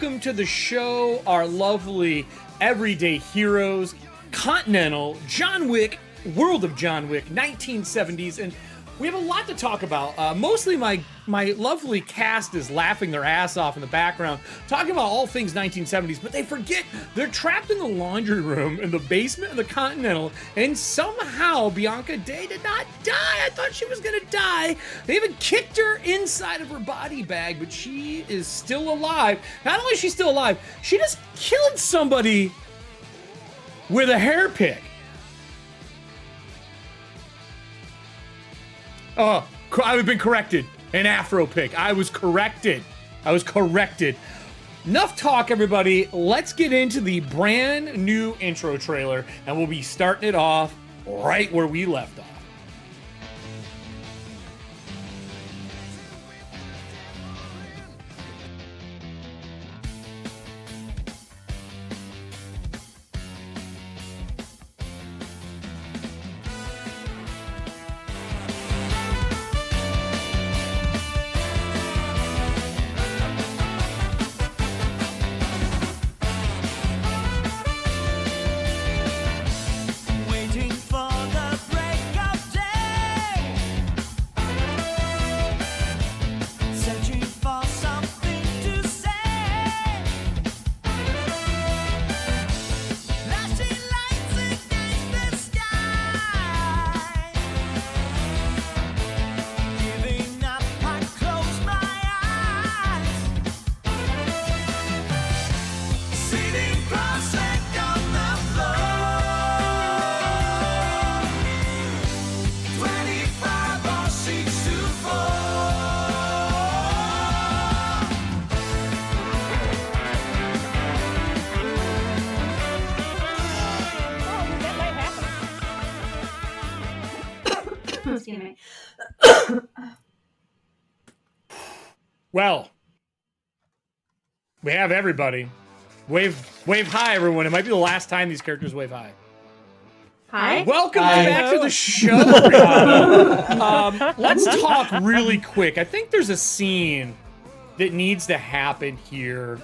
Welcome to the show, our lovely everyday heroes, Continental, John Wick, World of John Wick, 1970s, and we have a lot to talk about. Mostly my lovely cast is laughing their ass off in the background, talking about all things 1970s, but they forget they're trapped in the laundry room in the basement of the Continental, and somehow Bianca Day did not die. I thought she was gonna die. They even kicked her inside of her body bag, but she is still alive. Not only is she still alive, she just killed somebody with a hair pick. Oh, I've been corrected. An afro pick. I was corrected. Enough talk, everybody. Let's get into the brand new intro trailer, and we'll be starting it off right where we left off. Well, we have everybody. Wave high, everyone. It might be the last time these characters wave high. Hi. Welcome back to the show. Let's talk really quick. I think there's a scene that needs to happen here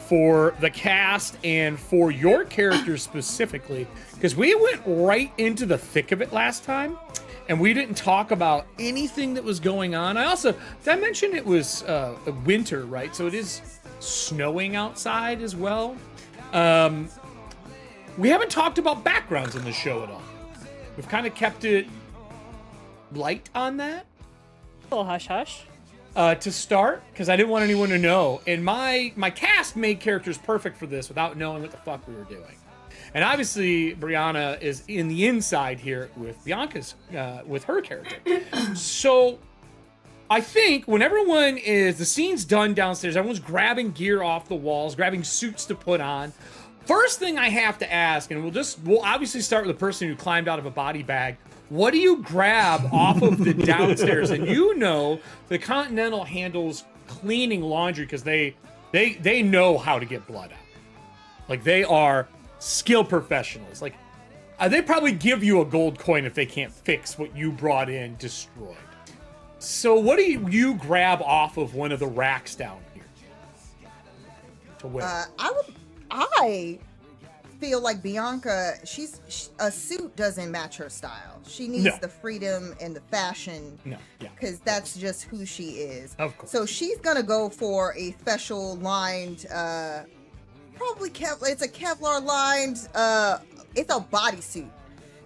for the cast and for your characters specifically, because we went right into the thick of it last time. And we didn't talk about anything that was going on. Did I mention it was winter, right? So it is snowing outside as well. We haven't talked about backgrounds in the show at all. We've kind of kept it light on that. A little hush hush. To start, because I didn't want anyone to know. And my cast made characters perfect for this without knowing what the fuck we were doing. And obviously, Brianna is in the inside here with Bianca's, with her character. So, I think when the scene's done downstairs, everyone's grabbing gear off the walls, grabbing suits to put on. First thing I have to ask, and we'll obviously start with the person who climbed out of a body bag. What do you grab off of the downstairs? And you know, the Continental handles cleaning laundry because they know how to get blood out. Like, they are skilled professionals. Like, they probably give you a gold coin if they can't fix what you brought in destroyed. So what do you grab off of one of the racks down here to wear? I feel like Bianca, a suit doesn't match her style. She needs the freedom and the fashion, because that's just who she is. Of course. So she's gonna go for a special lined, probably it's a Kevlar lined, it's a bodysuit.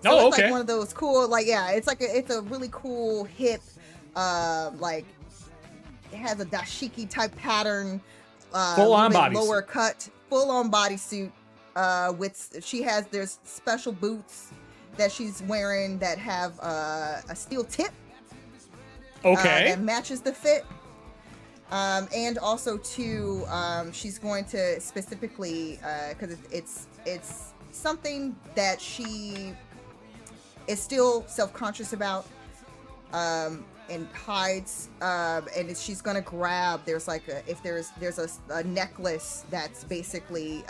So it's like one of those cool, it's a really cool hip, like it has a dashiki type pattern, full on bodysuit, lower cut, full on bodysuit. There's special boots that she's wearing that have a steel tip. That matches the fit. And also too, she's going to specifically, because it's something that she is still self-conscious about, and hides, and she's gonna grab. There's a necklace that's basically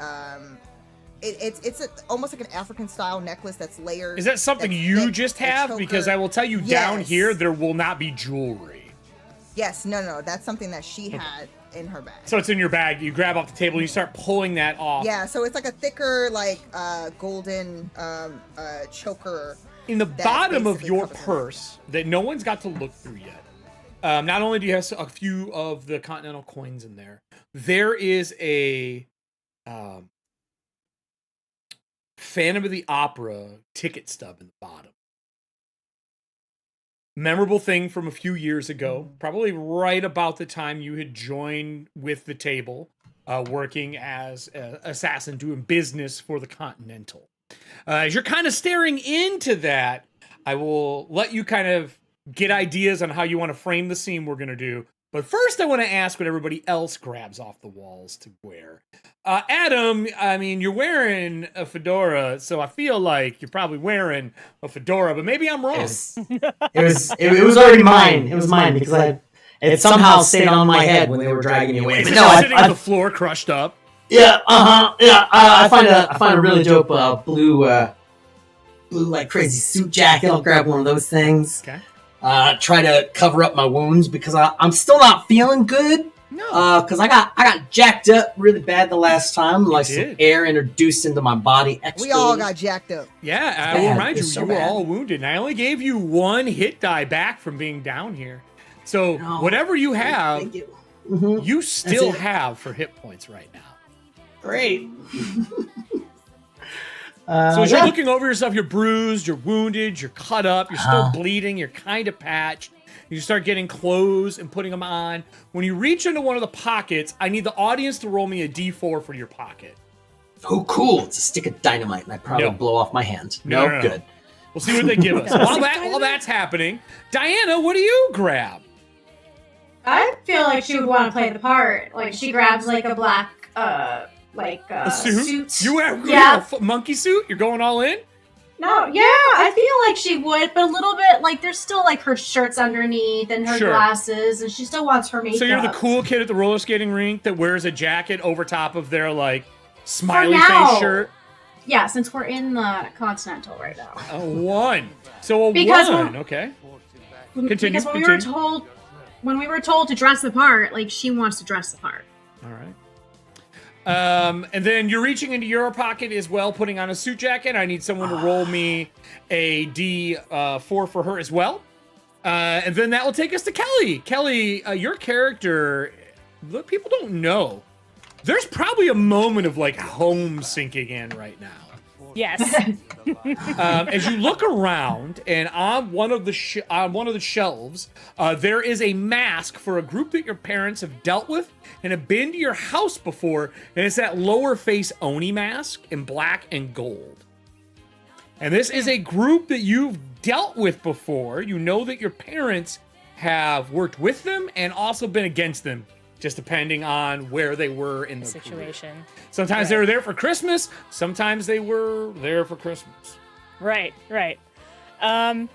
it's almost like an African style necklace that's layered. Is that something you just have? Because I will tell you, down here there will not be jewelry. Yes, no, that's something that she had in her bag. So it's in your bag. You grab off the table and you start pulling that off. Yeah, so it's like a thicker, like golden choker. In the bottom of your purse that no one's got to look through yet. Not only do you have a few of the Continental coins in there, there is a Phantom of the Opera ticket stub in the bottom. Memorable thing from a few years ago, probably right about the time you had joined with the table, working as an assassin doing business for the Continental. As you're kind of staring into that, I will let you kind of get ideas on how you want to frame the scene we're going to do. But first, I want to ask what everybody else grabs off the walls to wear. Adam, I mean, you're wearing a fedora, so I feel like you're probably wearing a fedora, but maybe I'm wrong. It was already mine. It was mine because it somehow stayed on my head when they were dragging me away. But no, sitting on the floor, crushed up. Yeah, yeah. I find a really dope blue like crazy suit jacket. I'll grab one of those things. Okay. Try to cover up my wounds because I'm still not feeling good. No. Because I got jacked up really bad the last time. Like some air introduced into my body. We all got jacked up. Yeah, I will remind you, you were all wounded. And I only gave you one hit die back from being down here. So whatever you have, you still have for hit points right now. Great. So as you're looking over yourself, you're bruised, you're wounded, you're cut up, you're still bleeding, you're kind of patched. You start getting clothes and putting them on. When you reach into one of the pockets, I need the audience to roll me a d4 for your pocket. Oh, cool. It's a stick of dynamite, and I probably blow off my hand. No, good. We'll see what they give us. While that's happening, Diana, what do you grab? I feel like she would want to play the part. Like, she grabs, like, a black, a suit. You have a monkey suit? You're going all in? No, yeah, I feel like she would, but a little bit, like, there's still, like, her shirts underneath and her glasses, and she still wants her makeup. So you're the cool kid at the roller skating rink that wears a jacket over top of their, like, smiley face shirt? Yeah, since we're in the Continental right now. A 1. So a 1, okay. Continue. Because when we were told to dress the part, like, she wants to dress the part. All right. And then you're reaching into your pocket as well, putting on a suit jacket. I need someone to roll me a D4 for her as well. And then that will take us to Kelly. Kelly, your character, look, people don't know. There's probably a moment of like home sinking in right now. Yes. As you look around, and on one of the shelves, there is a mask for a group that your parents have dealt with and have been to your house before, and it's that lower face Oni mask in black and gold. And this is a group that you've dealt with before. You know that your parents have worked with them and also been against them, just depending on where they were in the situation. Career. Sometimes they were there for Christmas. Sometimes they were there for Christmas. Right. I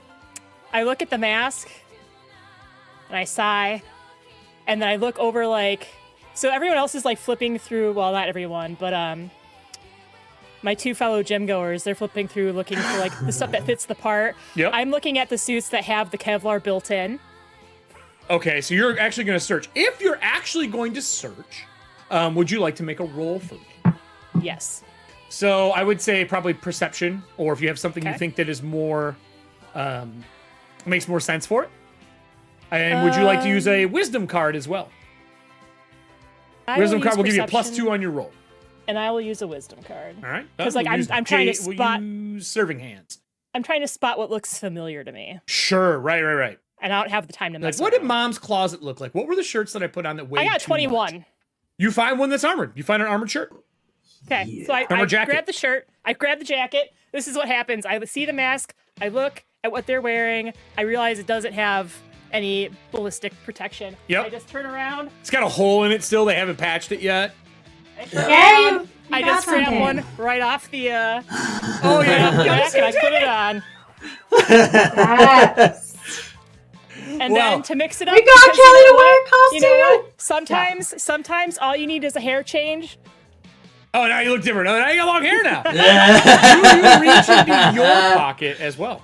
look at the mask and I sigh, and then I look over like, so everyone else is like flipping through. Well, not everyone, but my two fellow gym goers, they're flipping through looking for like the stuff that fits the part. Yep. I'm looking at the suits that have the Kevlar built in. Okay, so you're actually going to search. If you're actually going to search, would you like to make a roll for me? Yes. So I would say probably perception, or if you have something you think that is more, makes more sense for it. And would you like to use a wisdom card as well? Wisdom card will give you a +2 on your roll. And I will use a wisdom card. All right. Because like I'm trying to spot. We'll use serving hands. I'm trying to spot what looks familiar to me. Sure. Right. And I don't have the time to mess What did Mom's closet look like? What were the shirts that I put on that weighed I got 21. Much? You find one that's armored. You find an armored shirt. Okay, yeah. So I grab the shirt. I grab the jacket. This is what happens. I see the mask. I look at what they're wearing. I realize it doesn't have any ballistic protection. Yep. I just turn around. It's got a hole in it still. They haven't patched it yet. I just grab one right off the jacket. I put it on. Yes. And then to mix it up, we got Kelly to wear a costume. You know what? Sometimes all you need is a hair change. Oh, now you look different. Oh, now you got long hair now. You reach into your pocket as well.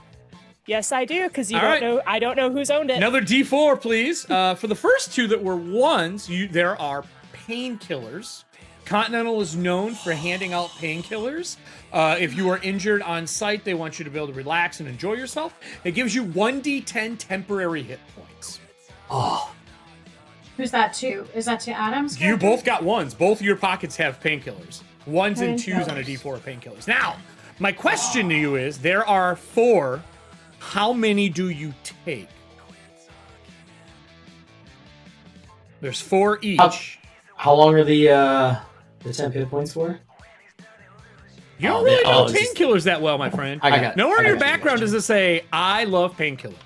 Yes, I do, because I don't know who's owned it. Another D4, please. For the first two that were ones, there are painkillers. Continental is known for handing out painkillers. If you are injured on site, they want you to be able to relax and enjoy yourself. It gives you 1d10 temporary hit points. Oh. Who's that to? Is that to Adam's? You both got ones. Both of your pockets have painkillers. Ones and twos on a D4 of painkillers. Now, my question to you is, there are 4. How many do you take? There's 4 each. How long are the 10 hit points for? You don't really know painkillers that well, my friend. Nowhere in your background does it say, I love painkillers.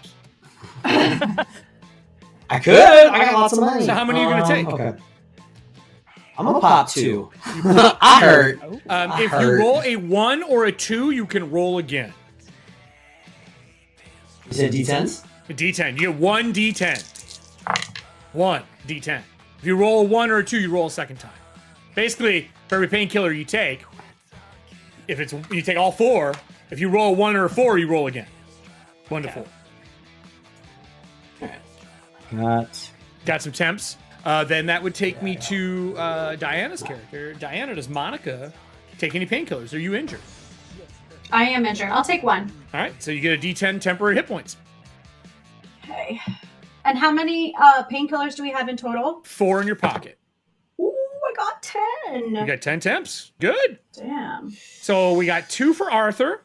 I could. I got lots of money. So how many are you going to take? Okay. I'm going to pop 2. I heard. If you roll a 1 or a 2, you can roll again. You said D10s? A D10. You get 1 D10. 1 D10. If you roll a 1 or a 2, you roll a second time. Basically, for every painkiller you take, if you take all 4, if you roll a 1 or a 4, you roll again. 1 to 4. Got some temps. Then that would take me to Diana's character. Diana, does Monica take any painkillers? Are you injured? I am injured. I'll take 1. All right, so you get a D10 temporary hit points. Okay. And how many painkillers do we have in total? 4 in your pocket. Ooh, I got 10. You got 10 temps. Good. Damn. So we got 2 for Arthur,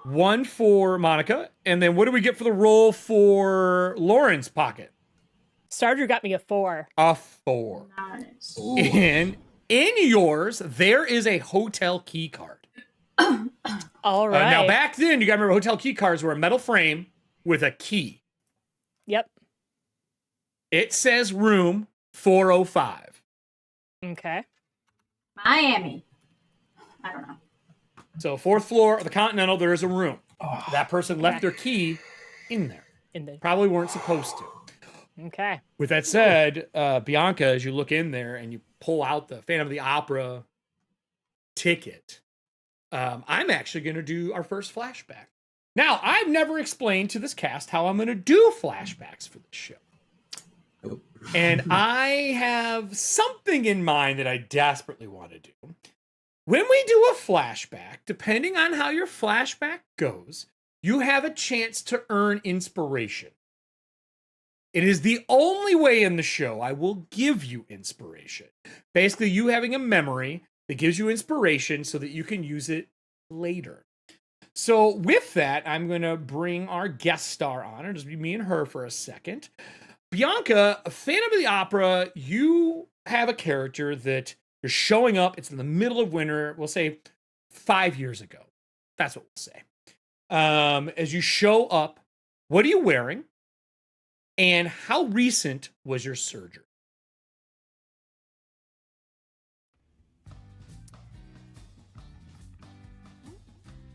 1 for Monica, and then what do we get for the roll for Lauren's pocket? Stardew got me a 4. A 4. Nice. And in yours, there is a hotel key card. All right. Now, back then, you gotta remember, hotel key cards were a metal frame with a key. Yep. It says room 405. Okay. Miami. I don't know. So, 4th floor of the Continental, there is a room. That person left their key in there. Probably weren't supposed to. Okay. With that said, Bianca, as you look in there and you pull out the Phantom of the Opera ticket, I'm actually going to do our first flashback. Now, I've never explained to this cast how I'm going to do flashbacks for this show. Nope. And I have something in mind that I desperately want to do. When we do a flashback, depending on how your flashback goes, you have a chance to earn inspiration. It is the only way in the show I will give you inspiration. Basically, you having a memory that gives you inspiration so that you can use it later. So with that, I'm going to bring our guest star on. It'll just be me and her for a second. Bianca, Phantom of the Opera, you have a character that you're showing up. It's in the middle of winter. We'll say 5 years ago. That's what we'll say. As you show up, what are you wearing? And how recent was your surgery?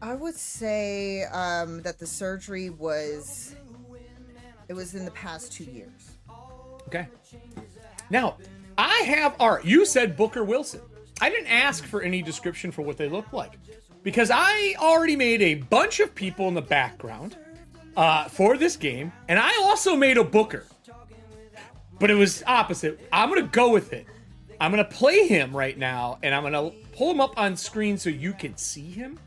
I would say that the surgery was in the past 2 years. Okay. Now, I have art. You said Booker Wilson. I didn't ask for any description for what they look like because I already made a bunch of people in the background for this game, and I also made a Booker. But it was opposite. I'm going to go with it. I'm going to play him right now, and I'm going to pull him up on screen so you can see him.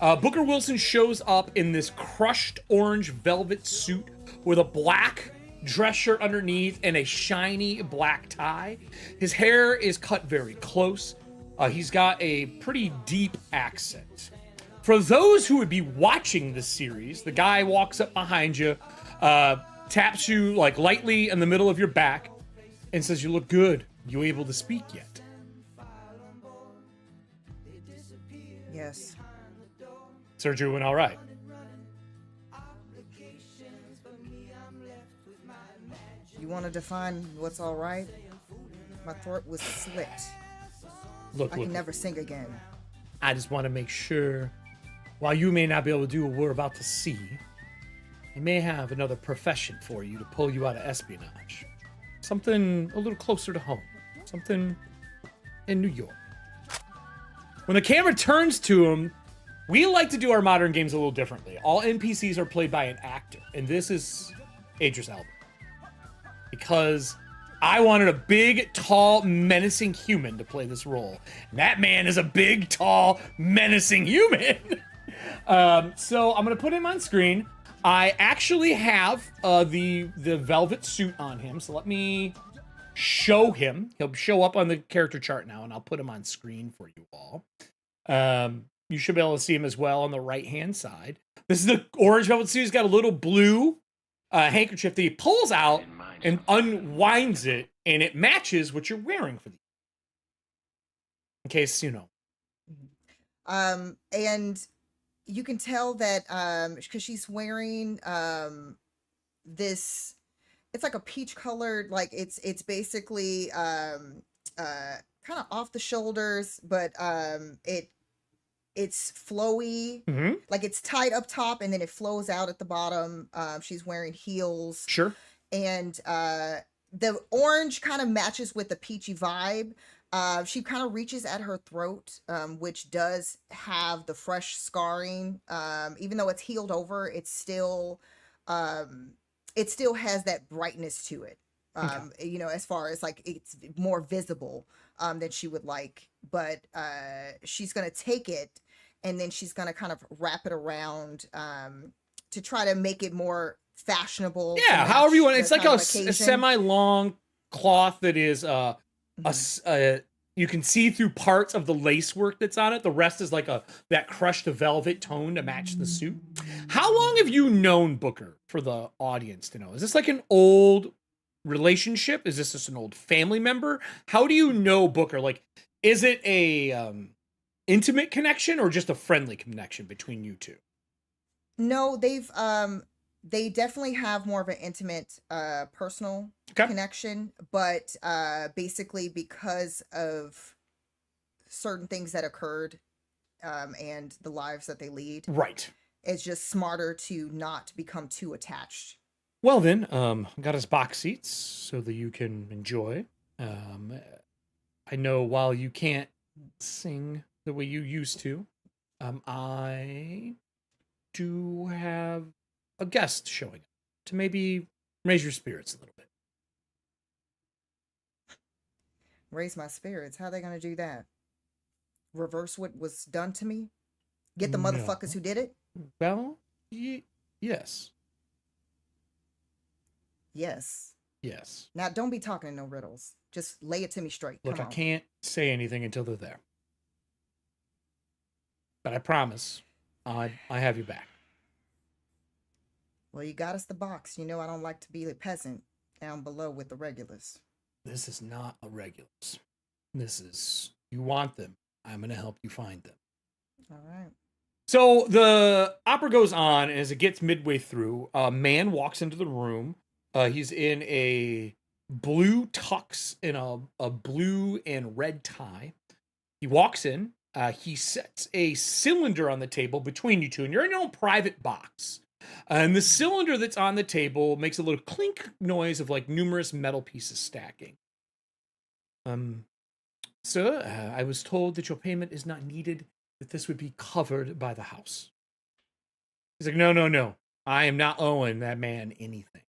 Booker Wilson shows up in this crushed orange velvet suit with a black dress shirt underneath and a shiny black tie. His hair is cut very close. He's got a pretty deep accent. For those who would be watching this series, the guy walks up behind you, taps you like lightly in the middle of your back, and says, "You look good. You able to speak yet?" Yes. Surgery went all right. You want to define what's all right? My throat was slit. Look, I can never sing again. I just want to make sure, while you may not be able to do what we're about to see, I may have another profession for you to pull you out of espionage. Something a little closer to home. Something in New York. When the camera turns to him, We like to do our modern games a little differently. All NPCs are played by an actor, and this is Idris Elba. Because I wanted a big, tall, menacing human to play this role. And that man is a big, tall, menacing human. So I'm gonna put him on screen. I actually have the velvet suit on him, so let me show him. He'll show up on the character chart now, and I'll put him on screen for you all. You should be able to see him as well on the right-hand side. This is the orange velvet suit. He's got a little blue handkerchief that he pulls out and unwinds it, and it matches what you're wearing for the. In case you know. And you can tell that because she's wearing this. It's like a peach colored, like it's basically kind of off the shoulders, but it's flowy, like it's tied up top and then it flows out at the bottom. She's wearing heels. Sure. And the orange kind of matches with the peachy vibe. She kind of reaches at her throat, which does have the fresh scarring. Even though it's healed over, it still has that brightness to it. You know, as far as like it's more visible than she would like. But she's gonna take it and then she's gonna kind of wrap it around to try to make it more fashionable. Yeah, however you want. It's like a semi-long cloth that is you can see through parts of the lace work that's on it. The rest is like that crushed velvet tone to match the suit. How long have you known Booker, for the audience to know? Is this like an old relationship? Is this just an old family member? How do you know Booker? Like, is it a intimate connection or just a friendly connection between you two? No, they definitely have more of an intimate personal connection, but basically because of certain things that occurred and the lives that they lead, right, it's just smarter to not become too attached. Well then, got us box seats so that you can enjoy. I know while you can't sing the way you used to, I do have a guest showing up to maybe raise your spirits a little bit. Raise my spirits? How are they going to do that? Reverse what was done to me? Get the motherfuckers who did it? Well, yes. Yes. Yes. Now, don't be talking in no riddles. Just lay it to me straight. Look, I can't say anything until they're there. But I promise, I have you back. Well, you got us the box. You know I don't like to be a peasant down below with the regulars. This is not a regulars. This is, you want them. I'm going to help you find them. All right. So the opera goes on, and as it gets midway through, a man walks into the room. He's in a blue tux and a blue and red tie. He walks in. He sets a cylinder on the table between you two, and you're in your own private box. And the cylinder that's on the table makes a little clink noise of like numerous metal pieces stacking. Sir, I was told that your payment is not needed, that this would be covered by the house. He's like, no. I am not owing that man anything.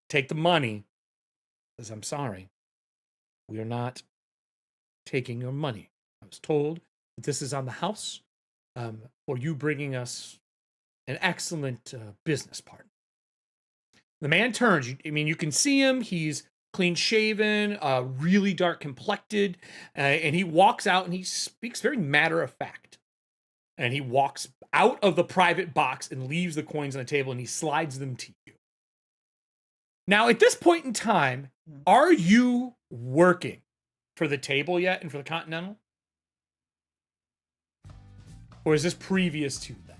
Take the money, because I'm sorry. We are not taking your money. I was told that this is on the house for you bringing us an excellent business partner. The man turns. You can see him. He's clean shaven, really dark complected, and he walks out and he speaks very matter of fact. And he walks out of the private box and leaves the coins on the table and he slides them to you. Now, at this point in time, are you working for the table yet and for the Continental? Or is this previous to that?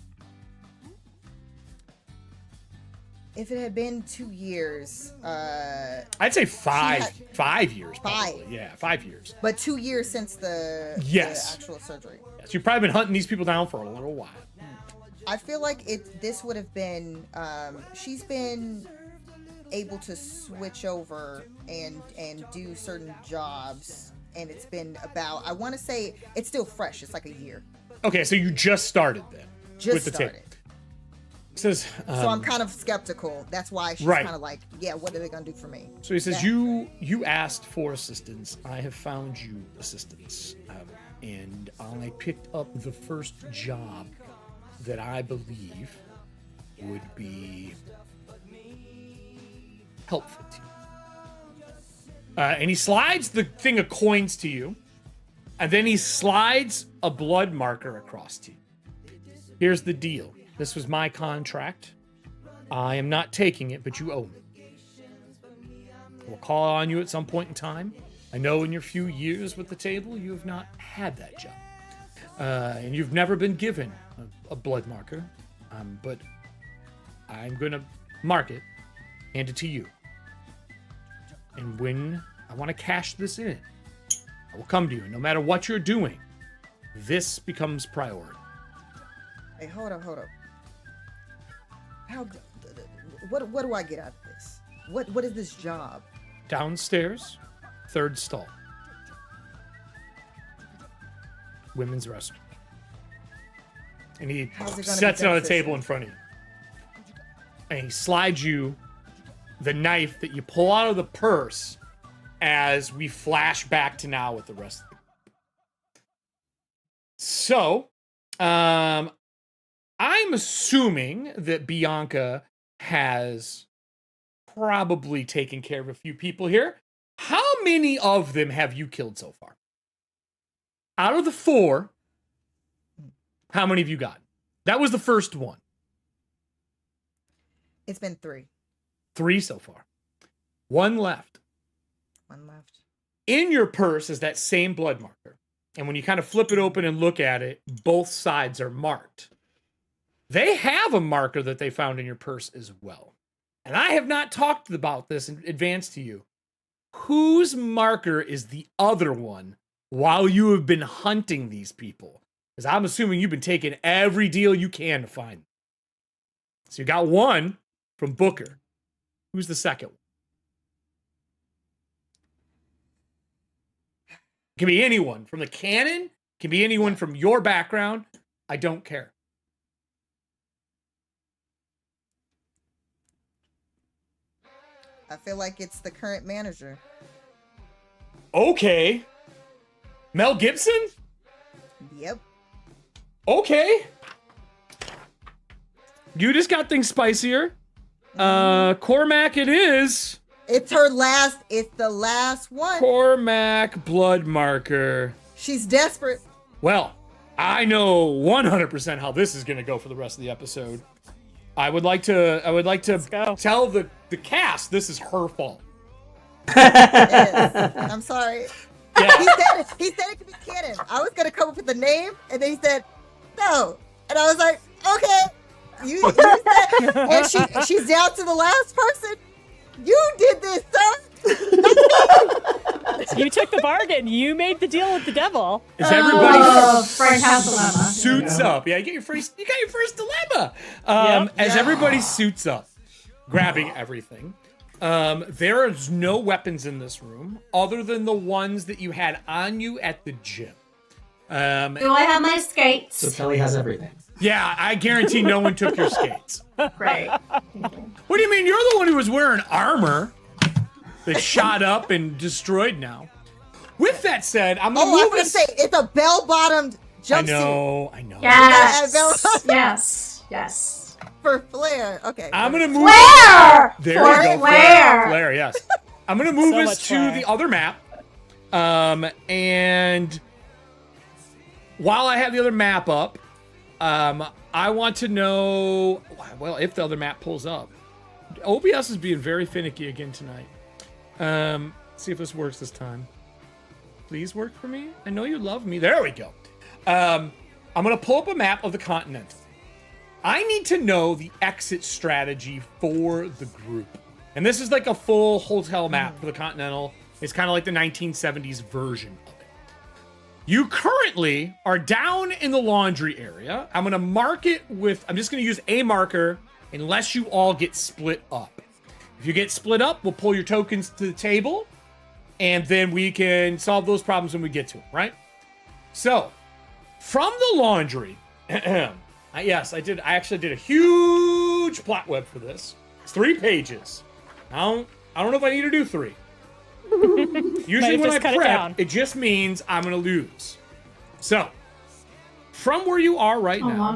If it had been 2 years, I'd say 5 years. Probably. 5. Yeah, 5 years. But 2 years since the actual surgery. Yes, you've probably been hunting these people down for a little while. I feel like this would have been, she's been able to switch over and do certain jobs and it's been about, I want to say it's still fresh. It's like a year. Okay, so you just started then with the started. table. It says, so I'm kind of skeptical. That's why she's kind of like, yeah, what are they gonna do for me? So he says, you asked for assistance. I have found you assistance, and I picked up the first job that I believe would be helpful to you. And he slides the thing of coins to you, and then he slides a blood marker across to you. Here's the deal. This was my contract. I am not taking it, but you owe me. I will call on you at some point in time. I know in your few years with the table, you have not had that job. And you've never been given a blood marker. But I'm going to mark it, hand it to you. And when I want to cash this in, I will come to you. And no matter what you're doing, this becomes priority. Hey, hold up. What do I get out of this? What is this job? Downstairs, third stall. Women's restroom. And he sets it on the table in front of you. And he slides you the knife that you pull out of the purse as we flash back to now with the rest of it. So, I'm assuming that Bianca has probably taken care of a few people here. How many of them have you killed so far? Out of the 4, how many have you got? That was the first one. It's been 3. 3 so far. 1 left. 1 left. In your purse is that same blood marker. And when you kind of flip it open and look at it, both sides are marked. They have a marker that they found in your purse as well. And I have not talked about this in advance to you. Whose marker is the other one while you have been hunting these people? Because I'm assuming you've been taking every deal you can to find them. So you got 1 from Booker. Who's the second one? Can be anyone from the canon. Can be anyone from your background. I don't care. I feel like it's the current manager. Okay. Mel Gibson? Yep. Okay. You just got things spicier. Cormac it is. It's the last one. Cormac blood marker. She's desperate. Well, I know 100% how this is going to go for the rest of the episode. I would like to tell the cast this is her fault. Yes. I'm sorry. Yeah. He said it could be canon. I was gonna come up with the name, and then he said no, and I was like, okay, you said, and she's down to the last person. You did this, sir. You took the bargain. You made the deal with the devil. Is everybody Frankhouse dilemma. suits up? Yeah, you got your first dilemma. As everybody suits up, grabbing everything. There is no weapons in this room other than the ones that you had on you at the gym. Do I have my skates? So Kelly has everything. Yeah, I guarantee no one took your skates. Great. What do you mean? You're the one who was wearing armor that shot up and destroyed now. With that said, I'm gonna move I was gonna say it's a bell-bottomed jumpsuit. I know. Yes. For flair. Okay. I'm gonna move. Flare! There we go. Flare, yes. I'm gonna move So us much to flare. the other map. And while I have the other map up, I want to know, well, if the other map pulls up. OBS is being very finicky again tonight. See if this works this time. Please work for me. I know you love me. There we go. I'm gonna pull up a map of the continent. I need to know the exit strategy for the group. And this is like a full hotel map for the Continental. It's kind of like the 1970s version of it. You currently are down in the laundry area. I'm going to mark it with, I'm just going to use a marker unless you all get split up. If you get split up, we'll pull your tokens to the table. and then we can solve those problems when we get to them, right? So, from the laundry, yes, I actually did a huge plot web for this. It's 3 pages. I don't know if I need to do 3. Usually when I prep, it just means I'm going to lose. So, from where you are right now,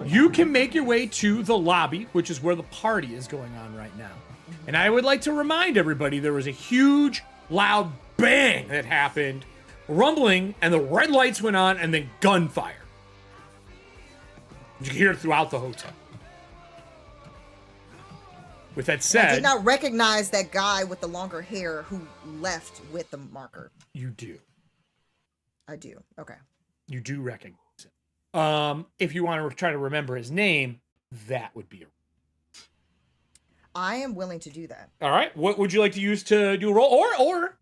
you can make your way to the lobby, which is where the party is going on right now. And I would like to remind everybody there was a huge, loud bang that happened, rumbling, and the red lights went on, and then gunfire. You can hear it throughout the hotel. With that said, I did not recognize that guy with the longer hair who left with the marker. You do. I do. Okay. You do recognize him. If you want to try to remember his name, that would be a... I am willing to do that. All right. What would you like to use to do a roll?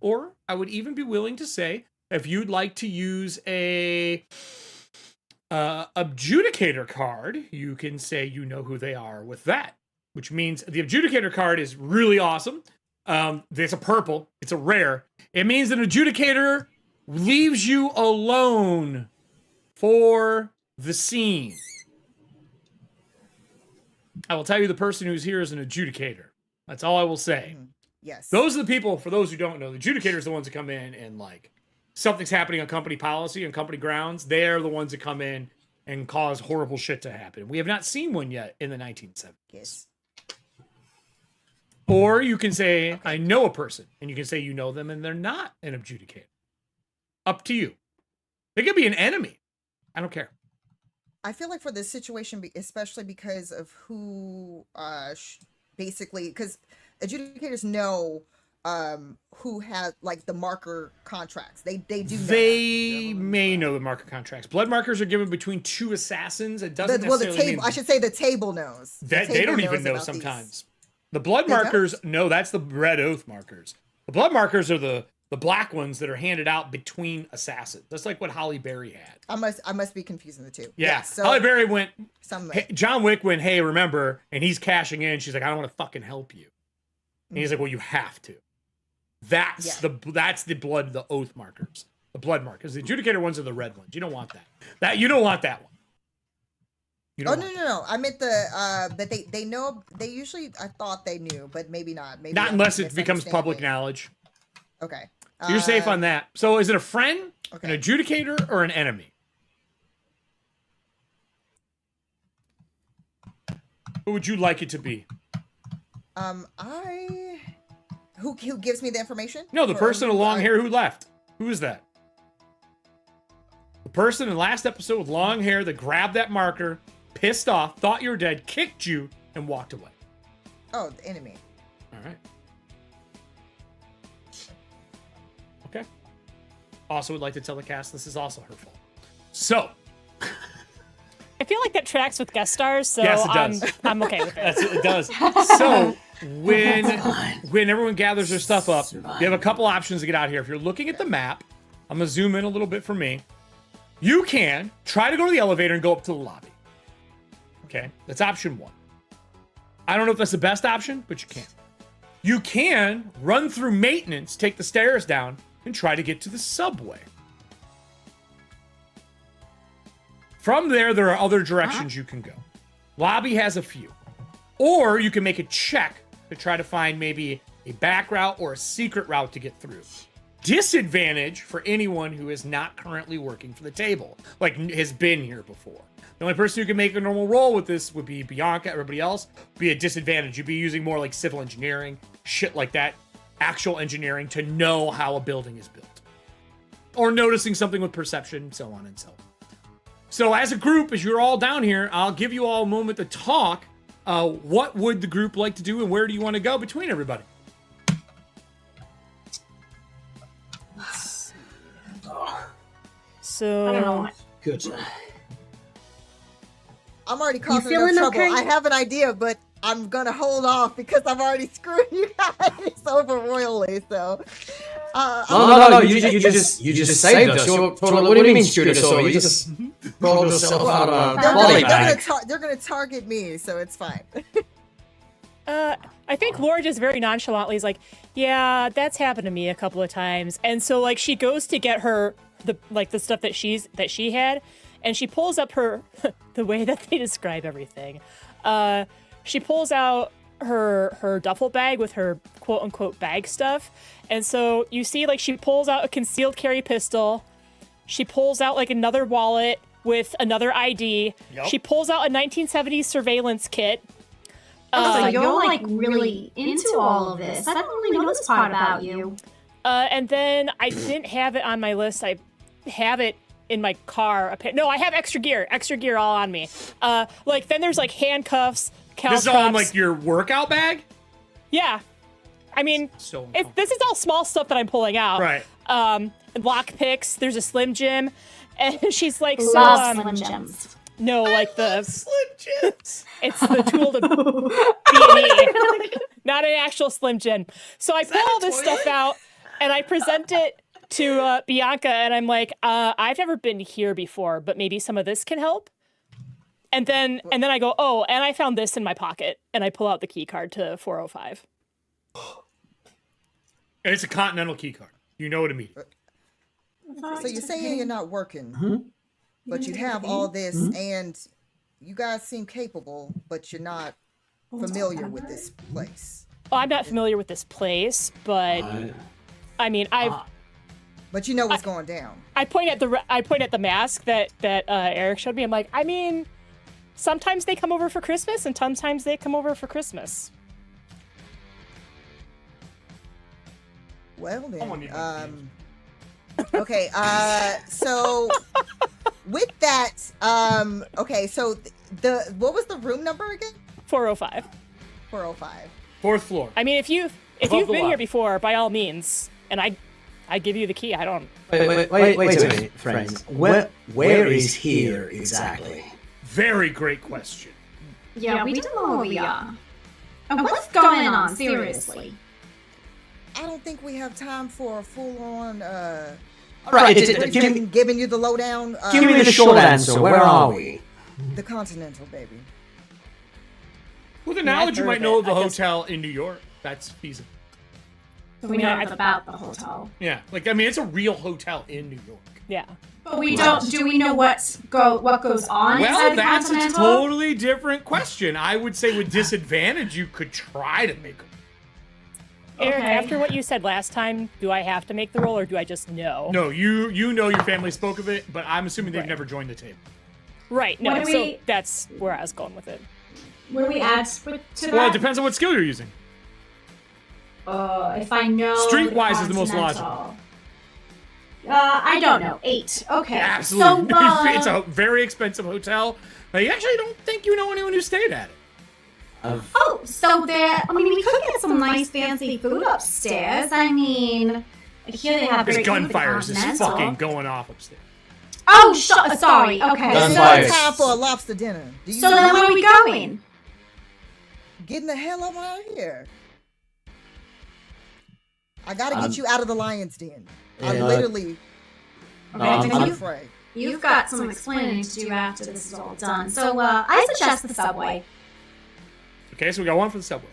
Or I would even be willing to say, if you'd like to use a adjudicator card, you can say you know who they are with that. Which means the adjudicator card is really awesome. It's a purple. It's a rare. It means an adjudicator leaves you alone for the scene. I will tell you the person who's here is an adjudicator. That's all I will say. Yes. Those are the people, for those who don't know, the adjudicators are the ones that come in and like something's happening on company policy and company grounds. They're the ones that come in and cause horrible shit to happen. We have not seen one yet in the 1970s. Yes. Or you can say, I know a person, and you can say you know them and they're not an adjudicator. Up to you. They could be an enemy. I don't care. I feel like for this situation, especially because of who, basically, because adjudicators know who has like the marker contracts. They do. They may know the marker contracts. Blood markers are given between 2 assassins. It doesn't necessarily the table. mean I should say the table knows. They don't even know sometimes. The blood markers, no, that's the red oath markers. The blood markers are the black ones that are handed out between assassins. That's like what Holly Berry had. I must be confusing the two. Yeah. So Holly Berry went, hey, John Wick went, hey, remember, and he's cashing in. She's like, I don't want to fucking help you. And he's like, well, you have to. That's the blood, the oath markers. The blood markers. The adjudicator ones are the red ones. You don't want that. You don't want that one. No. I meant but they know. They usually, I thought they knew, but maybe not. Maybe not unless it becomes public knowledge. Okay. You're safe on that. So is it a friend, an adjudicator, or an enemy? Who would you like it to be? Who gives me the information? No, the person with long hair who left. Who is that? The person in the last episode with long hair that grabbed that marker, pissed off, thought you were dead, kicked you, and walked away. Oh, the enemy. All right. Okay. Also would like to tell the cast this is also her fault. So. I feel like that tracks with guest stars, so yes, it does. I'm okay with it. It does. So when everyone gathers their stuff up, you have a couple options to get out of here. If you're looking at the map, I'm going to zoom in a little bit for me. You can try to go to the elevator and go up to the lobby. Okay? That's option 1. I don't know if that's the best option, but you can. You can run through maintenance, take the stairs down, and try to get to the subway. From there are other directions you can go. Lobby has a few. Or you can make a check to try to find maybe a back route or a secret route to get through. Disadvantage for anyone who is not currently working for the table, like has been here before. The only person who can make a normal roll with this would be Bianca. Everybody else would be a disadvantage. You'd be using more like civil engineering, shit like that, actual engineering to know how a building is built. Or noticing something with perception, so on and so on. So as a group, as you're all down here, I'll give you all a moment to talk. What would the group like to do and where do you want to go between everybody? So I don't know. Good. I'm already causing enough trouble. Okay? I have an idea, but I'm gonna hold off because I've already screwed you guys over royally. So. No. You just saved us. What do you mean screwed us over? You just rolled yourself out of a body bag. They're gonna target me, so it's fine. I think Laura just very nonchalantly is like, yeah, that's happened to me a couple of times. And so like she goes to get her the stuff that she had, and she pulls up her the way that they describe everything. She pulls out her duffel bag with her quote unquote bag stuff. And so you see like she pulls out a concealed carry pistol. She pulls out like another wallet with another ID. Yep. She pulls out a 1970s surveillance kit. So you're like really into all of this. I don't really know this part about you. And then I didn't have it on my list. I have it in my car. No, I have extra gear all on me. Like then there's like handcuffs, caltrops. This is all in like your workout bag? Yeah. I mean, this is all small stuff that I'm pulling out. Right. Lock picks. There's a Slim Jim. And she's like, Love Slim Jims. No, like the Slim Jims. It's the tool to B&E, not an actual Slim Jim. So I pull all this stuff out and I present it to Bianca, and I'm like, I've never been here before, but maybe some of this can help. And then I go, oh, and I found this in my pocket, and I pull out the key card to 405. And it's a Continental key card. You know what I mean. So you're saying you're not working, but you have all this, and you guys seem capable, but you're not familiar with this place. Well, I'm not familiar with this place, but I mean, But you know what's going down. I point at the mask that Erik showed me. I'm like, I mean, sometimes they come over for Christmas, and sometimes they come over for Christmas. Well then, okay, so with that, okay, so what was the room number again? 405. 405. Fourth floor. I mean, if you've been here before, by all means, and I give you the key. I don't. Wait a minute, friends. Where is here exactly? Very great question. Yeah, we don't know where we are. And what's going on, seriously? I don't think we have time for a full-on, Right, giving you the lowdown. Give me the short answer. Where are we? The Continental, baby. With a knowledge, you might know of the hotel in New York. That's feasible. So we know about the hotel. Yeah, like I mean, it's a real hotel in New York. Yeah. But we don't. Do we know what goes on inside the that's Continental? a totally different question. I would say with disadvantage, you could try to make. Erik, after what you said last time, do I have to make the roll, or do I just know? No, you know your family spoke of it, but I'm assuming they've never joined the table. Right. No. So that's where I was going with it. What do we add to that? Well, it depends on what skill you're using. If I know Streetwise is the most logical. I don't know. 8. Okay. Absolutely. So, it's a very expensive hotel. But you actually don't think you know anyone who stayed at it. So there. I mean, we could get some nice fancy food upstairs. I mean, here they have There's great gunfires food. is fucking going off upstairs. Oh, sorry. Okay. It's not time for a lobster dinner. So then where are we going? Getting the hell up out of here. I gotta get you out of the lion's den. I'm literally afraid. You've got some explaining to do after this is all done. So I suggest the subway. Okay, so we got one for the subway.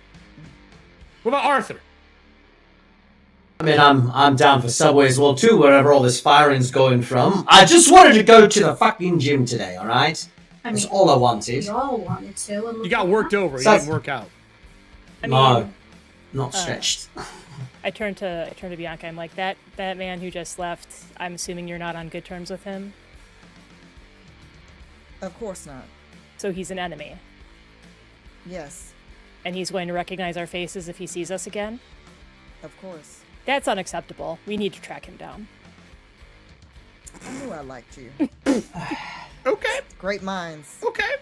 What about Arthur? I mean, I'm down for Subway as well too, wherever all this firing's going from. I just wanted to go to the fucking gym today, all right? That's all I wanted. We all wanted to. You got worked over. You didn't work out. No, not stretched. I turn to Bianca. I'm like, that man who just left. I'm assuming you're not on good terms with him. Of course not. So he's an enemy. Yes. And he's going to recognize our faces if he sees us again? Of course. That's unacceptable. We need to track him down. I knew I liked you. Okay. Great minds. Okay.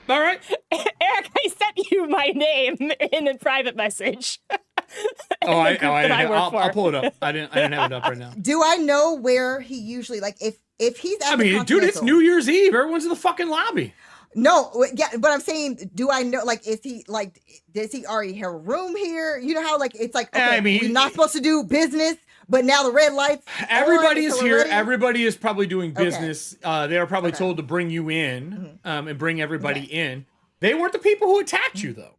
All right. Erik, I sent you my name in a private message. I didn't. I'll pull it up. I didn't have it up right now. Do I know where he usually if he's at the dude, it's New Year's Eve. Everyone's in the fucking lobby. No, yeah, but I'm saying, do I know? Like, does he already have a room here? You know how it's like, okay, we're not supposed to do business, but now the red lights. Everybody is here. Everybody is probably doing business. They are probably told to bring you in, and bring everybody in. They weren't the people who attacked you, though.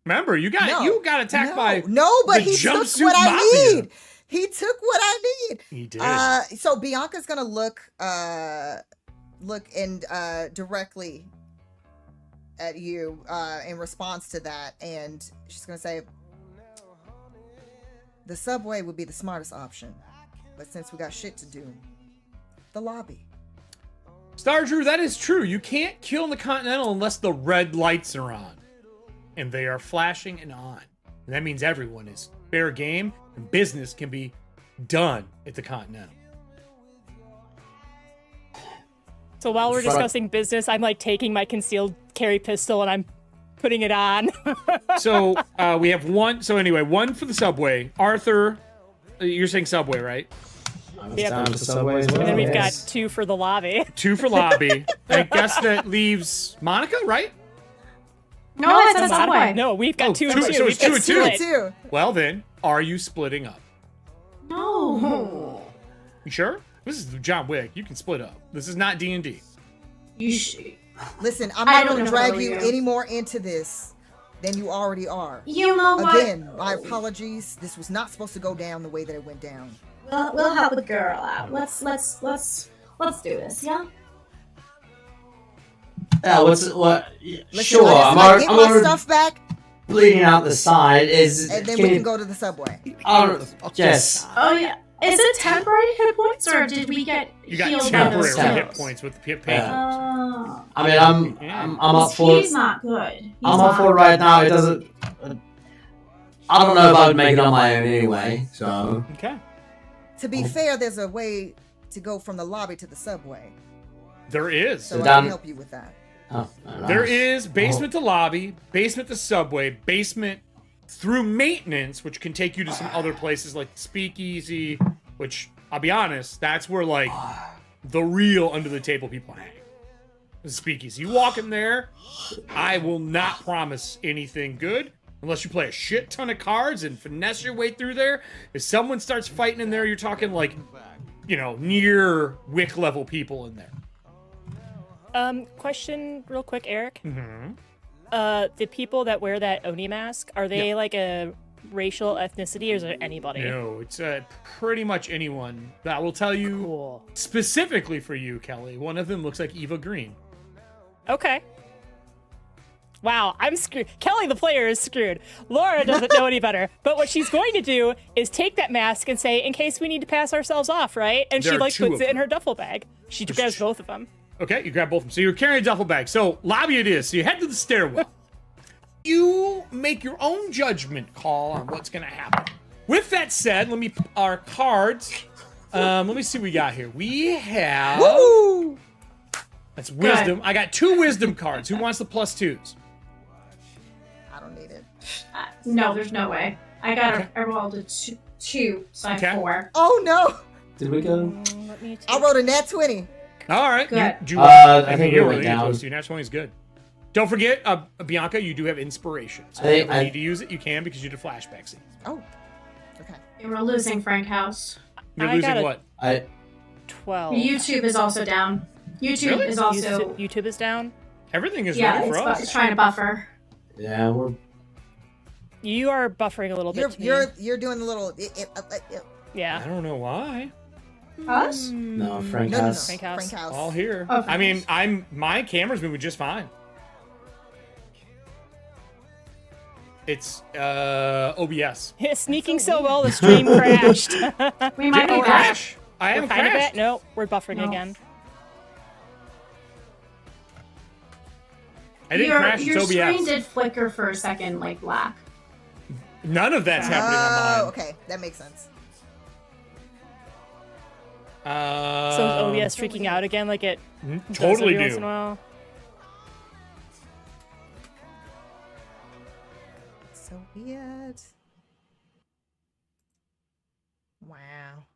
Remember, you got attacked by but he took what I need. He took what I need. He did. So Bianca's gonna look and directly at you in response to that, and she's gonna say, "The subway would be the smartest option, but since we got shit to do, the lobby." Star Drew, that is true. You can't kill in the Continental unless the red lights are on. And they are flashing and on. And that means everyone is fair game and business can be done at the Continental. So while we're discussing business, I'm like taking my concealed carry pistol and I'm putting it on. So we have one. So anyway, one for the subway. Arthur, you're saying subway, right? Yep. Down to subway as well. And then we've got 2 for the lobby. 2 for lobby. I guess that leaves Monica, right? No, I said subway. No, we've got 2 and 2. So it's 2 and 2. Split. Well then, are you splitting up? No. You sure? This is John Wick. You can split up. This is not D&D. You should. Listen, I'm not going to drag you any more into this than you already are. You know what? Again, my apologies. This was not supposed to go down the way that it went down. We'll help the girl out. Let's do this, yeah? Yeah, Listen, sure, I get my stuff back, bleeding out the side is. and then we can go to the subway. Yes. Oh yeah. Is it temporary hit points, or did we get You got healed by those temporary hit skills? points with the pain. Oh. I mean, I'm up for. He's not good. I'm up for it right now. It doesn't. I don't know if I would make it on my own anyway. So. Okay. To be fair, there's a way to go from the lobby to the subway, There is. so I can help you with that. Oh, There is basement to lobby, basement to subway, basement through maintenance, which can take you to some other places like Speakeasy, which, I'll be honest, that's where, like, the real under-the-table people hang. The Speakeasy. You walk in there, I will not promise anything good unless you play a shit ton of cards and finesse your way through there. If someone starts fighting in there, you're talking, like, you know, near Wick level people in there. Question real quick, Eric. Mm-hmm. The people that wear that Oni mask, are they like a racial ethnicity, or is it anybody? No, it's pretty much anyone. I will tell you specifically for you, Kelly. One of them looks like Eva Green. Okay. Wow, I'm screwed. Kelly, the player, is screwed. Laura doesn't know any better. But what she's going to do is take that mask and say, in case we need to pass ourselves off, right? And she like puts it in her duffel bag. She grabs both of them. Okay, you grab both of them. So you're carrying a duffel bag. So lobby it is. So you head to the stairwell. You make your own judgment call on what's going to happen. With that said, let me our cards. Let me see what we got here. We have. Woo! That's wisdom. I got 2 wisdom cards. Who wants the +2s? I don't need it. No, there's no way. I rolled a 2, so I have 4. Oh no! Did we go? I rolled a nat 20. All right. Good. I think we went down. Nat 20 is good. Don't forget, Bianca, you do have inspiration. So if you need to use it, you can because you did a flashback scene. Oh. Okay. And we're losing Frankhouse. You're losing what? 12. YouTube is also down. YouTube is also. YouTube is down. Everything is ready for us. It's trying to buffer. Yeah, we're. You are buffering a little bit. You're doing a little. Yeah. I don't know why. Us? No, Frankhouse. Frankhouse. All here. Okay. I mean, my camera's moving just fine. It's OBS. It's sneaking so well, the stream crashed. We might be back. Crash. I haven't Kind of crashed. it? No, we're buffering again. I didn't crash. Your It's screen OBS. did flicker for a second, like black. None of that's happening on mine. Okay, that makes sense. So is OBS freaking out again, like it does totally every once do. in a while? So weird. Wow.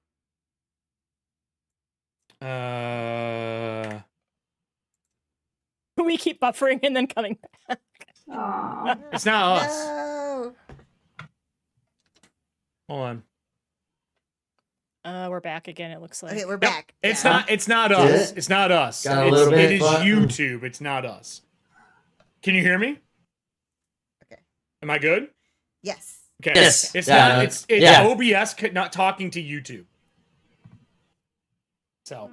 We keep buffering and then coming back. Aww. It's not us. No. Hold on. We're back again. It looks like. Okay, we're back. It's Yeah. not. It's not us. It's not us. Got a little bit, it is but- YouTube. It's not us. Can you hear me? Okay. Am I good? Yes. Okay. Yes. It's Yeah. not. It's Yeah. OBS not talking to YouTube. So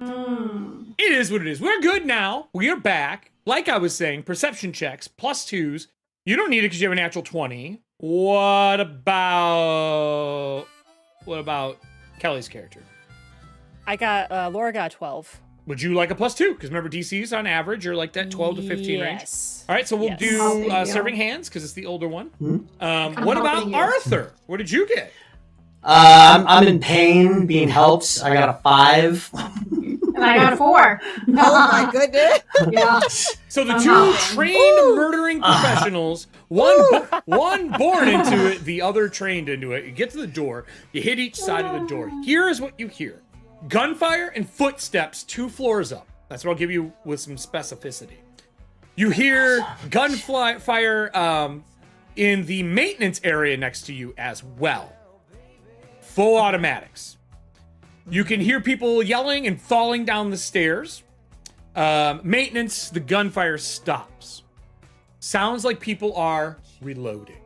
it is what it is. We're good now. We are back. Like I was saying, perception checks +2s. You don't need it because you have a natural 20. What about Kelly's character? Laura got 12. Would you like a +2? Because remember, DCs on average are like that 12 to 15 range. Yes. All right, so we'll Yes. do Oh, thank you. serving hands because it's the older one. Mm-hmm. What about helping you. Arthur? What did you get? I'm in pain, being helped. I got a 5. And I got a 4. Oh my goodness. Yeah. So the I'm two helping. trained murdering professionals, one born into it, the other trained into it. You get to the door, you hit each side of the door. Here is what you hear: gunfire and footsteps 2 floors up. That's what I'll give you with some specificity. You hear gunfire in the maintenance area next to you as well. Full automatics. You can hear people yelling and falling down the stairs. Maintenance, the gunfire stops. Sounds like people are reloading.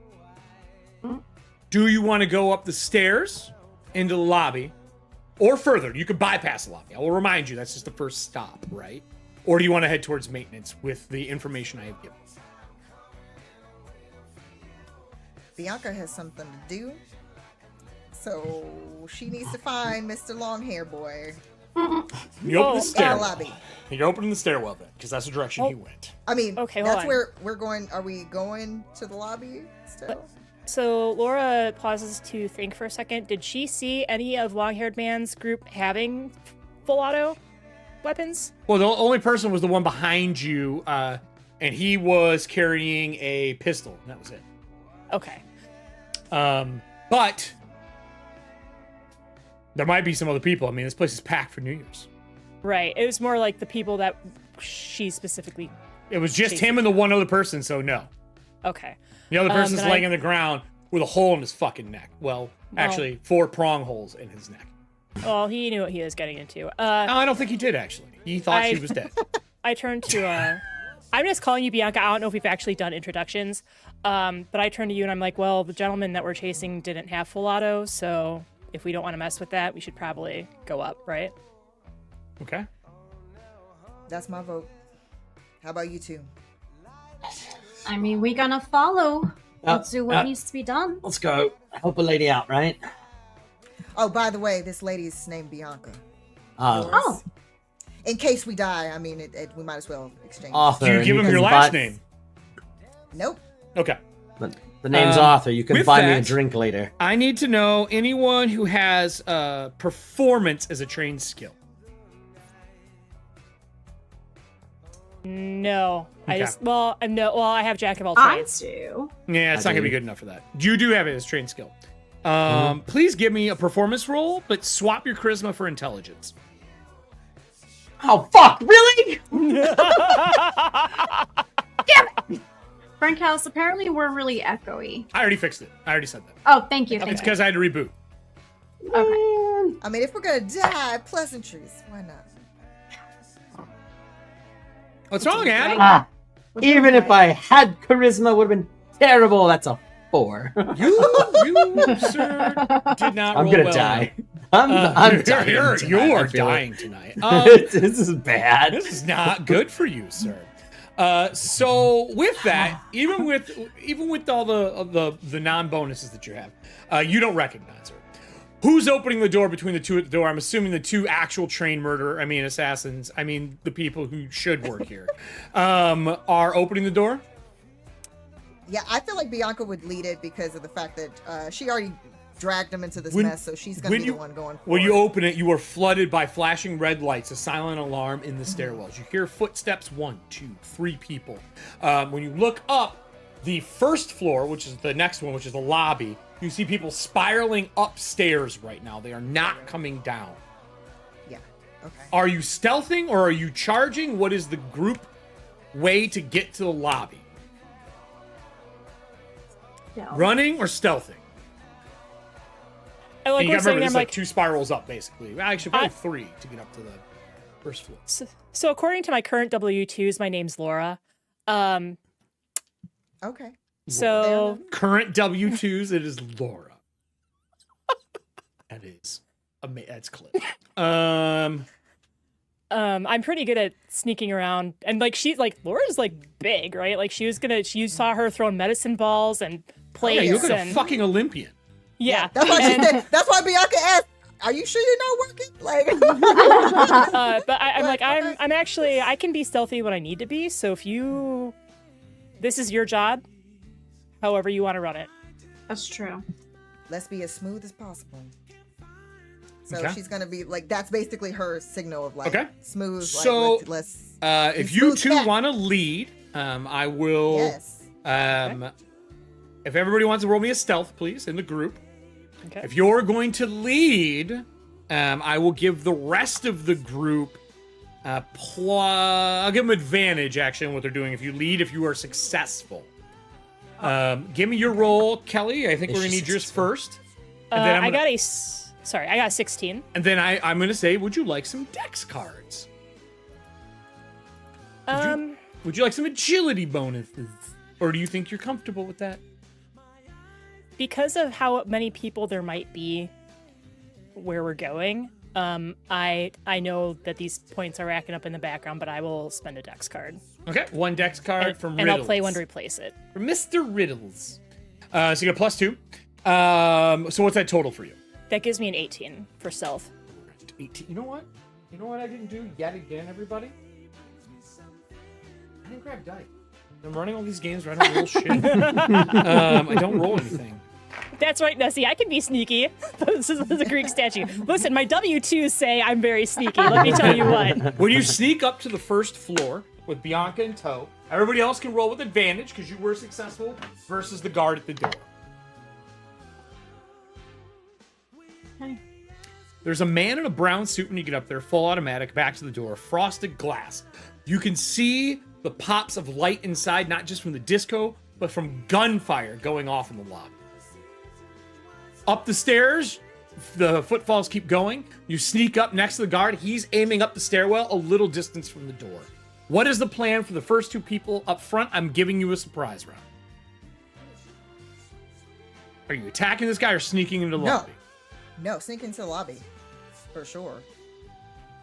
Do you want to go up the stairs into the lobby or further? You could bypass the lobby. I will remind you, that's just the first stop, right? Or do you want to head towards maintenance with the information I have given? Bianca has something to do. So she needs to find Mr. Longhair Boy You open the in the stairwell. lobby. You're opening the stairwell then, because that's the direction he went. I mean, Okay, hold that's on. where we're going. Are we going to the lobby still? So Laura pauses to think for a second. Did she see any of Long-Haired Man's group having full auto weapons? Well, the only person was the one behind you, and he was carrying a pistol. And that was it. Okay. But there might be some other people. I mean, this place is packed for New Year's. Right. It was more like the people that she specifically. It was just Chasing. him and the one other person, so no. Okay. The other person's then laying on the ground with a hole in his fucking neck. Well, actually, 4 prong holes in his neck. Well, he knew what he was getting into. No, I don't think he did, actually. He thought she was dead. I turned to. I'm just calling you Bianca. I don't know if we've actually done introductions. But I turned to you and I'm like, well, the gentleman that we're chasing didn't have full auto, so if we don't want to mess with that, we should probably go up, right? Okay. That's my vote. How about you two? I mean, we gonna follow. Let's do what needs to be done. Let's go. Help a lady out, right? Oh, by the way, this lady's named Bianca. Oh, In case we die, I mean, we might as well exchange. Arthur. Do you and give him can your last buy- name? Nope. Okay. The name's Arthur. You can with buy me a that- drink later. I need to know anyone who has performance as a trained skill. No. Okay. I have Jack of all I trades. do. Yeah, it's I not gonna be do. good enough for that. You do have it as trained skill. Please give me a performance roll, but swap your charisma for intelligence. Oh fuck! Really? Frankhouse, apparently we're really echoey. I already fixed it. I already said that. Oh, thank you. It's Thank you. because I had to reboot. Okay. I mean, if we're gonna die, pleasantries. Why not? What's wrong, Adam? Ah, even if I had charisma, would have been terrible. That's a 4. You, sir, did not I'm roll gonna well die. enough. I'm dying. You're tonight, I feel like. dying tonight. This is bad. This is not good for you, sir. So with that, even with all the non-bonuses that you have, you don't recognize her. Who's opening the door between the two at the door? I'm assuming the two actual trained assassins. I mean, the people who should work here, are opening the door. Yeah, I feel like Bianca would lead it because of the fact that she already dragged him into this mess, so she's gonna be the one going forward. When you open it, you are flooded by flashing red lights, a silent alarm in the stairwells. You hear footsteps, 1, 2, 3 people. When you look up, the first floor, which is the next one, which is the lobby, you see people spiraling upstairs right now. They are not coming down. Yeah. Okay. Are you stealthing or are you charging? What is the group way to get to the lobby? No. Running or stealthing? I like and you we're gotta saying remember, there, there's I'm like 2 spirals up, basically. Actually, probably 3 to get up to the first floor. So according to my current W2s, my name's Laura. Okay. So Current W2s, it is Laura. That is that's clip. I'm pretty good at sneaking around, and like she's like Laura's like big, right? Like you saw her throwing medicine balls and plates. Yeah, you look like and a fucking Olympian. yeah. That's why she said. That's why Bianca asked, "Are you sure you're not working?" Like, But I'm like I'm actually I can be stealthy when I need to be. So if this is your job, however you want to run it. That's true. let's be as smooth as possible. So Okay. she's gonna be like, that's basically her signal of like, Okay. smooth. So, like, let's if you two want to lead, I will. yes. If everybody wants to roll me a stealth, please, in the group. Okay. If you're going to lead, I will give the rest of the group I'll give them advantage, actually, on what they're doing. If you lead, if you are successful. Give me your roll, Kelly. I think we're going to need yours first. And then I got a 16. And then I'm going to say, would you like some dex cards? Would you like some agility bonuses? Or do you think you're comfortable with that? Because of how many people there might be where we're going, I know that these points are racking up in the background, but I will spend a dex card. Okay, one dex card from and Riddles. I'll play one to replace it. For Mr. Riddles. So you got +2. So what's that total for you? That gives me an 18 for stealth. 18. You know what? You know what I didn't do yet again, everybody? I didn't grab dice. I'm running all these games where I don't roll shit. I don't roll anything. That's right, Nessie. I can be sneaky. This is a Greek statue. Listen, my W2s say I'm very sneaky. Let me tell you what. When you sneak up to the first floor with Bianca in tow, everybody else can roll with advantage because you were successful versus the guard at the door. Okay. There's a man in a brown suit when you get up there, full automatic, back to the door, frosted glass. You can see the pops of light inside, not just from the disco, but from gunfire going off in the lobby. Up the stairs, the footfalls keep going. You sneak up next to the guard. He's aiming up the stairwell a little distance from the door. What is the plan for the first two people up front? I'm giving you a surprise round. Are you attacking this guy or sneaking into the lobby? No, sneak into the lobby. For sure.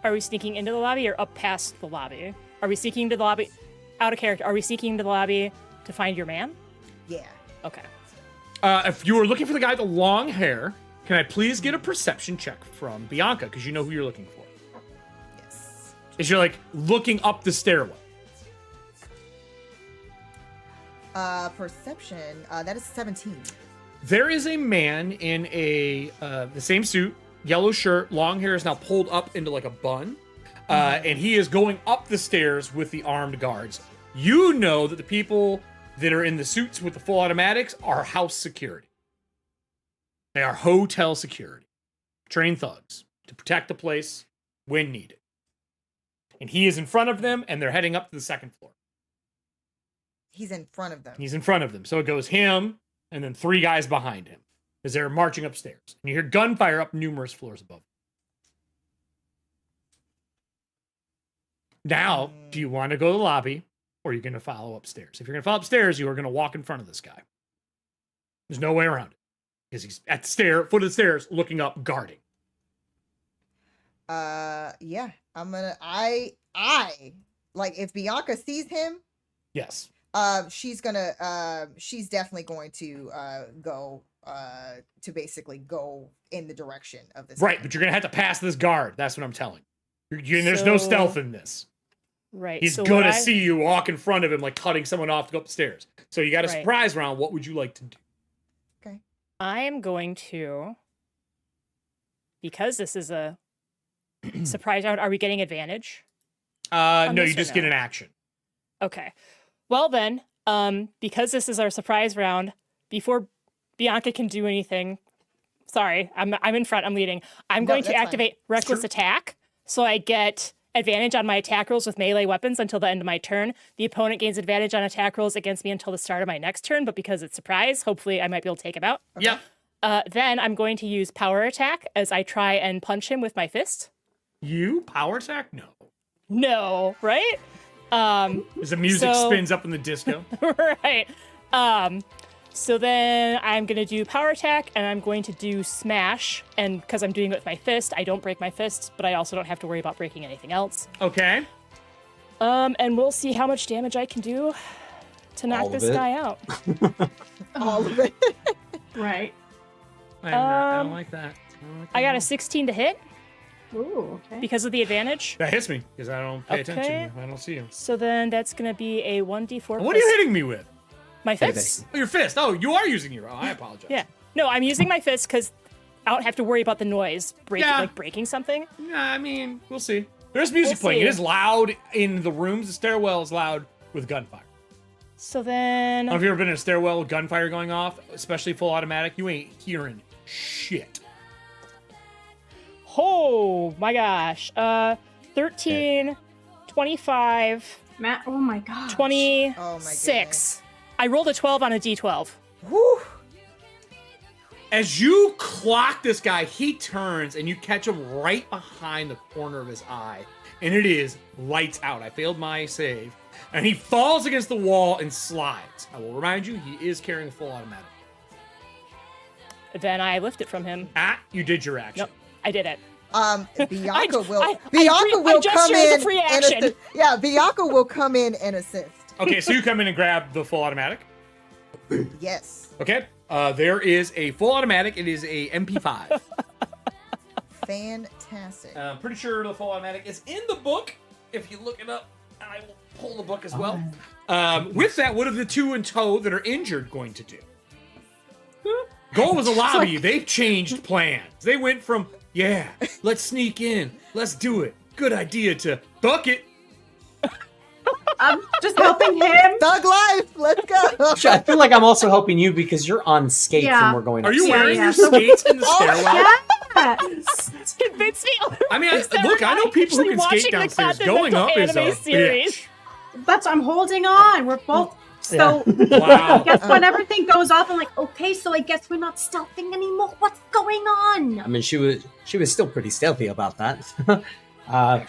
Are we sneaking into the lobby or up past the lobby? Are we sneaking into the lobby? Out of character. Are we sneaking into the lobby to find your man? Yeah. Okay. If you were looking for the guy with the long hair, can I please get a perception check from Bianca? Because you know who you're looking for. Yes. Is you're like looking up the stairwell. Perception. That is 17. There is a man in the same suit, yellow shirt, long hair is now pulled up into like a bun. And he is going up the stairs with the armed guards. You know that the people that are in the suits with the full automatics are house security. They are hotel security. Trained thugs to protect the place when needed. And he is in front of them, and they're heading up to the second floor. He's in front of them. He's in front of them. So it goes him, and then 3 guys behind him as they're marching upstairs. And you hear gunfire up numerous floors above. Now, do you want to go to the lobby, or are you going to follow upstairs? If you're going to follow upstairs, you are going to walk in front of this guy. There's no way around it. Because he's at the foot of the stairs, looking up, guarding. Yeah. I'm gonna, like, if Bianca sees him, Yes. she's definitely going to, go, to basically go in the direction of this. Right, guy. but you're going to have to pass this guard. That's what I'm telling you. There's no stealth in this. Right. He's so going to see you walk in front of him, like cutting someone off to go up the stairs. So you got a Right. surprise round. What would you like to do? Okay. I am going to, because this is a surprise round, are we getting advantage? No, this you or just no? get an action. Okay. Well then, because this is our surprise round, before Bianca can do anything, sorry, I'm in front, I'm leading. I'm going to that's fine. activate Reckless Attack, so I get advantage on my attack rolls with melee weapons until the end of my turn. The opponent gains advantage on attack rolls against me until the start of my next turn, but because it's surprise, hopefully I might be able to take him out. Yeah. Then I'm going to use power attack as I try and punch him with my fist. You? Power attack? No. No, right? As the music spins up in the disco. Right. So then I'm going to do power attack, and I'm going to do smash. And because I'm doing it with my fist, I don't break my fist, but I also don't have to worry about breaking anything else. Okay. And we'll see how much damage I can do to knock this guy out. All of it. Right. I don't like that. I got a 16 to hit. Ooh, okay. Because of the advantage. That hits me because I don't pay attention. I don't see you. So then that's going to be a 1d4. What are you hitting me with? My fist. Oh, your fist. Oh, you are using your. Oh, I apologize. Yeah. No, I'm using my fist because I don't have to worry about the noise breaking something. Yeah, I mean, we'll see. There's music We'll playing. see. It is loud in the rooms. The stairwell is loud with gunfire. So then. Have you ever been in a stairwell with gunfire going off, especially full automatic? You ain't hearing shit. Oh my gosh. 13, 25, Matt, oh my god. 26. I rolled a 12 on a d12. Whew. As you clock this guy, he turns and you catch him right behind the corner of his eye. And it is lights out. I failed my save. And he falls against the wall and slides. I will remind you, he is carrying a full automatic. Then I lift it from him. You did your action. Nope, I did it. Bianca will gesture come as a in free and action. Bianca will come in and assist. Okay, so you come in and grab the full automatic. Yes. Okay. There is a full automatic. It is a MP5. Fantastic. I'm pretty sure the full automatic is in the book. If you look it up, I will pull the book as well. With that, what are the two in tow that are injured going to do? Goal was a lobby. They've changed plans. They went from, let's sneak in. Let's do it. Good idea to bucket. I'm just helping him. Thug life. Let's go. I feel like I'm also helping you because you're on skates and we're going. Are you upstairs. wearing your skates in the stairwell? Yes. Convince me. I mean, look, I know people who can skate downstairs. Going up is a bitch. I'm holding on. We're both. So, Wow. I guess when everything goes off, I'm like, okay, so I guess we're not stealthing anymore. What's going on? I mean, she was still pretty stealthy about that. Are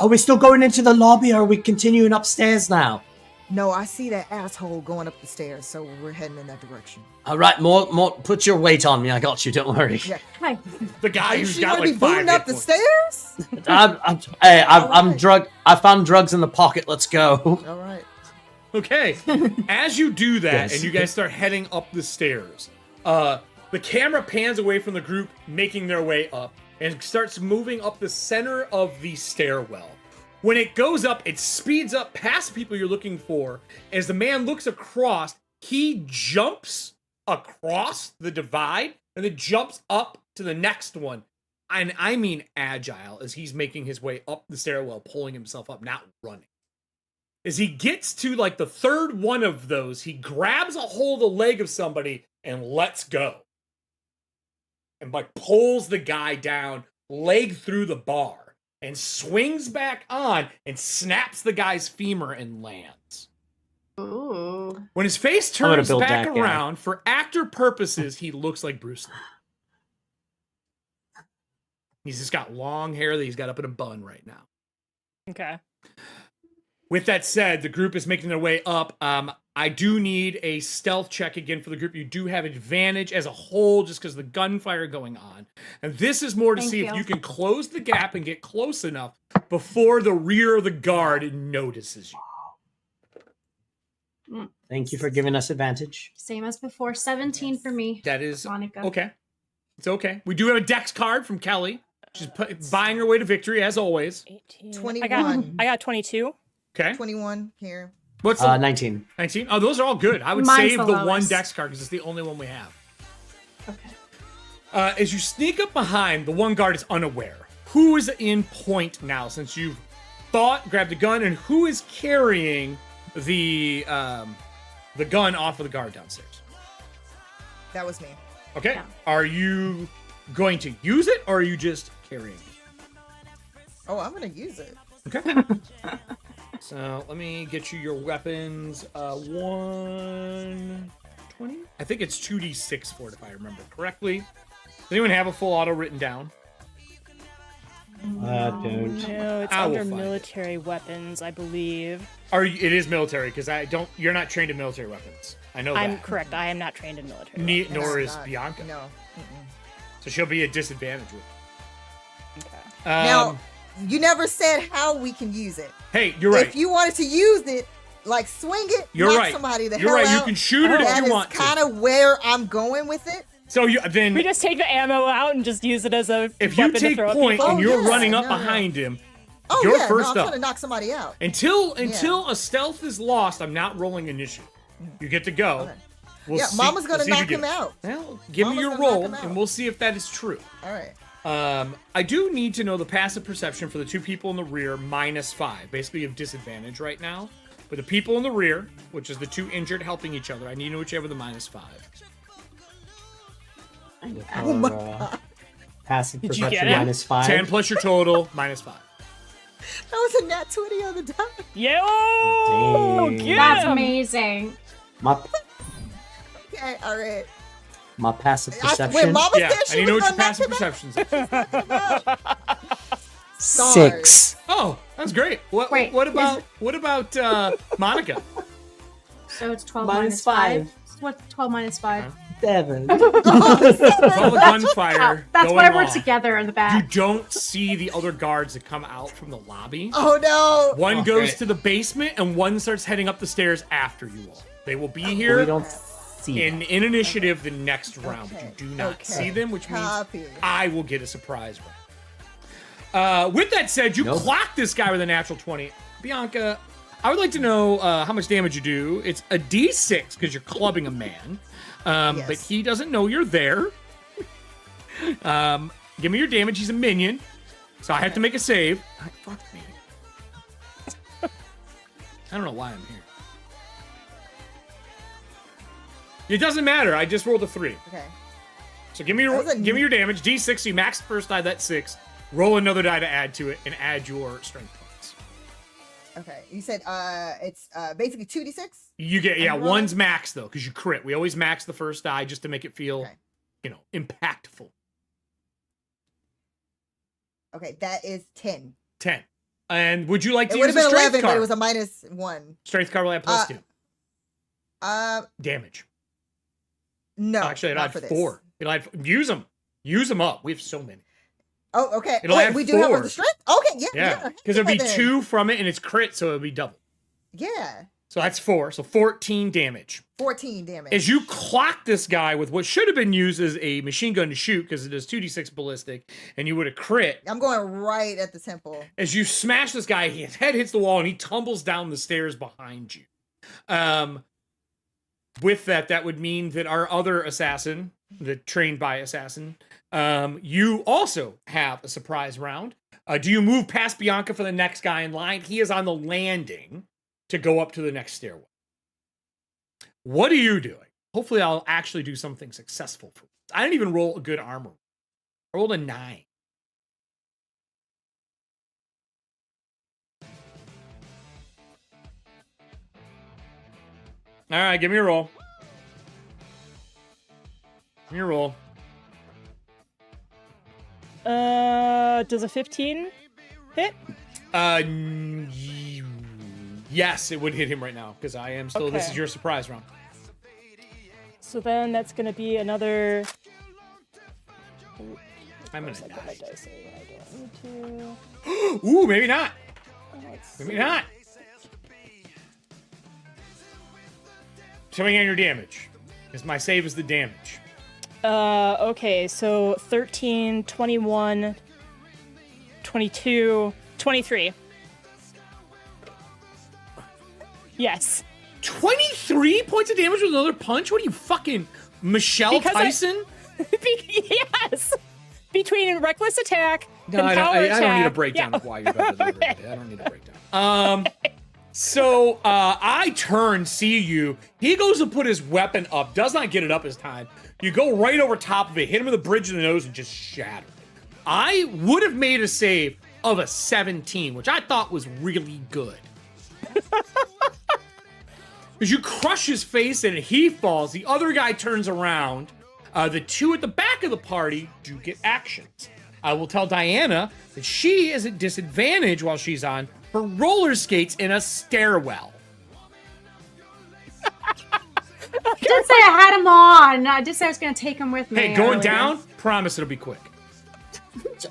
we still going into the lobby, or are we continuing upstairs now? No, I see that asshole going up the stairs, so we're heading in that direction. All right, more, put your weight on me. I got you. Don't worry. Yeah. Hi. The guy who's got be like 5 booting up hit the points. stairs? I'm drug. I found drugs in the pocket. Let's go. All right. Okay. As you do that, Yes. and you guys start heading up the stairs, the camera pans away from the group making their way up and starts moving up the center of the stairwell. When it goes up, it speeds up past people you're looking for. As the man looks across, he jumps across the divide and then jumps up to the next one. And I mean agile, as he's making his way up the stairwell, pulling himself up, not running. As he gets to like the third one of those, he grabs a hold of the leg of somebody and lets go. And like pulls the guy down, leg through the bar, and swings back on and snaps the guy's femur and lands. Ooh. When his face turns back around, for actor purposes, he looks like Bruce Lee. He's just got long hair that he's got up in a bun right now. Okay. With that said, the group is making their way up. I do need a stealth check again for the group. You do have advantage as a whole just because of the gunfire going on. And this is more to see if you can close the gap and get close enough before the rear of the guard notices you. Thank you for giving us advantage. Same as before. 17 for me. That is Monica. okay. It's okay. We do have a dex card from Kelly. She's buying her way to victory as always. 18. 21. I got 22. Okay. 21 here. What's 19. 19? Oh, those are all good. I would Mine's save the the one lowest. dex card because it's the only one we have. Okay. As you sneak up behind, the one guard is unaware. Who is in point now since you've grabbed the gun, and who is carrying the gun off of the guard downstairs? That was me. Okay. Yeah. Are you going to use it, or are you just carrying it? Oh, I'm going to use it. Okay. So let me get you your weapons. 1, 20? I think it's 2d6 for it, if I remember correctly. Does anyone have a full auto written down? Don't. No, it's under military weapons, I believe. It is military, because you're not trained in military weapons. I know that. I'm correct. I am not trained in military weapons. Nor is Bianca. No. So she'll be at disadvantage with it. Okay. Now, you never said how we can use it. Hey, you're right. If you wanted to use it, like swing it, you're knock right. somebody the you're hell right. out. You can shoot it if you want to. That is kind of where I'm going with it. So then we just take the ammo out and just use it as a if you weapon take to throw point at and people. you're running up behind him, you're first I'm up. trying to knock somebody out. Until a stealth is lost, I'm not rolling initiative. You get to go. Okay. We'll see, Mama's gonna we'll see if knock you him get it. out. Well, give me Mama's your gonna knock roll, him out. and we'll see if that is true. All right. I do need to know the passive perception for the two people in the rear -5. Basically, you have disadvantage right now. But the people in the rear, which is the two injured helping each other, I need to know whichever the -5. Oh my God. Passive Did you perception get it? -5. 10 plus your total, -5. That was a nat 20 on the die. Yo! Dang. Get That's him! amazing. My Okay, all right. passive When perception. Mama Yeah, said I she need to know was what your gonna knock passive him perceptions are. out. 6. Oh, that's great. Wait, what about Monica? So it's 12 Minus minus 5. What's 12 minus 5? 7. All the gunfire That's going why we're on. together in the You back. don't see the other guards that come out from the lobby. Oh no. One goes Okay. to the basement, and one starts heading up the stairs after you all. They will be We here don't see in initiative the next round, but you do not see them, which means Copy. I will get a surprise round. With that said, you clock this guy with a natural 20. Bianca, I would like to know how much damage you do. It's a D6 because you're clubbing a man, but he doesn't know you're there. Give me your damage. He's a minion, so I have to make a save. Fuck me. I don't know why I'm here. It doesn't matter. I just rolled a 3. Okay. So give me your damage. D6. So you max the first die. That's 6. Roll another die to add to it, and add your strength points. Okay. You said it's basically 2d6? You get one's max though, because you crit. We always max the first die just to make it feel, impactful. Okay, that is 10. 10. And would you like to It would use have a been strength 11, card? but it was a -1. Strength card will add plus 2. No. Damage. Actually, it'll not add for this. 4. It'll add. Use them. Use them up. We have so many. Oh, okay. It'll Wait, add we do have 4. the strength? Okay, yeah. Yeah. Because it'll be then. 2 from it, and it's crit, so it'll be double. Yeah. So that's 4. So 14 damage. 14 damage. As you clock this guy with what should have been used as a machine gun to shoot, because it does 2d6 ballistic, and you would have crit. I'm going right at the temple. As you smash this guy, his head hits the wall, and he tumbles down the stairs behind you. With that would mean that our other assassin, the trained by assassin, you also have a surprise round. Do you move past Bianca for the next guy in line? He is on the landing to go up to the next stairwell. What are you doing? Hopefully I'll actually do something successful for you. I didn't even roll a good armor. I rolled a 9. All right, give me a roll. Give me a roll. Does a 15 hit? Yes, it would hit him right now because I am still. This Okay. is your surprise round. So then that's gonna be another. I'm gonna Put my die. dice away when I don't need to. Ooh, maybe not. Let's Maybe see. not. Tell me on your damage, because my save is the damage. Okay, so 13, 21, 22, 23. Yes. 23 points of damage with another punch? What are you, fucking Michelle Because Tyson? Yes. Between reckless attack No, and power attack. I don't need a breakdown Yeah. of why you're better than everybody. I don't need a breakdown. So I turn, see you. He goes to put his weapon up, does not get it up his time. You go right over top of it, hit him in the bridge of the nose, and just shatter it. I would have made a save of a 17, which I thought was really good. As you crush his face and he falls, the other guy turns around. The two at the back of the party do get actions. I will tell Diana that she is at disadvantage while she's on her roller skates in a stairwell. I did say I had him on. I did say I was going to take him with me. Hey, going down? Promise it'll be quick.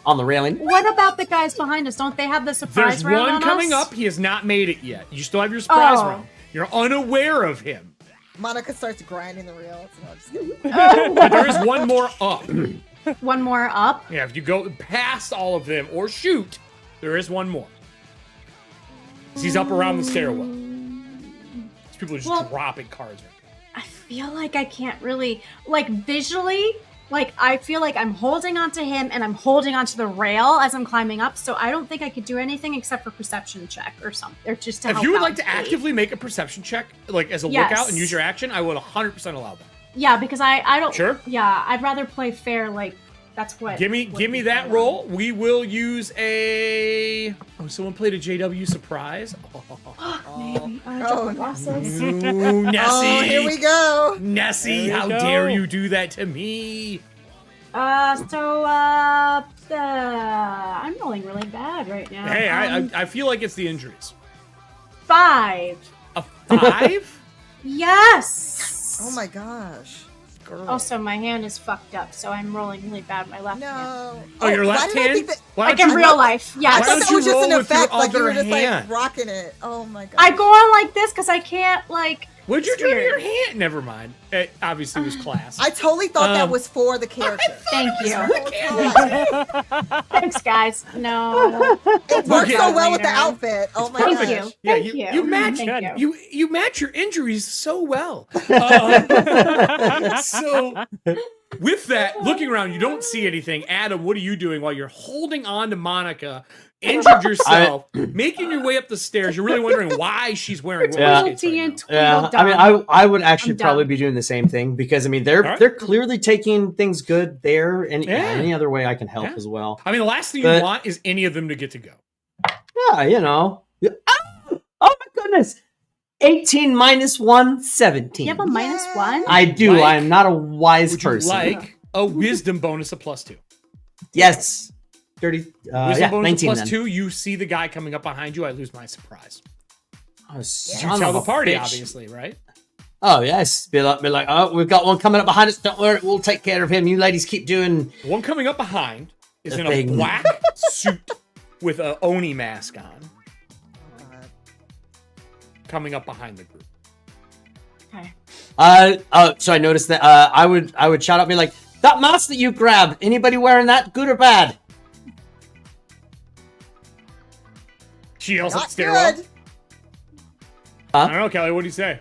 On the railing. What about the guys behind us? Don't they have the surprise There's round one on coming us? up. He has not made it yet. You still have your surprise Oh. round. You're unaware of him. Monica starts grinding the rails. No, I'm just kidding. But there is one more up. One more up. Yeah, if you go past all of them or shoot, there is one more. He's up around the stairwell. These people are just dropping cards right now. I feel like I can't really, like, visually, like, I feel like I'm holding onto him and I'm holding onto the rail as I'm climbing up, so I don't think I could do anything except for perception check or something, or just to help If you would out like to Kate. actively make a perception check, like as a Yes. lookout and use your action, I would 100% allow that. Yeah, because I don't. Sure. Yeah, I'd rather play fair. Like that's what. Give me that roll. We will use a. Oh, someone played a JW surprise. Maybe. Oh, process. Ooh, Nessie. Oh, here we go. Nessie, how dare you do that to me? I'm rolling really bad right now. Hey, I feel like it's the injuries. 5. A 5? Yes. Oh my gosh. Girl. Also, my hand is fucked up, so I'm rolling really bad with my left hand. No. Oh, your why left did I hand? think that- Why Like don't in you real roll- life, I yes. Why thought don't that you was just roll an with your effect, like you were other just hand? like rocking it. Oh my god. I go on like this because I can't like. What'd you It's do to weird. your hand? Never mind. It obviously was class. I totally thought that was for the character. Thank you. It Thanks, guys. No. worked Okay. so well with the Later. outfit. Oh my Thank gosh. you. Yeah, Thank you you. match Thank you. you match your injuries so well. So with that, looking around, you don't see anything. Adam, what are you doing while you're holding on to Monica, injured yourself, making your way up the stairs? You're really wondering why she's wearing roller skates right now. Yeah, I mean, I would actually I'm probably done. be doing the same thing because I mean they're clearly taking things good there, and any other way I can help as well. I mean, the last thing you want is any of them to get to go. Yeah, you know. Oh my goodness. 18 minus 1, 17. You have a -1? I do. Mike, I'm not a wise Would you person. like a wisdom bonus of +2? Yes. 30. Wisdom Yeah, bonus 19 of then. +2. You see the guy coming up behind you. I lose my surprise. Oh, You son tell of the a party, bitch. obviously, right? Oh yes. Be like, oh, we've got one coming up behind us. Don't worry, we'll take care of him. You ladies keep doing. The one coming up behind is The in thing. a black suit with a Oni mask on. Coming up behind the group. Okay. So I noticed that I would shout out, be like, that mask that you grabbed, anybody wearing that, good or bad? She yells up Not the stairwell. good. I don't know, Kelly. What do you say?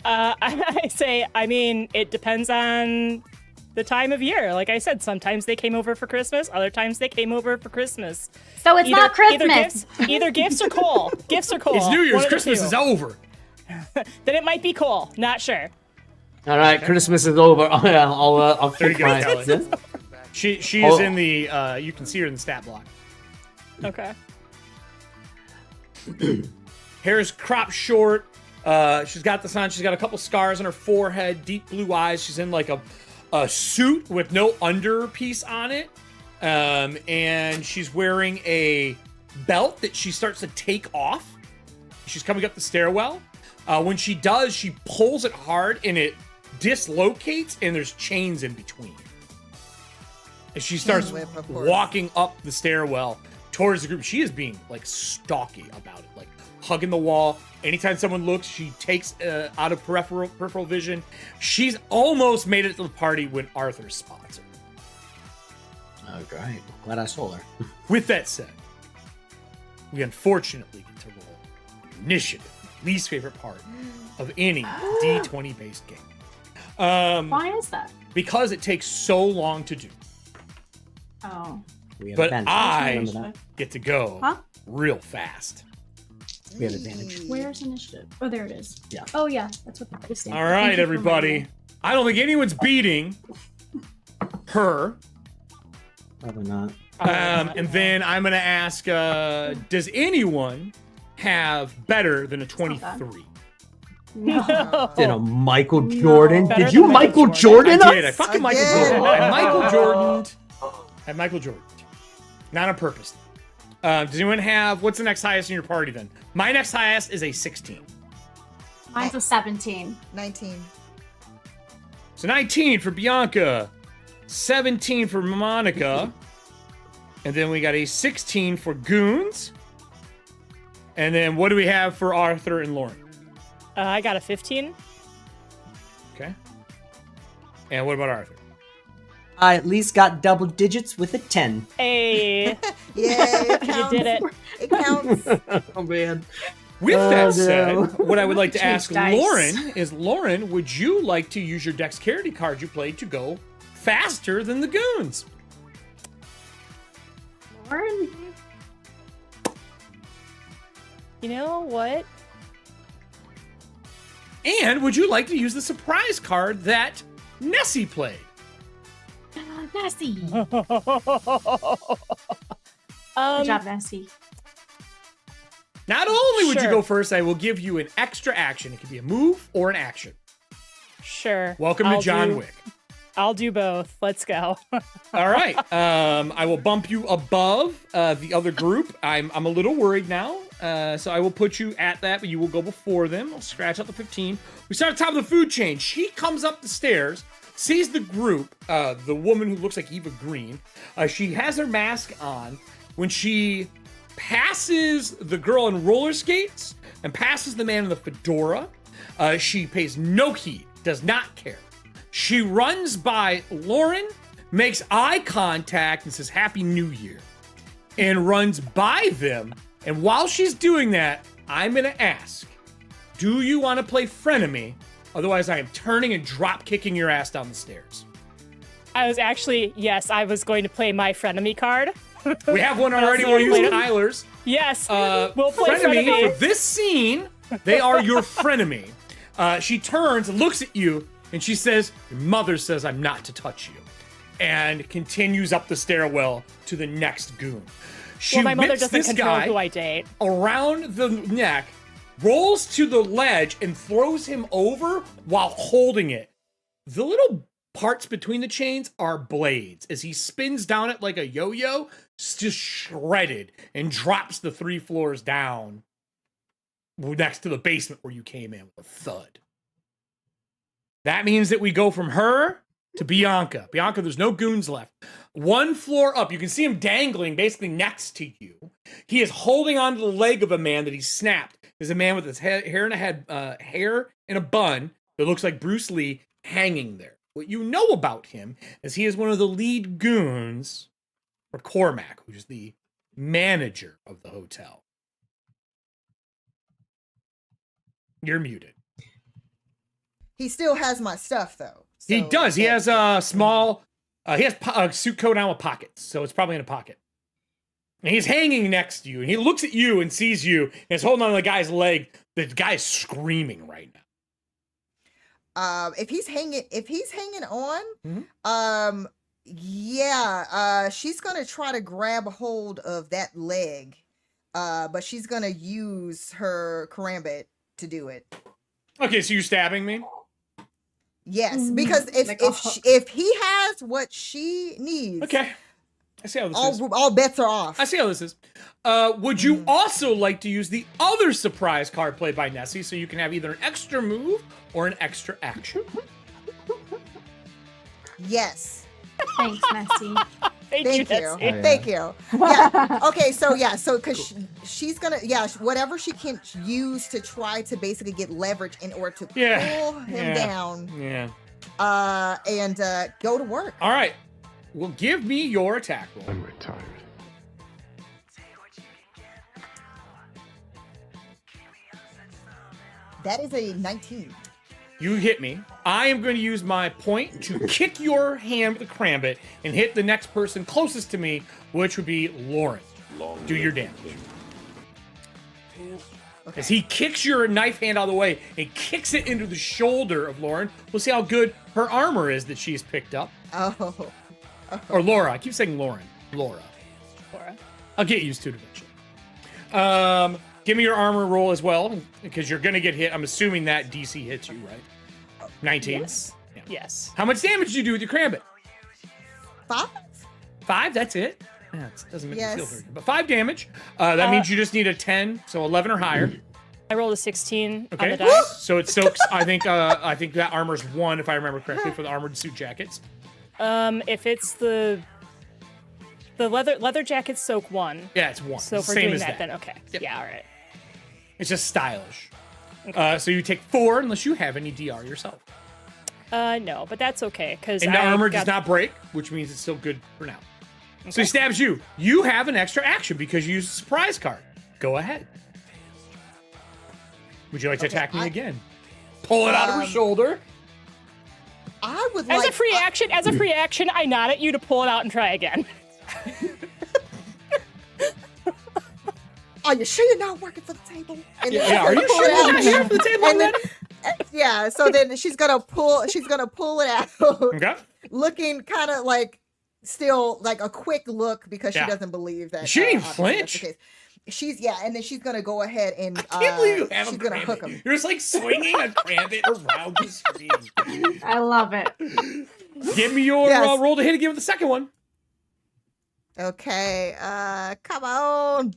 I say, I mean, it depends on the time of year. Like I said, sometimes they came over for Christmas, other times they came over for Christmas. So it's not Christmas. Either gifts or coal. Gifts or coal. It's New Year's. One of the Christmas two. is over. Then it might be coal. Not sure. All right, Christmas is over. Oh, yeah, I'll There you kick go, my. Kelly. She Oh. is in the. You can see her in the stat block. Okay. Hair is cropped short. She's got this on. She's got a couple scars on her forehead, deep blue eyes. She's in like a suit with no underpiece on it. And she's wearing a belt that she starts to take off. She's coming up the stairwell. When she does, she pulls it hard and it dislocates and there's chains in between. And she starts whip, of course. walking up the stairwell towards the group. She is being like stalky about it, like hugging the wall. Anytime someone looks, she takes out of peripheral vision. She's almost made it to the party when Arthur spots her. Oh, great. Glad I saw her. With that said, we unfortunately get to roll initiative, least favorite part of any D20 based game. Why is that? Because it takes so long to do. Oh. We have But advantage. I Remember that? get to go Huh? real fast. We have advantage. Where's initiative? Oh, there it is. Yeah. Oh, yeah. That's what that is. All right, everybody. I don't think anyone's beating her. Probably not. And then I'm going to ask, does anyone have better than a 23? No. You know, Michael Jordan. Better Did you than Michael Michael Jordan? I did. I fucking Michael Again. Jordan. I Michael Jordan. I Michael Jordan. Not on purpose. Does anyone have, what's the next highest in your party then? My next highest is a 16. Mine's a 17. 19. So 19 for Bianca, 17 for Monica, and then we got a 16 for Goons. And then what do we have for Arthur and Lauren? I got a 15. Okay. And what about Arthur? I at least got double digits with a 10. Hey, Yeah, it counts. you did it. It counts. Oh, man. With Oh, that no. said, what I would like to Change ask dice. Lauren is, Lauren, would you like to use your dexterity card you played to go faster than the Goons? Lauren? You know what? And would you like to use the surprise card that Nessie played? Nessie. Um, Good job, Nessie. Not only would you Sure. go first, I will give you an extra action. It could be a move or an action. Sure. Welcome to John Wick. I'll do both. Let's go. All right. I will bump you above the other group. I'm a little worried now. So I will put you at that, but you will go before them. I'll scratch out the 15. We start at the top of the food chain. She comes up the stairs, sees the group, the woman who looks like Eva Green. She has her mask on. When she passes the girl in roller skates and passes the man in the fedora, she pays no heed, does not care. She runs by Lauren, makes eye contact and says, Happy New Year, and runs by them. And while she's doing that, I'm going to ask, do you want to play frenemy? Otherwise, I am turning and drop kicking your ass down the stairs. I was going to play my frenemy card. We have one already. We'll use Tyler's. Yes, we'll play Frenemy, frenemy. for this scene, they are your frenemy. She turns, looks at you, and she says, Your mother says I'm not to touch you. And continues up the stairwell to the next goon. She Well, my mother whips doesn't this control guy who I date. around the neck, rolls to the ledge, and throws him over while holding it. The little parts between the chains are blades. As he spins down it like a yo-yo, just shredded, and drops the 3 floors down next to the basement where you came in with a thud. That means that we go from her to Bianca. Bianca, there's no goons left. 1 floor up, you can see him dangling basically next to you. He is holding onto the leg of a man that he snapped. There's a man with his hair in a bun that looks like Bruce Lee hanging there. What you know about him is he is one of the lead goons for Cormac, who's is the manager of the hotel. You're muted. He still has my stuff though. He so does. He that's- has a small, he has a suit coat on with pockets, so it's probably in a pocket. And he's hanging next to you, and he looks at you and sees you, and is holding on to the guy's leg. The guy's screaming right now. If he's hanging on, Mhm. she's gonna try to grab a hold of that leg, but she's gonna use her karambit to do it. Okay, so you're stabbing me? Yes, because Like a if he has what she needs, Okay. I see how this is. all bets are off. I see how this is. Would you also like to use the other surprise card played by Nessie so you can have either an extra move or an extra action? Yes. Thanks, Nessie. Thank you. Nessie. Thank you. Yeah. Okay. So because she's gonna whatever she can use to try to basically get leverage in order to pull him down. Yeah. And go to work. All right. Well, give me your attack roll. I'm retired. That is a 19. You hit me. I am going to use my point to kick your hand with the karambit and hit the next person closest to me, which would be Lauren. Do your damage. Okay. As he kicks your knife hand out of the way and kicks it into the shoulder of Lauren, we'll see how good her armor is that she's picked up. Oh. Or Laura. I keep saying Lauren. Laura. Laura. I'll get used to it eventually. Give me your armor roll as well, because you're gonna get hit. I'm assuming that DC hits you, right? 19. Yes. Yeah. Yes. How much damage do you do with your Crambit? 5? 5. That's it. Yeah, it doesn't make me feel Yes. very good. But 5 damage. That means you just need a 10, so 11 or higher. I rolled a 16 on Okay. the die. So it soaks. I think that armor's 1, if I remember correctly, for the armored suit jackets. If it's the leather jackets soak 1. Yeah, it's 1. So if we're Same doing as that, then okay. Yep. Yeah, all right. It's just stylish. So you take 4 unless you have any DR yourself. No, but that's okay because And the armor does not break, which means it's still good for now. So he stabs you. You have an extra action because you used a surprise card. Go ahead. Would you like to attack me again? Pull it out of her shoulder. I would As like... a free action, I nod at you to pull it out and try again. Are you sure you're not working for the table? And Yeah, are you sure you're not here for the table And then, already? yeah, so then she's gonna pull it out, Okay. looking kind of like still like a quick look because she Yeah. doesn't believe that. She didn't obviously that's flinch. the case. And then she's gonna go ahead and I can't believe you have she's a gonna hook him. Crambit. You're just like swinging a Crambit around the screen. I love it. Give me your Yes. roll to hit again with the second one. Okay, come on.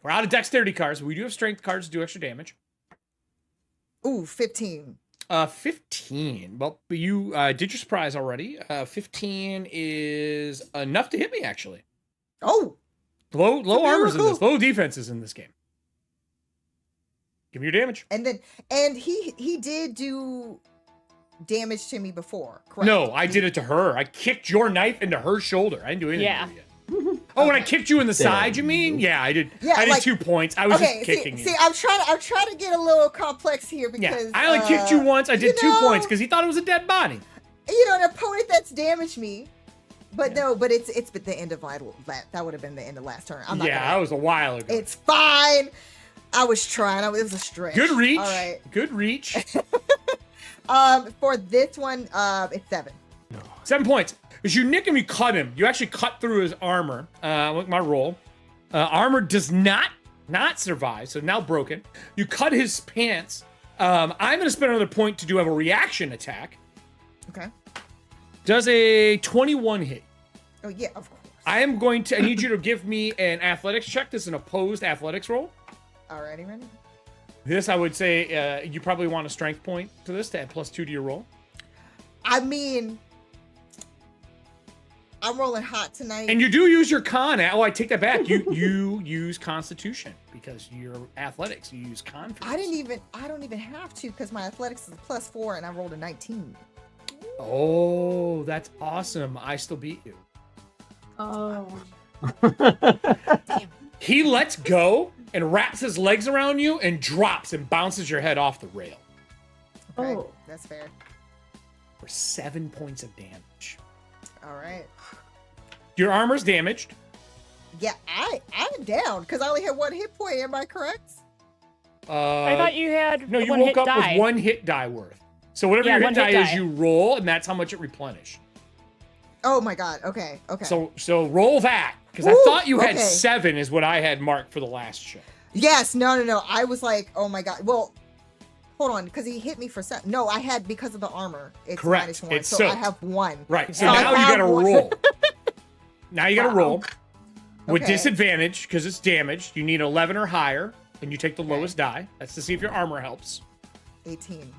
We're out of dexterity cards, but we do have strength cards to do extra damage. Ooh, 15. 15. Well, you did your surprise already. 15 is enough to hit me, actually. Oh, Low armors in miracle. this. Low defenses in this game. Give me your damage. and he did do damage to me before, correct? No, I did it to her. I kicked your knife into her shoulder. I didn't do anything Yeah. to you yet. Oh, and I kicked you in the side, you mean? Yeah, I did. Yeah, I did like- 2 points. I was Okay, just kicking you. see, I'm trying to get a little complex here Yeah, because I only kicked you once. I did 2 know, points because he thought it was a dead body. an opponent that's damaged me. But no, but it's been the end of that would have been the end of last turn. I'm not Yeah, gonna, that was a while ago. it's fine. I was trying. It was a stretch. Good reach. All right. Good reach. For this one, it's 7. 7 points. As you nick him, you cut him. You actually cut through his armor. With my roll. Armor does not survive, so now broken. You cut his pants. I'm going to spend another point to have a reaction attack. Okay. Does a 21 hit? Oh yeah, of course. I need you to give me an athletics check. This is an opposed athletics roll. Alrighty, ready? This, I would say, you probably want a strength point to this to add +2 to your roll. I mean, I'm rolling hot tonight. And you do use your con. Oh, I take that back. You use Constitution because you're athletics. You use con. For I this. don't even have to because my athletics is a +4 and I rolled a 19. Oh, that's awesome. I still beat you. Oh. He lets go and wraps his legs around you and drops and bounces your head off the rail Okay, Oh. that's fair. for 7 points of damage. All right. Your armor's damaged. Yeah, I'm down because I only had 1 hit point. Am I correct? I thought you had No, you one woke hit up die. with 1 hit die worth. So whatever Yeah, your one hit hit die is, die. you roll, and that's how much it replenished. Oh my god. Okay. Okay. So roll that, because I Woo, thought you had okay. 7 is what I had marked for the last show. yes. No. I was like, oh my god. Well, hold on, because he hit me for 7. No, I had because of the armor. It's Correct. -1, It's so I soaked. have 1. Right. So So I now you have gotta one. roll. Now you gotta Wow. roll with Okay. disadvantage because it's damaged. You need 11 or higher, and you take the lowest die. That's to see if your armor helps. 18.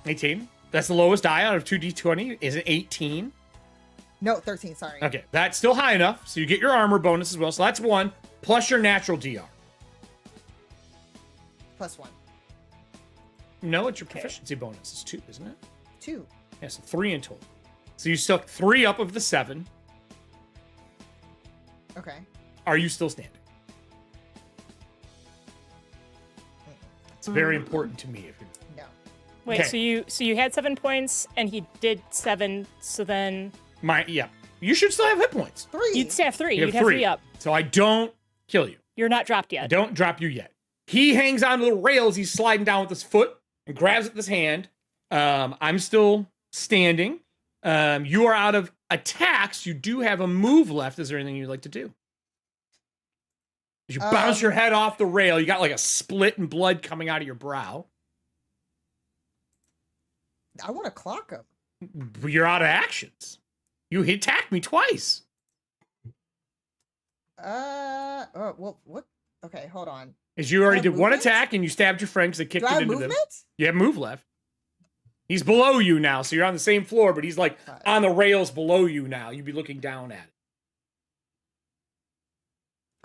18. That's the lowest die out of 2d20. Is it 18? No, 13. Sorry. Okay, that's still high enough. So you get your armor bonus as well. So that's 1 plus your natural DR. +1. No, it's your proficiency bonus. It's 2, isn't it? 2. Yeah, so 3 in total. So you took 3 up of the 7. Okay. Are you still standing? It's very important to me. If you're... No. Wait, Okay. so you had 7 points and he did 7, so then Yeah. You should still have hit points. 3. you'd still have 3. You You'd have 3 up. So I don't kill you. You're not dropped I yet. don't drop you yet. He hangs onto the rails. He's sliding down with his foot and grabs at his hand. I'm still standing. You are out of attacks. You do have a move left. Is there anything you'd like to do? As you bounce your head off the rail, you got like a split and blood coming out of your brow. I want to clock him. You're out of actions. You attacked me twice. Oh, well, what? Okay, hold on. As you already did one movement? attack and you stabbed your friend because they kicked Do I it have into movement? them. You have move left. He's below you now, so you're on the same floor, but he's like on the rails below you now. You'd be looking down at it.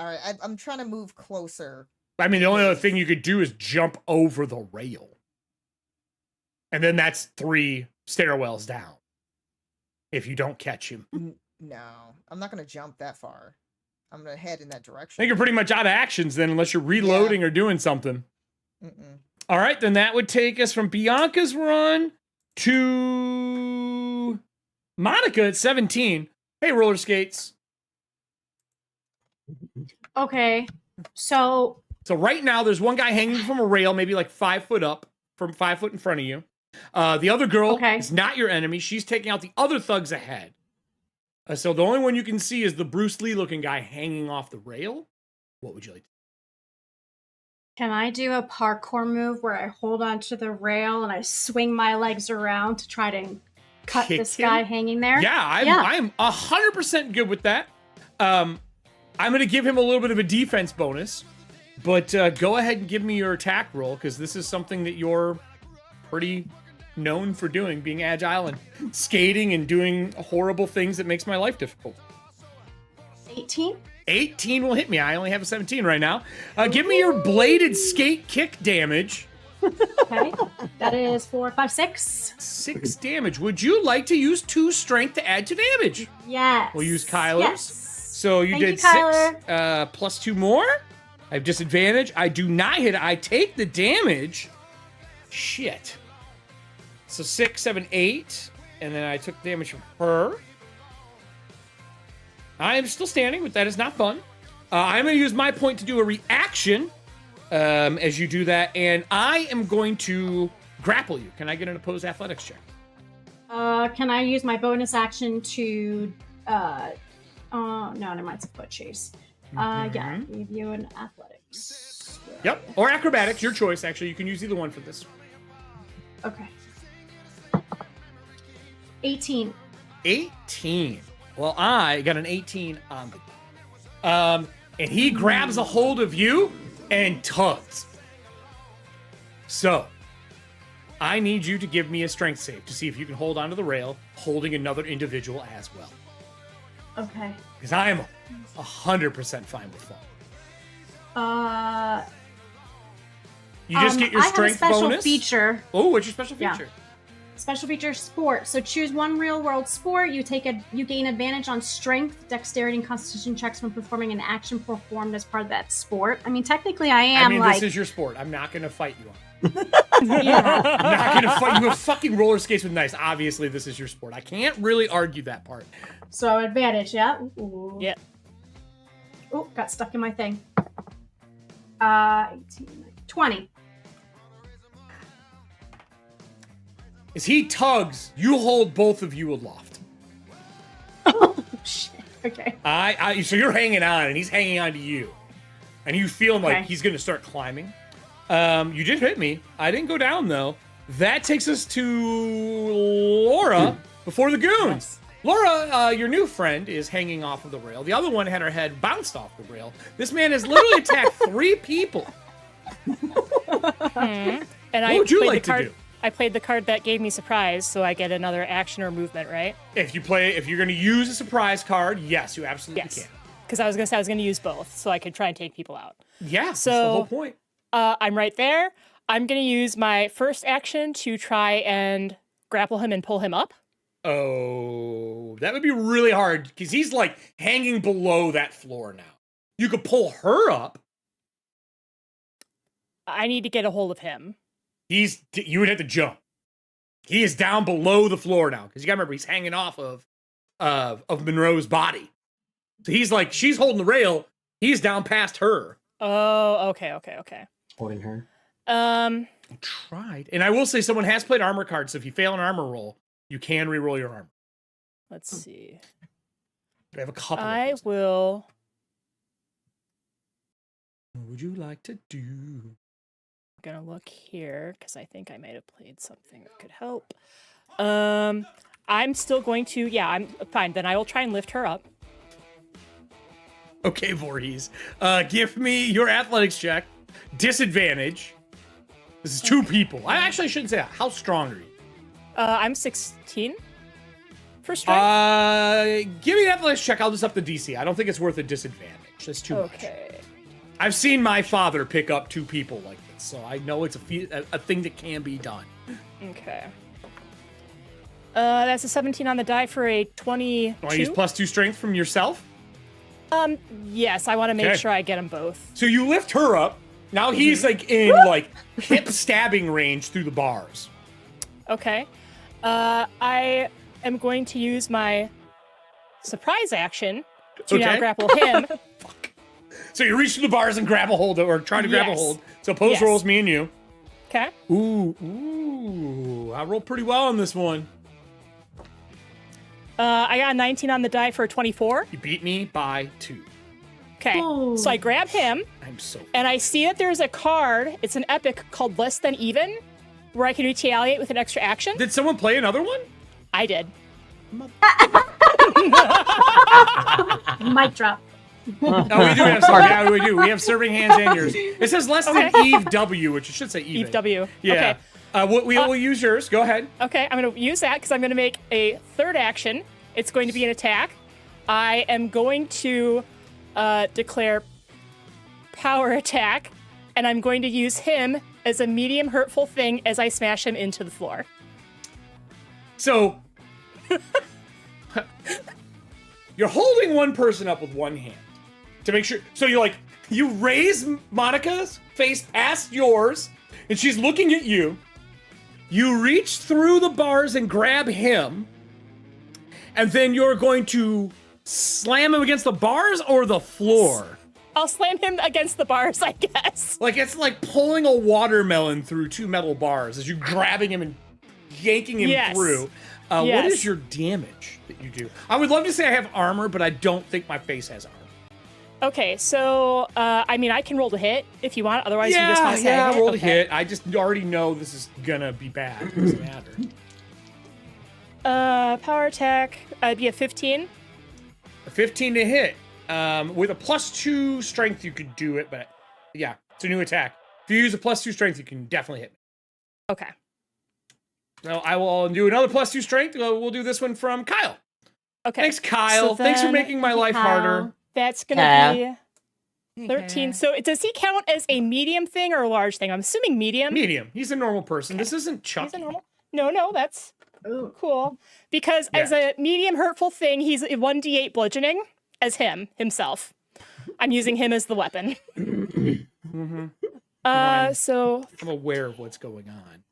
All right, I'm trying to move closer. I mean, the only other thing you could do is jump over the rail. And then that's 3 stairwells down. If you don't catch him. No, I'm not going to jump that far. I'm going to head in that I direction. think you're pretty much out of actions then, unless you're reloading or doing something. All right, then that would take us from Bianca's run to Monica at 17. Hey, roller skates. Okay, so right now, there's one guy hanging from a rail, maybe like 5 foot up, from 5 foot in front of you. The other girl is not your enemy. She's taking out the other thugs ahead. So the only one you can see is the Bruce Lee looking guy hanging off the rail. What would you like to do? Can I do a parkour move where I hold onto the rail and I swing my legs around to try to cut this guy hanging there? Yeah, I'm 100% good with that. I'm going to give him a little bit of a defense bonus, but go ahead and give me your attack roll, because this is something that you're pretty known for doing, being agile and skating and doing horrible things that makes my life difficult. 18? 18 will hit me. I only have a 17 right now. Give me your bladed skate kick damage. Okay, that is 4, 5, 6. 6 damage. Would you like to use 2 strength to add to damage? Yes. We'll use Kyler's. Yes. So you did 6 plus 2 more. I have disadvantage. I do not hit. I take the damage. Shit. So 6, 7, 8. And then I took damage from her. I am still standing, but that is not fun. I'm going to use my point to do a reaction as you do that. And I am going to grapple you. Can I get an opposed athletics check? Can I use my bonus action to... no, never mind. It's a foot chase. Yeah, give you an athletics. Yep. Or acrobatics. Your choice, actually. You can use either one for this. Okay. 18. 18. Well, I got an 18 on the... and he grabs a hold of you and tugs. So, I need you to give me a strength save to see if you can hold onto the rail, holding another individual as well. Okay. Because I am 100% fine with fall. You just get your strength I have a special bonus. feature. Oh, what's your special feature? Special feature sport. So choose one real world sport. You gain advantage on strength, dexterity, and constitution checks when performing an action performed as part of that sport. I mean, technically, this is your sport. I'm not gonna fight you on it. I'm not gonna fight you with fucking roller skates with knives. Obviously, this is your sport. I can't really argue that part. So advantage, yeah. Ooh. Yeah. Oh, got stuck in my thing. 18, 20. As he tugs, you hold both of you aloft. Oh shit. Okay. So you're hanging on, and he's hanging on to you, and you feel like he's gonna start climbing. You did hit me. I didn't go down though. That takes us to Laura before the goons. Yes. Laura, your new friend is hanging off of the rail. The other one had her head bounced off the rail. This man has literally attacked 3 people. And what would you like to do? I played the card that gave me surprise, so I get another action or movement, right? If you're going to use a surprise card, yes, you absolutely can. Because I was going to say I was going to use both, so I could try and take people out. Yeah, that's the whole point. I'm right there. I'm going to use my first action to try and grapple him and pull him up. Oh, that would be really hard, because he's like hanging below that floor now. You could pull her up. I need to get a hold of him. You would have to jump. He is down below the floor now, because you gotta remember he's hanging off of Monroe's body. So he's like, she's holding the rail. He's down past her. Oh, okay. Holding her. I tried, and I will say someone has played armor cards. So if you fail an armor roll, you can re-roll your armor. Let's see. I have a couple. I will would you like to do? I'm gonna look here because I think I might have played something that could help. I'm still going to. Yeah, I'm fine. Then I will try and lift her up. Okay, Voorhees. Give me your athletics check. Disadvantage. This is 2 people. I actually shouldn't say that. How strong are you? I'm 16 for strength. Give me an athletics check. I'll just up the DC. I don't think it's worth a disadvantage. That's too much. Okay. I've seen my father pick up 2 people like this, so I know it's a thing that can be done. Okay. That's a 17 on the die for a 22. Want to use +2 strength from yourself? Yes, I want to make sure I get them both. So you lift her up. Now he's like in like hip stabbing range through the bars. Okay. I am going to use my surprise action to now grapple him. Fuck. So you reach through the bars and grab a hold, or try to grab a hold. So opposed rolls, me and you. Okay. Ooh, I rolled pretty well on this one. I got a 19 on the die for a 24. You beat me by 2. Okay. Oh. So I grab him. I'm so. And I see that there's a card. It's an epic called Less Than Even, where I can retaliate with an extra action. Did someone play another one? I did. Mic drop. Oh, we do have some. Yeah, we do. We have serving hands and yours. It says less than Eve W, which it should say even. Eve W. Yeah. Okay. We'll use yours. Go ahead. Okay, I'm going to use that because I'm going to make a third action. It's going to be an attack. I am going to declare power attack, and I'm going to use him as a medium hurtful thing as I smash him into the floor. So you're holding one person up with one hand to make sure. So you raise Monica's face past yours, and she's looking at you. You reach through the bars and grab him, and then you're going to slam him against the bars or the floor. I'll slam him against the bars, I guess. Like it's like pulling a watermelon through 2 metal bars as you're grabbing him and yanking him through. What is your damage that you do? I would love to say I have armor, but I don't think my face has armor. Okay, so I mean I can roll to hit if you want. Otherwise, you just want to say hit. Roll to hit. I just already know this is gonna be bad. It doesn't matter. Power attack. It'd be a 15. A 15 to hit. With a +2 strength, you could do it, but yeah, it's a new attack. If you use a +2 strength, you can definitely hit me. Okay. Well, I will do another +2 strength. We'll do this one from Kyle. Okay. Thanks, Kyle. So Thanks for then- making my life harder. That's gonna be 13. So does he count as a medium thing or a large thing? I'm assuming medium. Medium. He's a normal person. This isn't Chucky. He's a normal. No, that's cool. Because as a medium hurtful thing, he's a 1d8 bludgeoning as himself. I'm using him as the weapon. So I'm aware of what's going on.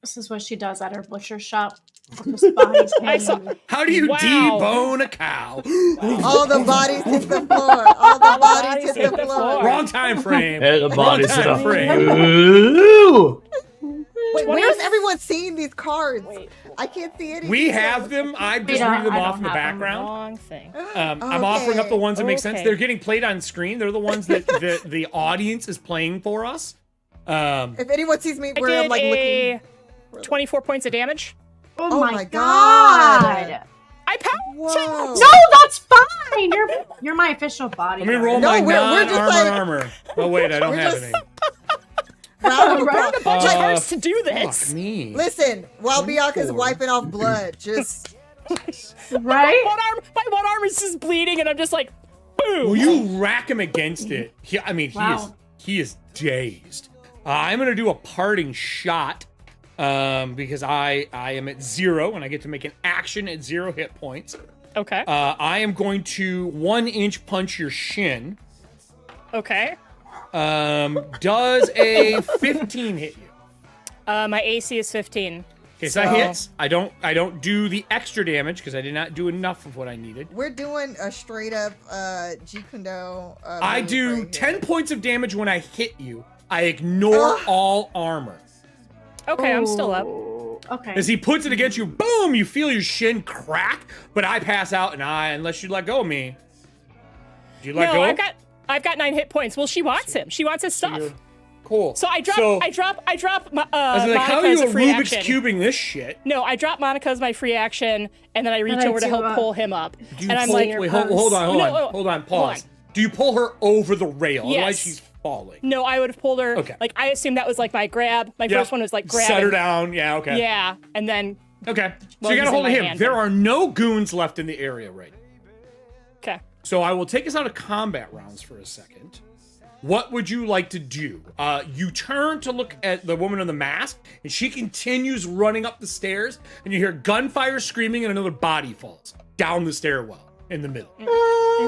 This is what she does at her butcher shop. Just bodies hanging. How do you Wow. debone a cow? All the bodies hit the floor. All the bodies hit the floor. Wrong time frame. Hey, the Wrong body's in time a frame. Ooh. Wait, where's everyone seeing these cards? I can't see any. We have them. I just don't- read them I off don't in the have them. background. wrong thing. I'm offering up the ones that make sense. Okay. They're getting played on screen. They're the ones that the audience is playing for us. If anyone sees me I where I'm did like a looking. 24 points of damage. Oh my my God. god. I power Whoa. No, that's fine. You're my official body. Let me roll No, my we're just non-armor like- armor. Oh wait, I don't We're have just- any. Round of Round a applause. bunch of hearts to do Fuck this. me. Listen, while 24. Bianca's wiping off blood, just Right? My one arm is just bleeding, and I'm just like, boom. Will you rack him against it? Wow. He is dazed. I'm gonna do a parting shot because I am at 0 and I get to make an action at 0 hit points. Okay. I am going to 1-inch punch your shin. Okay. Does a 15 hit you? My AC is 15. Okay, so that hits. I don't do the extra damage because I did not do enough of what I needed. we're doing a straight up Jeet Kune Do. I move do right 10 here. points of damage when I hit you. I ignore all armor. Okay, I'm still up. Okay. As he puts it against you, boom, you feel your shin crack, but I pass out, and unless you let go of me. Did you let No, go? I've got 9 hit points. Well, she wants him. She wants his stuff. Cool. So I drop I was like, how are Monica's you free Rubik's action. cubing this shit? No, I drop Monica's my free action, and then I reach And I over to do help a- pull him up. Do you And I'm pull, like, wait, hold on, pause. on. Do you pull her over the rail? Yes. Otherwise she's falling. no, I would have pulled her. Okay. Like, I assumed that was like my grab. My first one was like grab. Set her down. Yeah, okay. Yeah, and then, Okay. So Well, you got a he's in hold of my him. hand, There but- are no goons left in the area right now. okay. So I will take us out of combat rounds for a second. What would you like to do? You turn to look at the woman in the mask, and she continues running up the stairs, and you hear gunfire, screaming, and another body falls down the stairwell in the middle.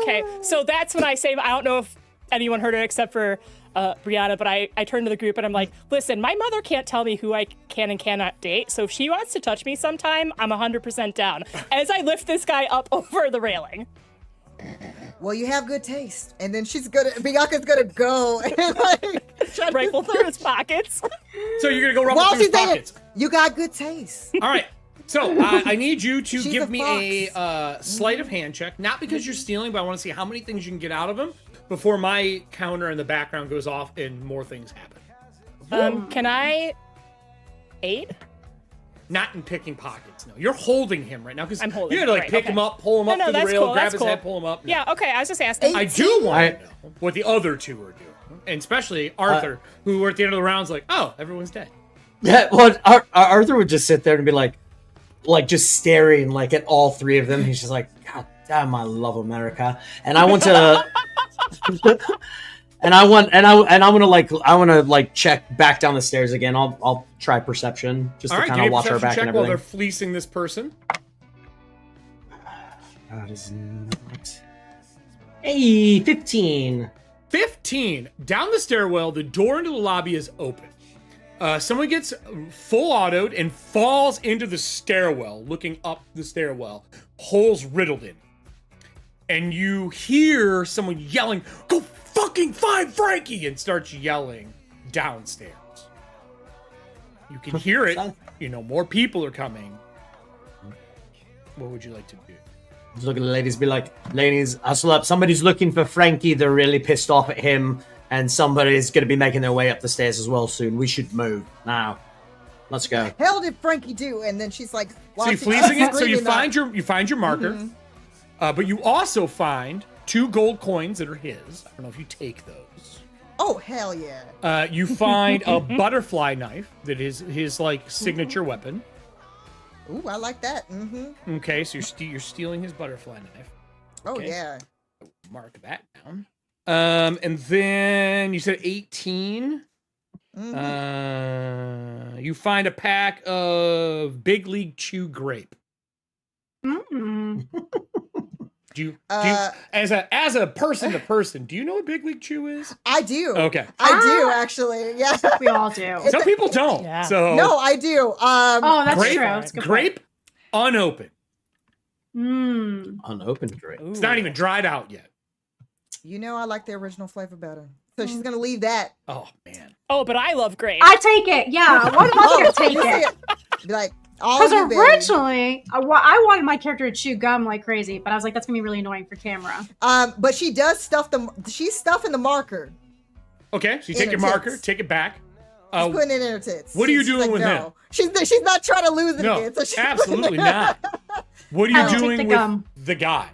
Okay, so that's when I say, I don't know if anyone heard it except for Brianna, but I turn to the group and I'm like, listen, my mother can't tell me who I can and cannot date, so if she wants to touch me sometime, I'm 100% down. As I lift this guy up over the railing. Well, you have good taste. And then Bianca's gonna go and like try to Rifle through his pockets. So you're gonna go rub While through his she's there, pockets. you got good taste. All right. So I need you to She's give a me fox. a sleight of hand check, not because you're stealing, but I want to see how many things you can get out of him before my counter in the background goes off and more things happen. Can I aid? Not in picking pockets. No, you're holding him right now because I'm holding you had to him, like right, pick okay. him up, pull him up No, to the that's rail, cool, grab that's his cool. head, pull him up. No. Yeah, okay, I was just asking. I do want to know what the other two are doing, and especially Arthur, who were at the end of the rounds like, oh, everyone's dead. Yeah, well, Arthur would just sit there and be like just staring like at all three of them. He's just like, God damn, I love America, and I want to, and I want to check back down the stairs again. I'll try perception just All to right, kind give me of a watch her perception back check and while they're everything. fleecing this person. That is not. Hey, 15. 15. Down the stairwell, the door into the lobby is open. Someone gets full autoed and falls into the stairwell, looking up the stairwell, holes riddled in. And you hear someone yelling, "Go fucking find Frankie!" and starts yelling downstairs. You can hear it. You know, more people are coming. What would you like to do? Just look at the ladies, be like, ladies, hustle up. Somebody's looking for Frankie. They're really pissed off at him. And somebody's going to be making their way up the stairs as well soon. We should move now. Let's go. Hell did Frankie do? And then she's like, So you're fleecing it. So you find your marker, but you also find 2 gold coins that are his. I don't know if you take those. Oh, hell yeah. You find a butterfly knife that is his like signature weapon. Ooh, I like that. Mm-hmm. Okay, so you're stealing his butterfly knife. Oh, Okay. yeah. Mark that down. And then you said 18. You find a pack of Big League Chew grape. Mm. Do you as a person to person, do you know what Big League Chew is? I do. Okay. I do, actually. Yeah. We all do. Some people don't. Yeah. So No, I do. Oh, that's grape, true. That's a good grape unopened. point. Unopened grape. It's not even dried out yet. You know I like the original flavor better. So she's going to leave that. Oh man. Oh, but I love grape. I take it. Yeah. Why did I take you see it? Be like, all Because you, baby. originally, I wanted my character to chew gum like crazy, but I was like, that's gonna be really annoying for camera. But she does she's stuffing the marker. Okay, so you In take her your marker, tits. take it back. She's putting it in her tits. what are you She's doing like, with no. She's not trying to lose it No, again. So she's absolutely not. What are I you will take doing the with gum. the guy?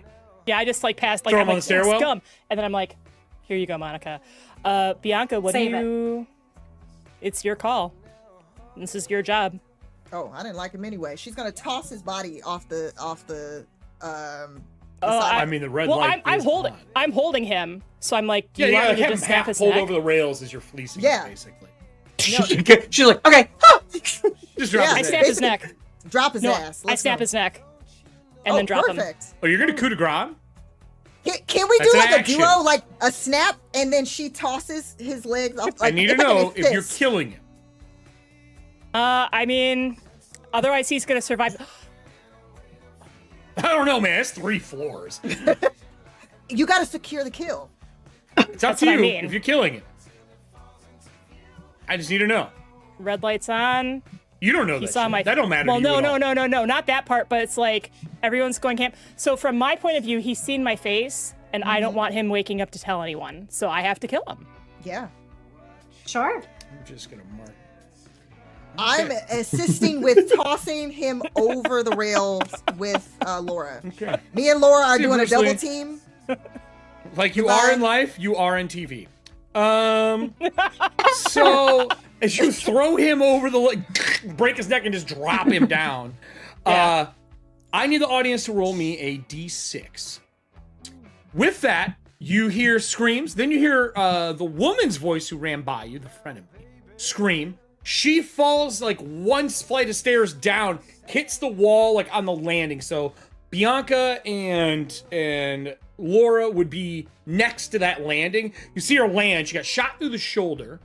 Yeah, I just like passed like Throw I'm him on like, the stairwell? "Yes, gum," and then I'm like, "Here you go, Monica. Bianca, what Save do you? It's your call. This is your job." Oh, I didn't like him anyway. She's gonna toss his body off the Oh, I mean, the red well, light. I'm is holding. on. I'm holding him, so I'm like, do Yeah, you yeah, want like me to have him just snap half his pulled neck? over the rails as you're fleecing Yeah. him, basically. She's like, okay. Just drop Yeah, I his snap head. his neck. drop his No, ass. I snap his neck, and then drop him. perfect. Oh, you're gonna coup de grace? Can we That's do an like action. a duo, like a snap, and then she tosses his legs off? I Like, need to it's like know a if you're fist. killing him. I mean, otherwise he's gonna survive. I don't know, man. It's 3 floors. You got to secure the kill. It's up That's to what I you mean. if you're killing him. I just need to know. Red lights on. You don't know He that. saw shit. my. That don't matter. Well, to you no, at all. no, not that part. But it's like everyone's going camp. So from my point of view, he's seen my face, and I don't want him waking up to tell anyone, so I have to kill him. Yeah. Sure. I'm just gonna mark. I'm assisting with tossing him over the rails with Laura. Okay. Me and Laura are doing a Seriously. double team. Like you are in life, you are in TV. So as you throw him over the break his neck and just drop him down, I need the audience to roll me a d6. With that, you hear screams. Then you hear the woman's voice who ran by you, the friend of me, scream. She falls like one flight of stairs down, hits the wall like on the landing. So Bianca and Laura would be next to that landing. You see her land. She got shot through the shoulder.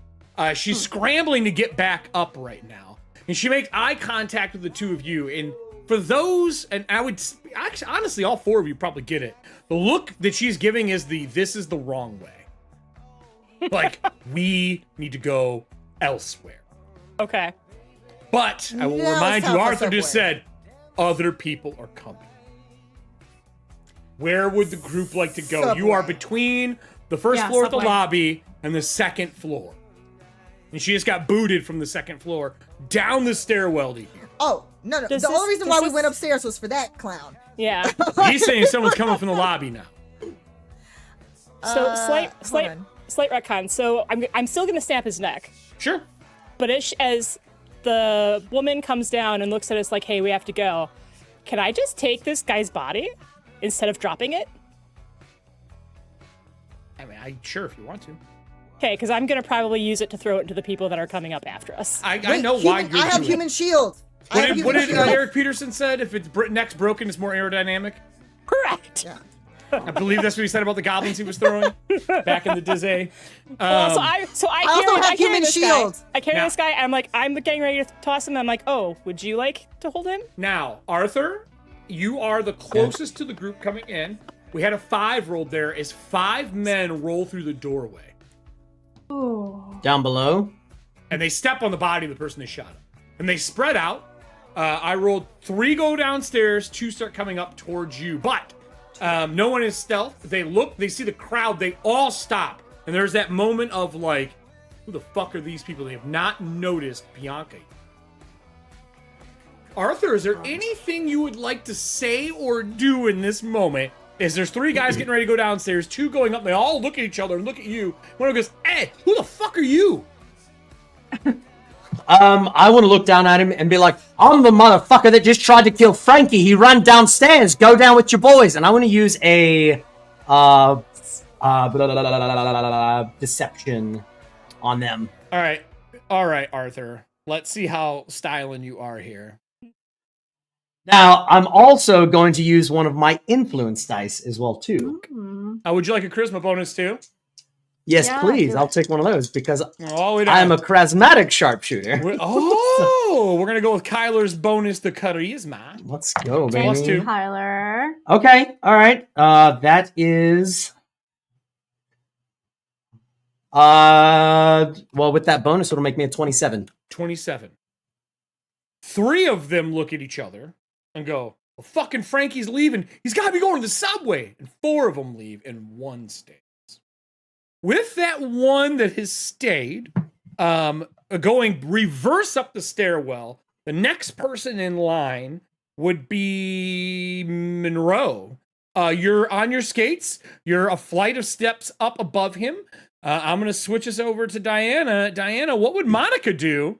She's scrambling to get back up right now. And she makes eye contact with the two of you. And for those, and I would actually, honestly, all four of you probably get it. The look that she's giving is this is the wrong way. Like, we need to go elsewhere. Okay. But I will No, remind it's you, not the Arthur just subway. said, other people are coming. Where would the group like to go? You are Subway. between the first Yeah, floor of the subway. lobby and the second floor. And she just got booted from the second floor down the stairwell to here. Oh, no. Does The this- only reason does why we this- went upstairs was for that clown. Yeah. He's saying someone's coming from the lobby now. So slight hold on. retcon. So I'm still gonna snap his neck, Sure. but as the woman comes down and looks at us like, "Hey, we have to go," can I just take this guy's body instead of dropping it? I mean, sure if you want to. Okay, because I'm gonna probably use it to throw it into the people that are coming up after us. I Wait, know why human- you're I have doing human it. shield. What did Eric Peterson said? If its neck's broken, it's more aerodynamic. Correct. Yeah. I believe that's what he said about the goblins he was throwing back in the Dizzy. Well, so I also carry, have human this shield. guy. I carry Yeah. this guy. And I'm getting ready to toss him. I'm like, "Oh, would you like to hold him?" Now, Arthur, you are the closest to the group coming in. We had a 5 rolled there as 5 men roll through the doorway. Ooh. Down below. And they step on the body of the person they shot at. And they spread out. I rolled 3 go downstairs, 2 start coming up towards you. But no one is stealth. They look, they see the crowd, they all stop. And there's that moment of like, who the fuck are these people? They have not noticed Bianca. Arthur, is there anything you would like to say or do in this moment? Is there's 3 guys getting ready to go downstairs, 2 going up, they all look at each other and look at you. One of them goes, "Hey, who the fuck are you?" I want to look down at him and be like, I'm the motherfucker that just tried to kill Frankie. He ran downstairs. Go down with your boys. And I want to use a deception on them. All right, Arthur. Let's see how styling you are here. Now, I'm also going to use one of my influence dice as well, too. Would you like a charisma bonus too? Yes, Yeah, please. do I'll it. take one of those because Oh, we don't. I'm a charismatic sharpshooter. We're gonna go with Kyler's bonus, the charisma. Let's go, baby. Plus 2. Tyler. Okay, all right. That is... well, with that bonus, it'll make me a 27. 27. 3 of them look at each other and go, "Well, fucking Frankie's leaving. He's got to be going to the subway." And 4 of them leave, and 1 stays. With that one that has stayed, going reverse up the stairwell, the next person in line would be Monroe. You're on your skates. You're a flight of steps up above him. I'm going to switch us over to Diana. Diana, what would Monica do?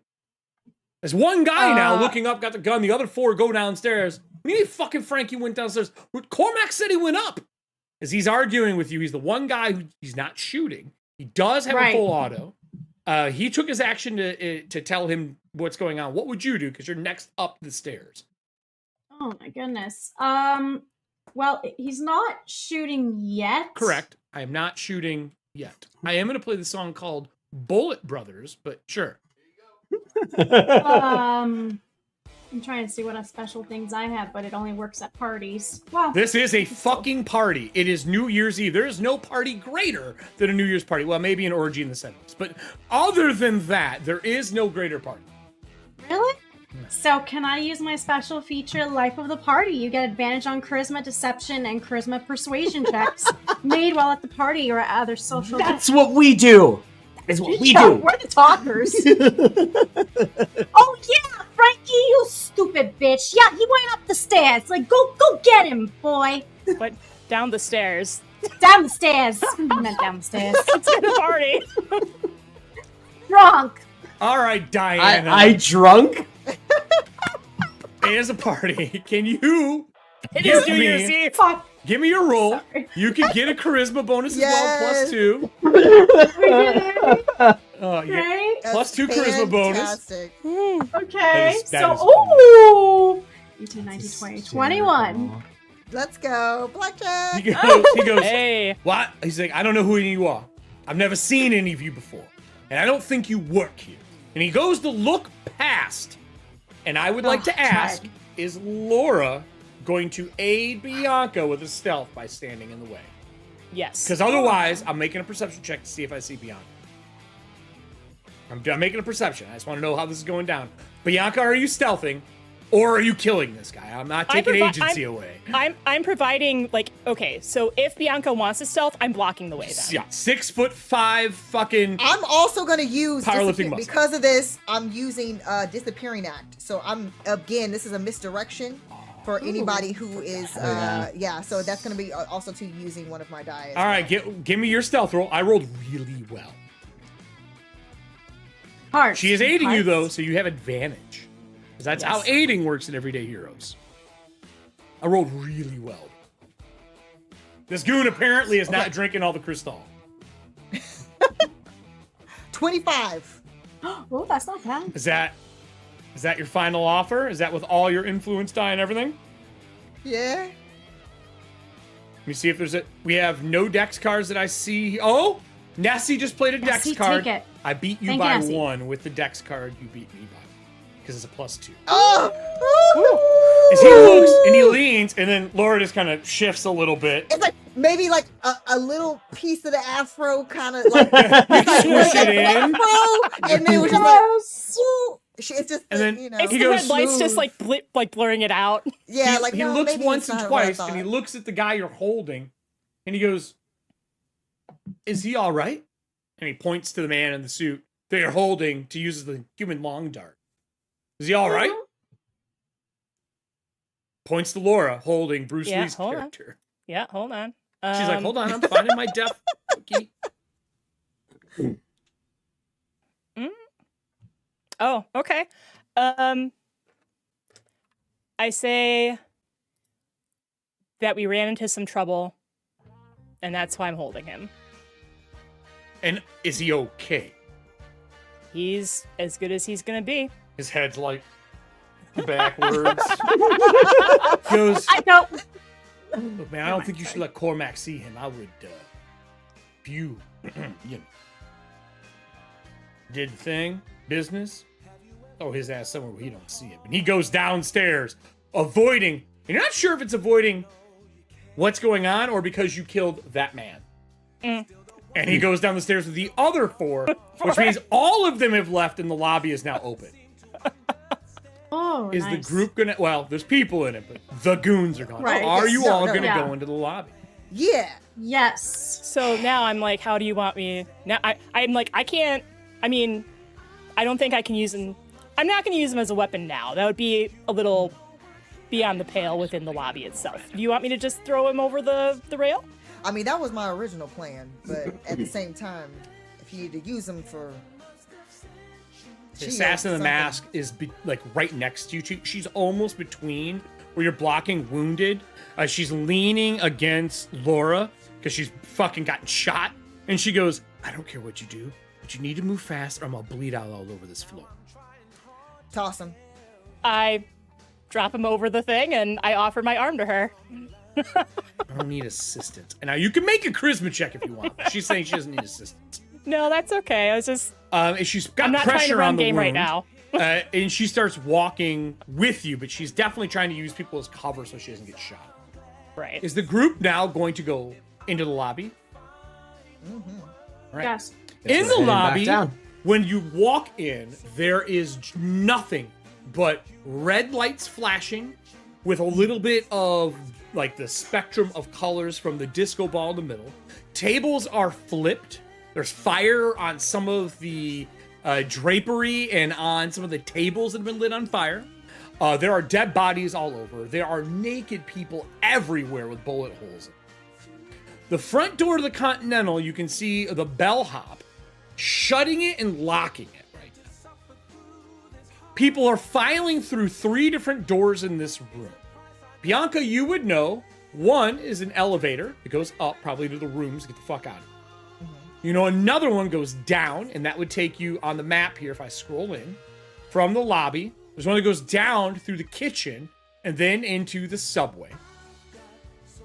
There's one guy now looking up, got the gun. The other 4 go downstairs. Me, fucking Frankie went downstairs. Cormac said he went up. As he's arguing with you, he's the one guy who he's not shooting. He does have a full auto. He took his action to tell him what's going on. What would you do? Because you're next up the stairs. Oh my goodness. Well, he's not shooting yet. Correct. I am not shooting yet. I am going to play the song called Bullet Brothers, but sure. I'm trying to see what special things I have, but it only works at parties. Well, This is a fucking party. It is New Year's Eve. There is no party greater than a New Year's party. Well, maybe an orgy in the 70s. But other than that, there is no greater party. really? So can I use my special feature, Life of the Party? You get advantage on charisma, deception, and charisma persuasion checks made while at the party or at other social. That's what we do. That is what we do. We're the talkers. Oh yeah, Frankie, you stupid bitch. Yeah, he went up the stairs. Like, go get him, boy. But down the stairs. Down the stairs. I meant down the stairs. It's in the party. Drunk. All right, Diana. I drunk? As a party, can you It is give New Year's me, Eve. Fuck. give me your roll? Sorry. You can get a charisma bonus as well, Yes. +2. You get Okay. +2 charisma bonus. Fantastic. Okay. That is Ooh. 18, 19, 20, 21. Let's go. Blackjack. He goes, Hey. what? He's like, I don't know who any of you are. I've never seen any of you before. And I don't think you work here. And he goes to look past. And I would like to ask, God. is Laura going to aid Bianca with a stealth by standing in the way? Yes. Because otherwise, I'm making a perception check to see if I see Bianca. I'm making a perception. I just want to know how this is going down. Bianca, are you stealthing? Or are you killing this guy? I'm not taking agency away. I'm providing, like, okay, so if Bianca wants to stealth, I'm blocking the way then. Yeah, 6'5" fucking. I'm also gonna use Powerlifting muscle. because of this. I'm using Disappearing Act. So this is a misdirection for anybody who is So that's gonna be also to using one of my die. All right, give me your stealth roll. I rolled really well. Hearts. She is aiding you Hearts. though, so you have advantage. Because that's how Yes. aiding works in Everyday Heroes. I rolled really well. This goon apparently is not drinking all the crystal. 25. Oh, that's not bad. Is that your final offer? Is that with all your influence die and everything? Yeah. Let me see if there's we have no dex cards that I see. Oh, Nessie just played a dex Nessie, card. take it. I beat you Thank by you, Nessie. 1 with the dex card. You beat me by because it's a +2. Oh. As he looks and he leans, and then Laura just kind of shifts a little bit. It's like maybe like a little piece of the afro, kind of like Swoosh it in. afro, and then it was just like, woo. It's just And then you know. It's He the goes red lights just smooth. like blurring it out. Yeah, like he no, looks maybe once it's and not what I twice, and he thought. looks at the guy you're holding, and he goes, "Is he all right?" And he points to the man in the suit they are holding to use as the human long dart. Is he all right? Points to Laura holding Bruce Yeah, Lee's hold on. character. Yeah, hold on. She's like, "Hold on, I'm finding my deaf cookie." Oh, okay. I say that we ran into some trouble, and that's why I'm holding him. And is he okay? He's as good as he's gonna be. His head's like backwards. He goes, I don't. "Look, man, I don't think you should let Cormac see him. I would, if you, you know, did the thing, business, throw his ass somewhere where he don't see him." And he goes downstairs, avoiding, and you're not sure if it's avoiding what's going on or because you killed that man. And he goes down the stairs with the other 4, which means all of them have left and the lobby is now open. Oh, Is nice. the group gonna, well, there's people in it, but the goons are gone. Right. Are you all gonna yeah. go into the lobby? Yeah. Yes. So now I'm like, how do you want me? Now I'm like, I can't. I mean, I don't think I can use him. I'm not going to use him as a weapon now. That would be a little beyond the pale within the lobby itself. Do you want me to just throw him over the rail? I mean, that was my original plan, but at the same time, if you need to use them for The assassin in the mask is like right next to you. She's almost between where you're blocking wounded. She's leaning against Laura because she's fucking gotten shot. And she goes, "I don't care what you do, but you need to move fast or I'm gonna bleed out all over this floor." toss them. I drop him over the thing and I offer my arm to her. I don't need assistance. And now you can make a charisma check if you want. She's saying she doesn't need assistance. No, that's okay. I was just. And she's got I'm not trying to pressure run on the game wound, right now. And she starts walking with you, but she's definitely trying to use people as cover so she doesn't get shot. Right. Is the group now going to go into the lobby? Mm-hmm. Right. Yes. In the Heading back lobby, down. when you walk in, there is nothing but red lights flashing with a little bit of like the spectrum of colors from the disco ball in the middle. Tables are flipped. There's fire on some of the drapery and on some of the tables that have been lit on fire. There are dead bodies all over. There are naked people everywhere with bullet holes. The front door to the Continental, you can see the bellhop shutting it and locking it right now. People are filing through 3 different doors in this room. Bianca, you would know, one is an elevator that goes up probably to the rooms to get the fuck out of it. You know, another one goes down, and that would take you on the map here if I scroll in from the lobby. There's one that goes down through the kitchen and then into the subway.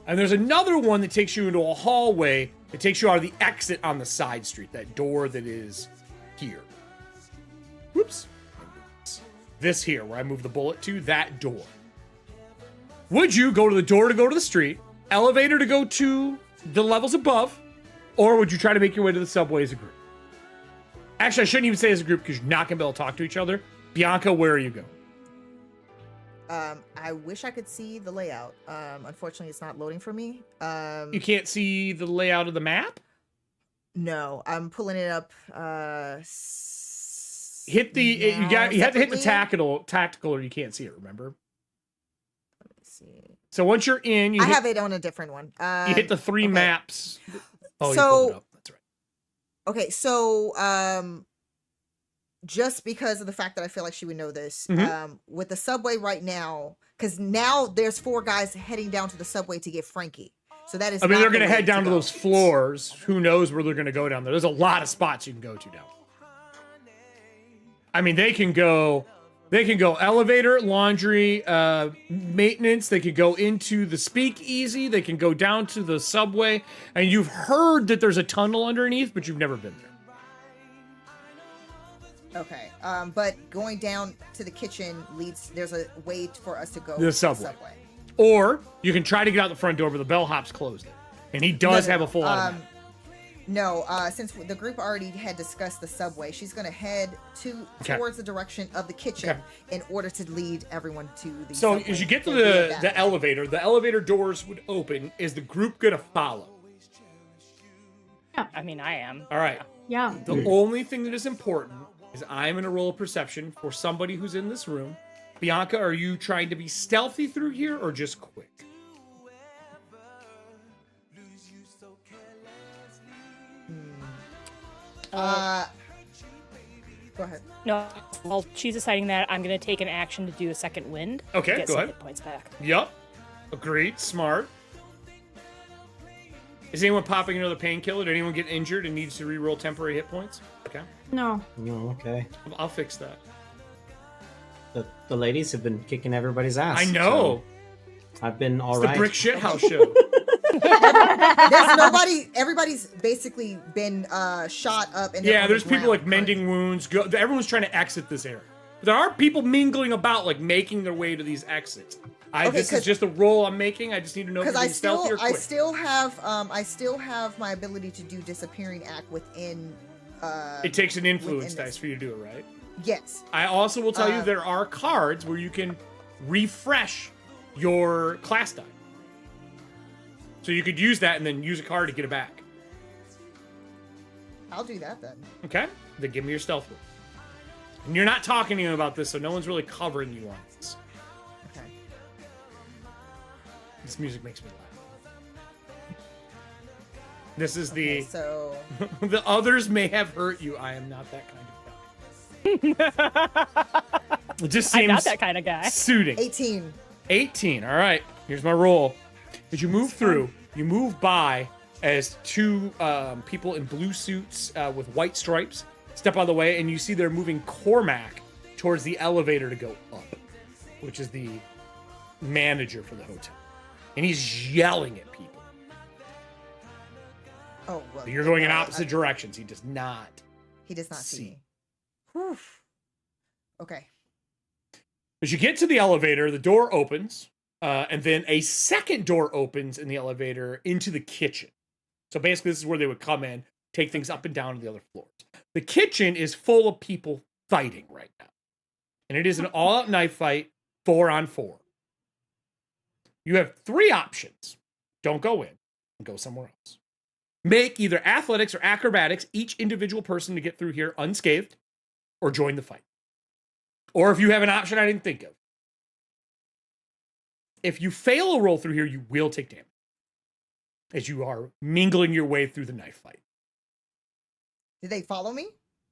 And there's another one that takes you into a hallway that takes you out of the exit on the side street, that door that is here. Whoops. This here, where I move the bullet to, that door. Would you go to the door to go to the street, elevator to go to the levels above, or would you try to make your way to the subway as a group? Actually, I shouldn't even say as a group because you're not going to be able to talk to each other. Bianca, where are you going? I wish I could see the layout. Unfortunately, it's not loading for me. You can't see the layout of the map? No, I'm pulling it up. Hit the you have to hit the tactical or you can't see it, remember? Let me see. So once you're in, I have it on a different one. You hit the 3 maps. Oh, so, you pulled it up. That's right. Okay, so just because of the fact that I feel like she would know this, with the subway right now, because now there's 4 guys heading down to the subway to get Frankie. So that is. I mean, they're going to head down to those floors. Who knows where they're going to go down there? There's a lot of spots you can go to down. I mean, they can go elevator, laundry, maintenance. They could go into the speakeasy. They can go down to the subway. And you've heard that there's a tunnel underneath, but you've never been there. Okay. But going down to the kitchen there's a way for us to go the subway. Or you can try to get out the front door, but the bellhop's closed it. And he does have a full automatic. No, since the group already had discussed the subway, she's going to head towards the direction of the kitchen in order to lead everyone to the subway. So as you get to the elevator doors would open. Is the group going to follow? Yeah, I mean, I am. All right. Yeah. The only thing that is important is I'm going to roll a perception for somebody who's in this room. Bianca, are you trying to be stealthy through here or just quick? Go ahead. No, while she's deciding that, I'm going to take an action to do a second wind. Okay, to get go some ahead. hit points back. Yep. Agreed. Smart. Is anyone popping another painkiller? Did anyone get injured and needs to reroll temporary hit points? Okay. No. No, okay. I'll fix that. The ladies have been kicking everybody's ass. I know. So I've been all it's right. the Brick Shithouse show. There's nobody. Everybody's basically been shot up. And yeah, there's people like mending wounds. Everyone's trying to exit this area. But there are people mingling about, like making their way to these exits. This is just a roll I'm making. I just need to know if you're being stealthy or quick. I still have my ability to do disappearing act within. It takes an influence dice for you to do it, right? Yes. I also will tell you there are cards where you can refresh your class die. So you could use that and then use a card to get it back. I'll do that then. Okay? Then give me your stealth roll. And you're not talking to him about this, so no one's really covering you on this. Okay. This music makes me laugh. This is So the others may have hurt you. I am not that kind of guy. It just seems I'm not that kind of guy. Suiting. 18. All right. Here's my roll. As you move through, you move by as 2 people in blue suits with white stripes step out of the way, and you see they're moving Cormac towards the elevator to go up, which is the manager for the hotel. And he's yelling at people. Oh, well. So you're going in opposite directions. He does not see me. Whew. Okay. As you get to the elevator, the door opens, and then a second door opens in the elevator into the kitchen. So basically, this is where they would come in, take things up and down to the other floors. The kitchen is full of people fighting right now. and it is an all-out knife fight, 4-on-4. You have 3 options. Don't go in and go somewhere else. Make either athletics or acrobatics each individual person to get through here unscathed, or join the fight. Or if you have an option I didn't think of. If you fail a roll through here, you will take damage as you are mingling your way through the knife fight. Did they follow me?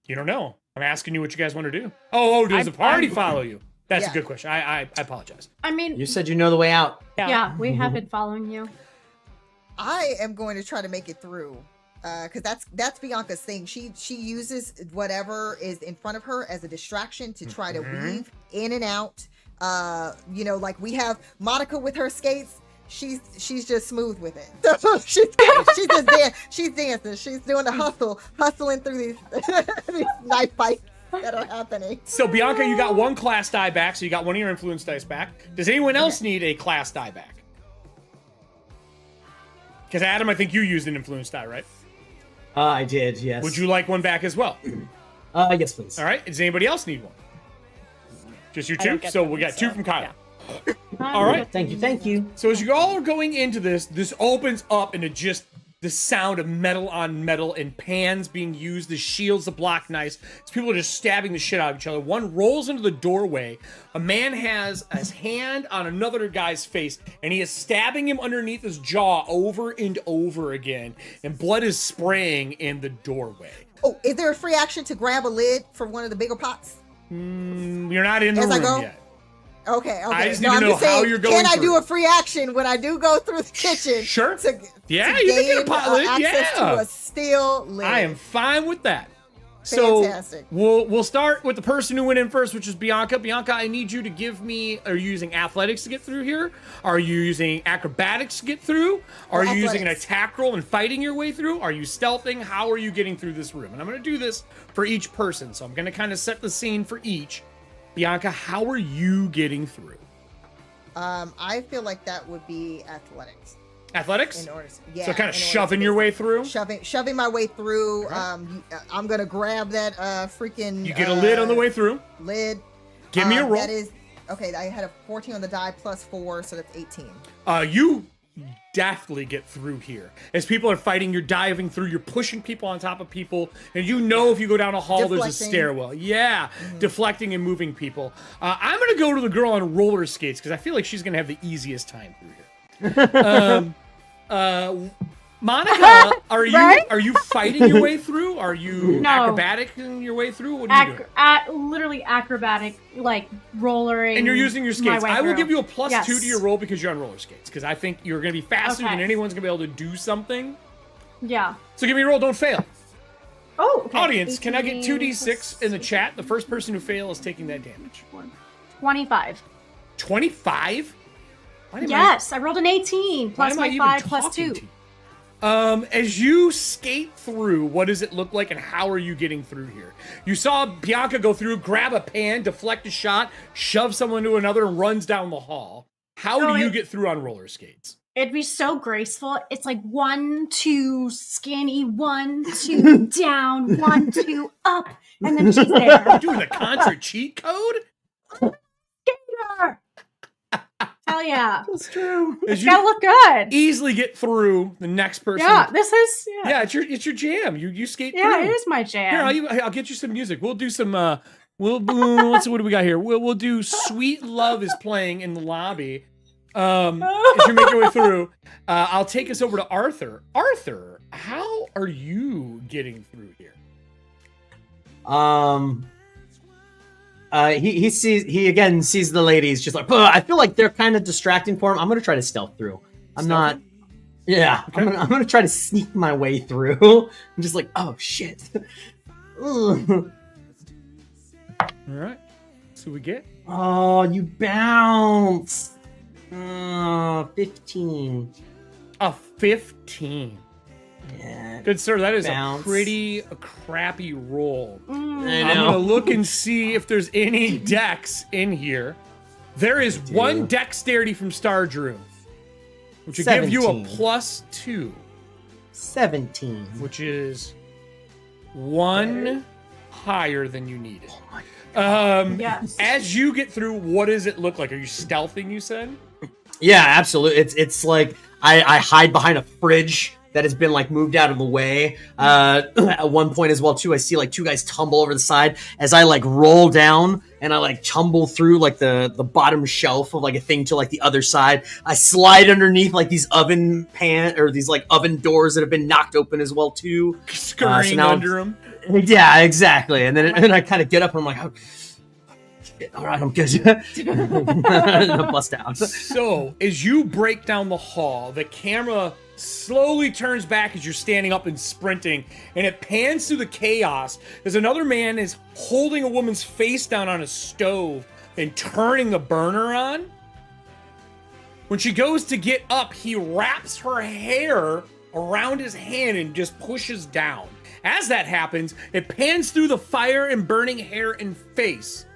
You don't know. I'm asking you what you guys want to do. Oh, does the party follow you? That's a good question. I apologize. I mean, You said you know the way out. yeah, we have been following you. I am going to try to make it through. Because that's Bianca's thing. She uses whatever is in front of her as a distraction to try to weave in and out. You know, like we have Monica with her skates. She's just smooth with it. she's dancing. She's doing the hustling through these knife fights that are happening. So Bianca, you got 1 class die back, so you got 1 of your influence dice back. Does anyone else need a class die back? Because Adam, I think you used an influence die, right? I did, yes. Would you like 1 back as well? Yes, please. All right. Does anybody else need 1? Just you I 2? didn't get So them, we got 2 from Kyle. yeah. All right. Thank you. So as you all are going into this opens up into just the sound of metal on metal and pans being used as shields to block knives. As people are just stabbing the shit out of each other. One rolls into the doorway. A man has his hand on another guy's face, and he is stabbing him underneath his jaw over and over again. And blood is spraying in the doorway. Oh, is there a free action to grab a lid for one of the bigger pots? You're not in the As I room go? yet. Okay. I just No, need to I'm know just saying, how you're going Can I through do it. a free action when I do go through the kitchen? Sure. Yeah, to you can get a gain, pot lid. access Yeah. to a steel lid. I am fine with that. Fantastic. So we'll start with the person who went in first, which is Bianca. Bianca, I need you to give me, are you using athletics to get through here? Are you using acrobatics to get through? Are you using an Athletics. attack roll and fighting your way through? Are you stealthing? How are you getting through this room? And I'm going to do this for each person. So I'm going to kind of set the scene for each. Bianca, how are you getting through? I feel like that would be athletics. Athletics? In order, yeah. So kind of in order shoving to your get- way through? Shoving my way through. I'm gonna grab that freaking. You get a lid on the way through. Lid. Give me a roll. That is okay. I had a 14 on the die plus 4, so that's 18. You definitely get through here. As people are fighting, you're diving through, you're pushing people on top of people, and you know if you go down a hall, there's a Deflecting. stairwell. Yeah, deflecting and moving people. I'm going to go to the girl on roller skates because I feel like she's going to have the easiest time through here. Monica, are you Right? are you fighting your way through? Are you No. acrobatic-ing your way through? What are you doing? Literally acrobatic, like rollering. And you're using your my skates. way I will through. give you a +2 Yes. to your roll because you're on roller skates. Because I think you're going to be faster Okay. than anyone's going to be able to do something. Yeah. So give me a roll. Don't fail. Oh, okay. Audience, can I get 18 2d6 in the chat? The first person who fails is taking that damage. 25. 25? Why am Yes, I rolled an 18 why plus am I my even 5 plus talking 2. to you? As you skate through, what does it look like and how are you getting through here? You saw Bianca go through, grab a pan, deflect a shot, shove someone to another, and runs down the hall. How do you get through on roller skates? It'd be so graceful. It's like 1, 2, skinny, 1, 2, down, 1, 2, up, and then she's there. You're doing the Contra cheat code? Gator! Hell yeah. That's true. As It's gotta look good. easily get through the next person. Yeah, this is. Yeah, it's your jam. You skate Yeah, through. it is my Here, jam. I'll get you some music. We'll do some. Let's see, what do we got here? We'll do "Sweet Love" is playing in the lobby. As you make your way through, I'll take us over to Arthur. Arthur, how are you getting through here? He again sees the ladies just like, "Ugh," I feel like they're kind of distracting for him. I'm gonna try to stealth through. I'm not. Yeah, Okay. I'm gonna try to sneak my way through. I'm just like, oh shit. Ugh. All right. So we get. Oh, you bounce. 15. A 15. Yeah. Good sir, that is Bounce. a pretty crappy roll. I I'm know. gonna look and see if there's any dex in here. There is one dexterity from Stardrew, which will give you a 17. +2, 17. which is 1 higher than you needed. Yes. As you get through, what does it look like? Are you stealthing, you said? Yeah, absolutely. It's like I hide behind a fridge that has been like moved out of the way. At one point as well too, I see like two guys tumble over the side as I like roll down and I like tumble through like the bottom shelf of like a thing to like the other side. I slide underneath like these oven these like oven doors that have been knocked open as well too. Scurrying under them. Yeah, exactly. And then I kind of get up and I'm like, oh, shit, all right, I'm good. And I bust out. So as you break down the hall, the camera slowly turns back as you're standing up and sprinting, and it pans through the chaos as another man is holding a woman's face down on a stove and turning the burner on. When she goes to get up, he wraps her hair around his hand and just pushes down. As that happens, it pans through the fire and burning hair and face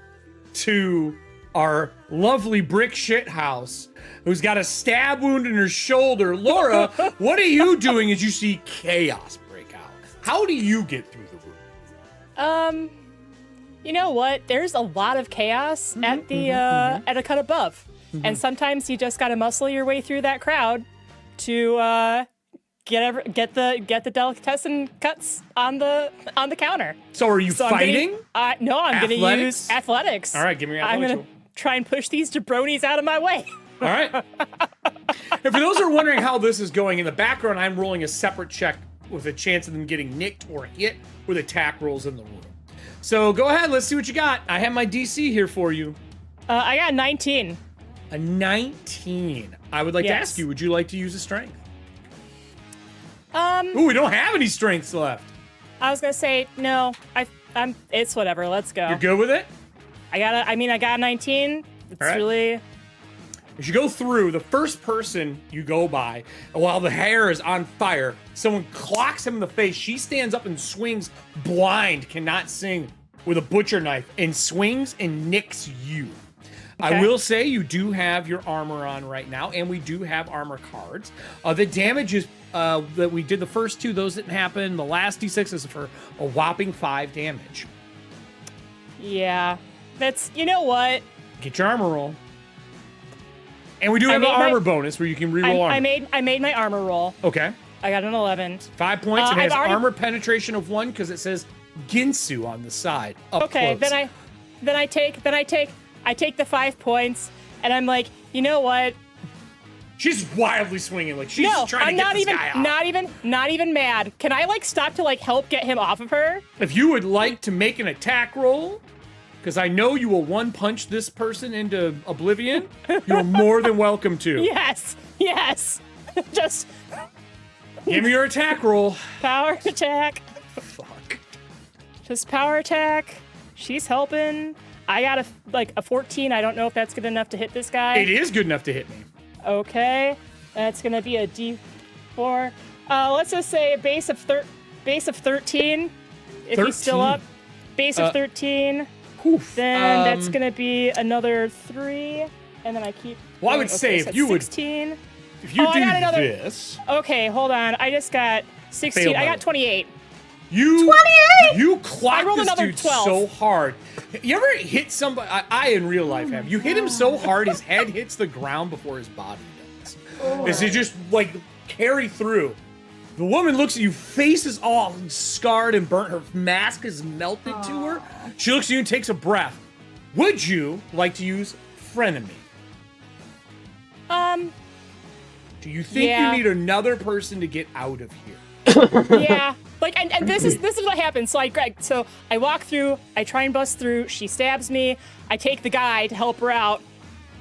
to our lovely brick shit house, who's got a stab wound in her shoulder. Laura, what are you doing as you see chaos break out? How do you get through the room? You know what? There's a lot of chaos at the at a cut above, and sometimes you just gotta muscle your way through that crowd to get the delicatessen cuts on the counter. So are you fighting? No, I'm Athletics? gonna use athletics. All right, give me your I'm athletics. gonna try and push these jabronis out of my way. All right. And for those who are wondering how this is going, in the background, I'm rolling a separate check with a chance of them getting nicked or hit with attack rolls in the room. So go ahead, let's see what you got. I have my DC here for you. I got 19. A 19. I would like to ask you, would you like to use a strength? Ooh, we don't have any strengths left. I was gonna say no. I'm. It's whatever. Let's go. You're good with it? I got a 19. It's All right. really. As you go through, the first person you go by, while the hair is on fire, someone clocks him in the face. She stands up and swings blind, cannot sing, with a butcher knife, and swings and nicks you. Okay. I will say you do have your armor on right now, and we do have armor cards. The damage is that we did the first two, those didn't happen. The last D6 is for a whopping 5 damage. Yeah, that's, you know what? Get your armor roll. And we do have an armor bonus where you can reroll armor. I made my armor roll. Okay. I got an 11. 5 points. It has armor penetration of 1 because it says Ginsu on the side. Okay, close. then I take the 5 points, and I'm like, you know what? She's wildly swinging, like she's trying to get this guy off. Not even mad. Can I like stop to like help get him off of her? If you would like to make an attack roll, because I know you will one punch this person into oblivion, you're more than welcome to. Yes. Just give me your attack roll. Power attack. Fuck. Just power attack. She's helping. I got a 14. I don't know if that's good enough to hit this guy. It is good enough to hit me. Okay, that's gonna be a D4. Let's just say a base of 13. If he's still up, base of 13. Oof. Then that's gonna be another 3, and then I keep. Well, I would say so if you 16. would, if you do this. Okay, hold on. I just got 16. I got 28. You 28. You clock rolled this another dude 12. so hard. You ever hit somebody? I in real life have. You hit him so hard, his head hits the ground before his body does. As he just like carry through. The woman looks at you, face is all scarred and burnt. Her mask is melted to her. She looks at you and takes a breath. Would you like to use frenemy? Do you think you need another person to get out of here? Yeah. Like, and this is what happens. So I walk through, I try and bust through, she stabs me, I take the guy to help her out,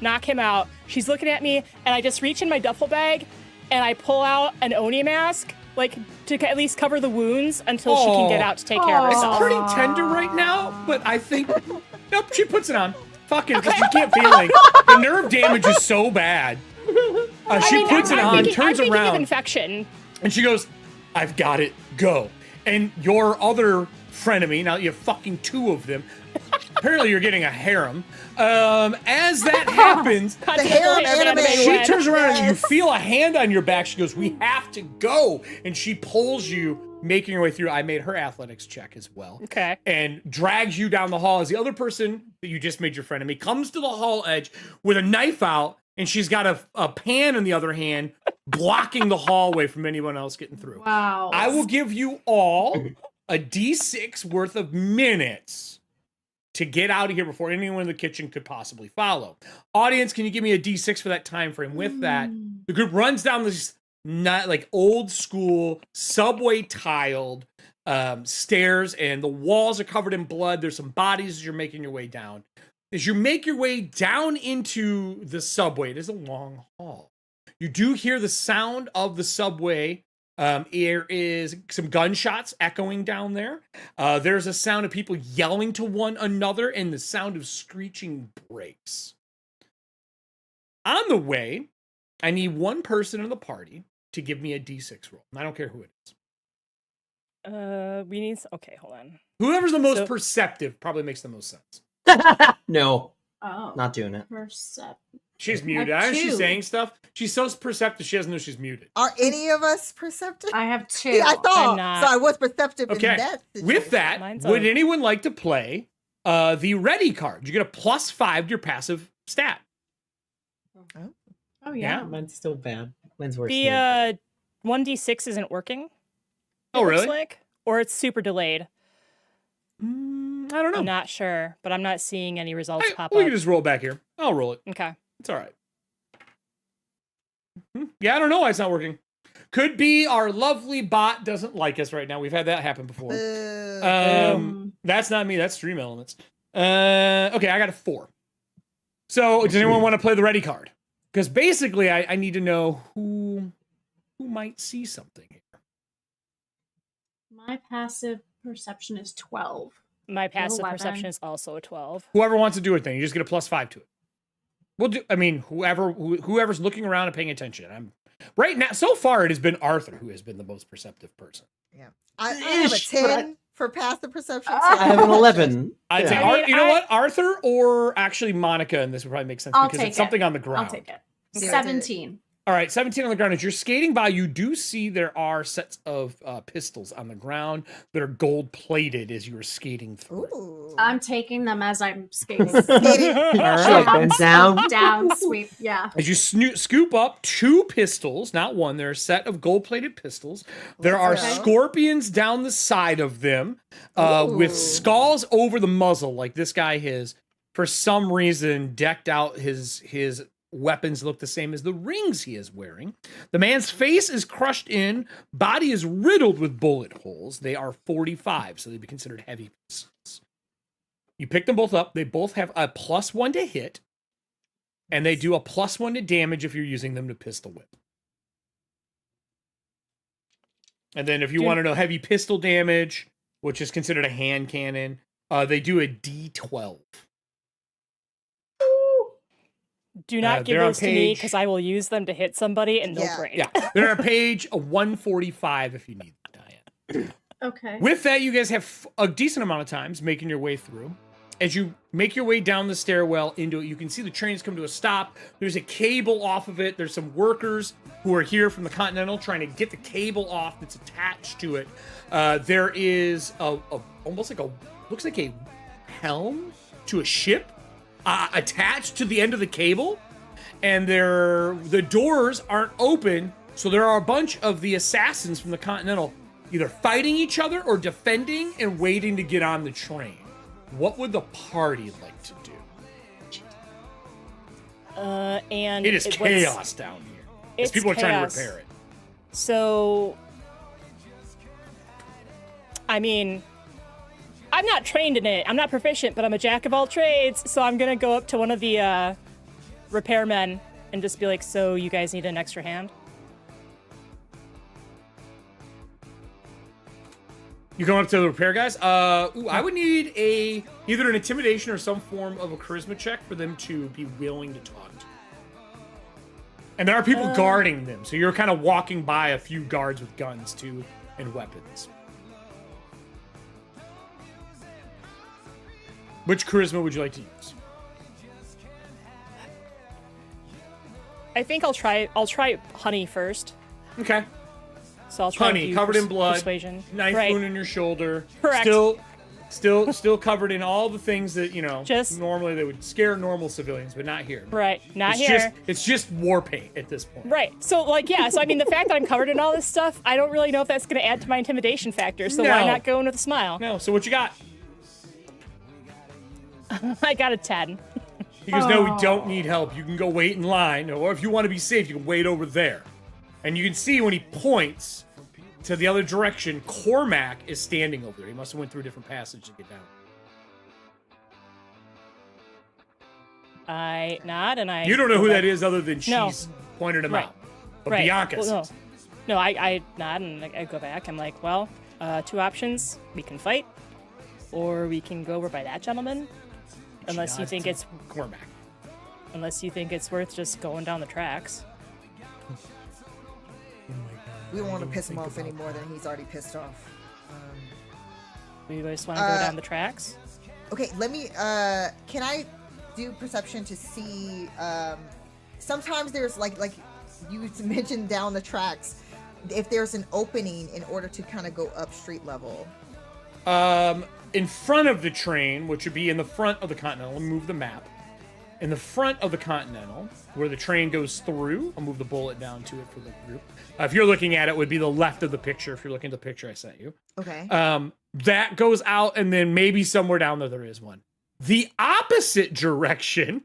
knock him out. She's looking at me, and I just reach in my duffel bag, and I pull out an Oni mask, like, to at least cover the wounds until she can get out to take care of herself. It's pretty tender right now, but I think, nope, she puts it on. Fuck it, because she can't feel it. The nerve damage is so bad. She puts it on, turns around. Of infection. And she goes, I've got it, go. And your other frenemy, now you have fucking 2 of them. Apparently you're getting a harem. As that happens, The harem anime. she turns around and you feel a hand on your back. She goes, we have to go. And she pulls you making your way through. I made her athletics check as well. Okay. And drags you down the hall as the other person that you just made your friend of me comes to the hall edge with a knife out, and she's got a pan in the other hand, blocking the hallway from anyone else getting through. Wow. I will give you all a D6 worth of minutes to get out of here before anyone in the kitchen could possibly follow. Audience, can you give me a D6 for that time frame? With that, the group runs down this not like old school subway tiled stairs, and the walls are covered in blood. There's some bodies as you're making your way down. As you make your way down into the subway, it is a long hall. You do hear the sound of the subway. There is some gunshots echoing down there. There's a sound of people yelling to one another and the sound of screeching brakes. On the way, I need one person in the party to give me a D6 roll. I don't care who it is. We need. Okay, hold on. Whoever's the most perceptive probably makes the most sense. No, Oh. not doing it. She's muted. I have I know she's 2. saying stuff. She's so perceptive she doesn't know she's muted. Are any of us perceptive? I have 2. Yeah, I thought. I'm not. So I was perceptive Okay. in that situation. With that, Mine's would on. anyone like to play the ready card? You get a +5 to your passive stat. Oh yeah. Mine's still bad. Mine's worse. The 1d6 isn't working. Oh, it looks really? like, or it's super delayed. I don't know. I'm not sure, but I'm not seeing any results pop We up. can just roll back here. I'll roll it. Okay. It's all right. Yeah, I don't know why it's not working. Could be our lovely bot doesn't like us right now. We've had that happen before. That's not me. That's Stream Elements. Okay, I got a 4. So, does anyone want to play the ready card? Because basically, I need to know who might see something here. My passive perception is 12. My passive 11. perception is also a 12. Whoever wants to do it, then you just get a +5 to it. We'll do. I mean, whoever's looking around and paying attention. I'm right now. So far, it has been Arthur who has been the most perceptive person. Yeah. I have a Ish, but 10 for passive perception. I have an 11. I'd say, Yeah. I mean, you know what? Arthur or actually Monica, and this would probably make sense I'll because take it's something it. on the ground. I'll take it. Yeah. 17. All right, 17 on the ground. As you're skating by, you do see there are sets of pistols on the ground that are gold plated as you are skating through. Ooh. I'm taking them as I'm skating. All right. Bends down. Down, sweep. Yeah. As you scoop up 2 pistols, not one, there are a set of gold-plated pistols. There are Let's go. scorpions down the side of them with Ooh. skulls over the muzzle, like this guy has, for some reason, decked out his weapons look the same as the rings he is wearing. The man's face is crushed in, body is riddled with bullet holes. They are 45, so they'd be considered heavy pistols. You pick them both up. They both have a +1 to hit, and they do a +1 to damage if you're using them to pistol whip. And then if you want to know heavy pistol damage, which is considered a hand cannon, they do a D12. Do not give they're on those to me page- because I will use them to hit somebody and they'll Yeah. break. Yeah, they're on page 145 if you need them, Diane. Okay. With that, you guys have a decent amount of times making your way through. As you make your way down the stairwell into it, you can see the trains come to a stop. There's a cable off of it. There's some workers who are here from the Continental trying to get the cable off that's attached to it. There is almost like looks like a helm to a ship attached to the end of the cable. And the doors aren't open, so there are a bunch of the assassins from the Continental either fighting each other or defending and waiting to get on the train. What would the party like to do? And It is what's- chaos down here. As It's people are trying chaos. to repair it. So, I mean, I'm not trained in it. I'm not proficient, but I'm a jack of all trades. So I'm gonna go up to one of the repairmen and just be like, "So you guys need an extra hand?" You going up to the repair guys? I would need either an intimidation or some form of a charisma check for them to be willing to talk to you. And there are people guarding them, so you're kind of walking by a few guards with guns too and weapons. Which charisma would you like to use? I think I'll try Honey first. Okay. So I'll try Honey, to covered in blood, persuasion. knife Right. wound in your shoulder. Correct. Still covered in all the things that, Just- normally they would scare normal civilians, but not here. Right. Not It's here. It's just war paint at this point. Right. So, so I mean, the fact that I'm covered in all this stuff, I don't really know if that's going to add to my intimidation factor. So why No. not go in with a smile? No, so what you got? I got a 10. He goes, no, we don't need help. You can go wait in line, or if you want to be safe, you can wait over there. And you can see when he points to the other direction, Cormac is standing over there. He must have went through a different passage to get down. I nod and I. You don't know who that is other than No. she's pointed him Right. out. But Right. Bianca Well, says. no, I nod and I go back. I'm like, well, 2 options. We can fight, or we can go over by that gentleman. Unless you nods think to it's Cormac. worth just going down the tracks. We don't want to piss him off any more than he's already pissed off. We just want to go down the tracks. Okay, let me. Can I do perception to see? Sometimes there's like you mentioned down the tracks. If there's an opening in order to kind of go up street level. In front of the train, which would be in the front of the Continental, let me move the map. In the front of the Continental, where the train goes through, I'll move the bullet down to it for the group. If you're looking at it, it would be the left of the picture. If you're looking at the picture I sent you, Okay. that goes out, and then maybe somewhere down there is one. The opposite direction,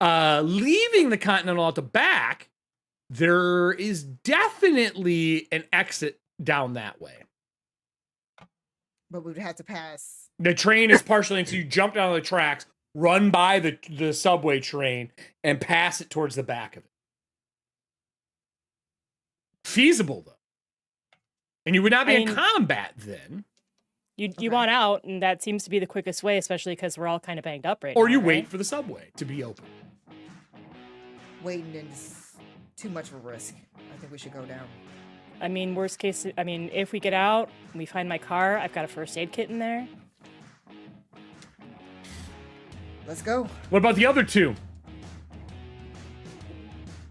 leaving the Continental at the back, there is definitely an exit down that way. But we would have to pass. The train is partially, and so you jump down the tracks, run by the subway train, and pass it towards the back of it. Feasible, though. And you would not be in combat then. You want out, and that seems to be the quickest way, especially because we're all kind of banged up right Or now. you right? wait for the subway to be open. Waiting is too much of a risk. I think we should go down. I mean, worst case, if we get out and we find my car, I've got a first aid kit in there. Let's go. What about the other two?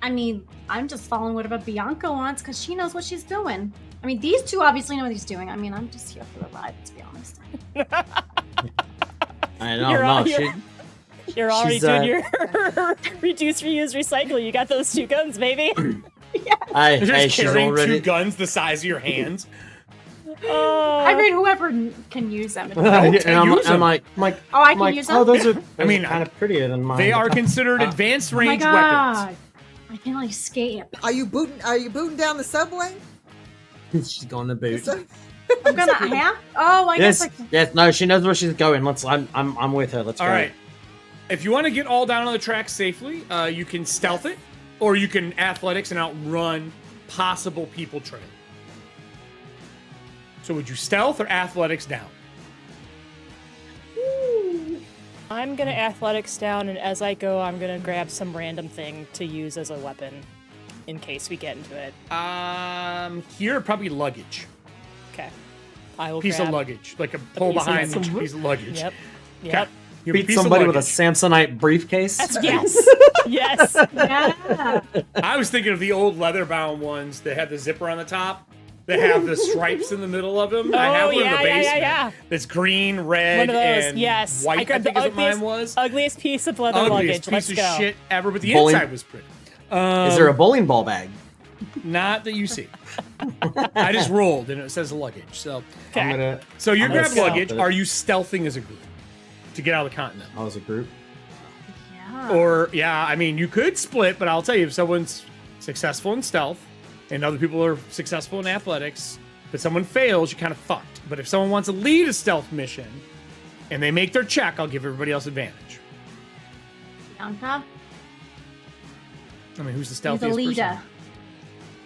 I mean, I'm just following whatever Bianca wants because she knows what she's doing. I mean, these two obviously know what he's doing. I mean, I'm just here for the ride, to be honest. I don't know. You're already She's, doing your reduce, reuse, recycle. You got those 2 guns, baby. You're just she's carrying already. 2 guns the size of your hands. I mean, whoever can use them. I'm like, Oh, I can use them? oh, those are mean, kind of prettier than mine. They are considered advanced Oh my range god. weapons. I can like skate. Are you booting down the subway? She's going to boot. I'm gonna have. Oh, I guess Yes, I can. yes, no, she knows where she's going. I'm with her. Let's go. All right. If you want to get all down on the track safely, you can stealth it, or you can athletics and outrun possible people trailing. So would you stealth or athletics down? I'm gonna athletics down, and as I go, I'm gonna grab some random thing to use as a weapon, in case we get into it. Here probably luggage. Okay. I will Piece grab of luggage, like a pull piece of behind luggage. piece of luggage. Yep. Okay. Yep. You have a Beat piece of somebody with a luggage. Samsonite briefcase. Yes. Yes. Yeah. I was thinking of the old leather-bound ones that have the zipper on the top, that have the stripes in the middle of them. I have one in the basement. yeah. That's green, red, One of those. and Yes. white. I grabbed think the is what mine was. ugliest piece of leather Ugliest luggage. Let's piece go. of shit ever, but the Bowling- inside was pretty. Is there a bowling ball bag? Not that you see. I just rolled and it says luggage. So, Okay. so you I'm gonna grab stealth luggage. it. Are you stealthing as a group to get out of the continent? Oh, as a group. Yeah. Or yeah, I mean you could split, but I'll tell you if someone's successful in stealth and other people are successful in athletics, but someone fails, you kind of fucked. But if someone wants to lead a stealth mission and they make their check, I'll give everybody else advantage. Bianca, I mean, who's the you're stealthiest the leader. person?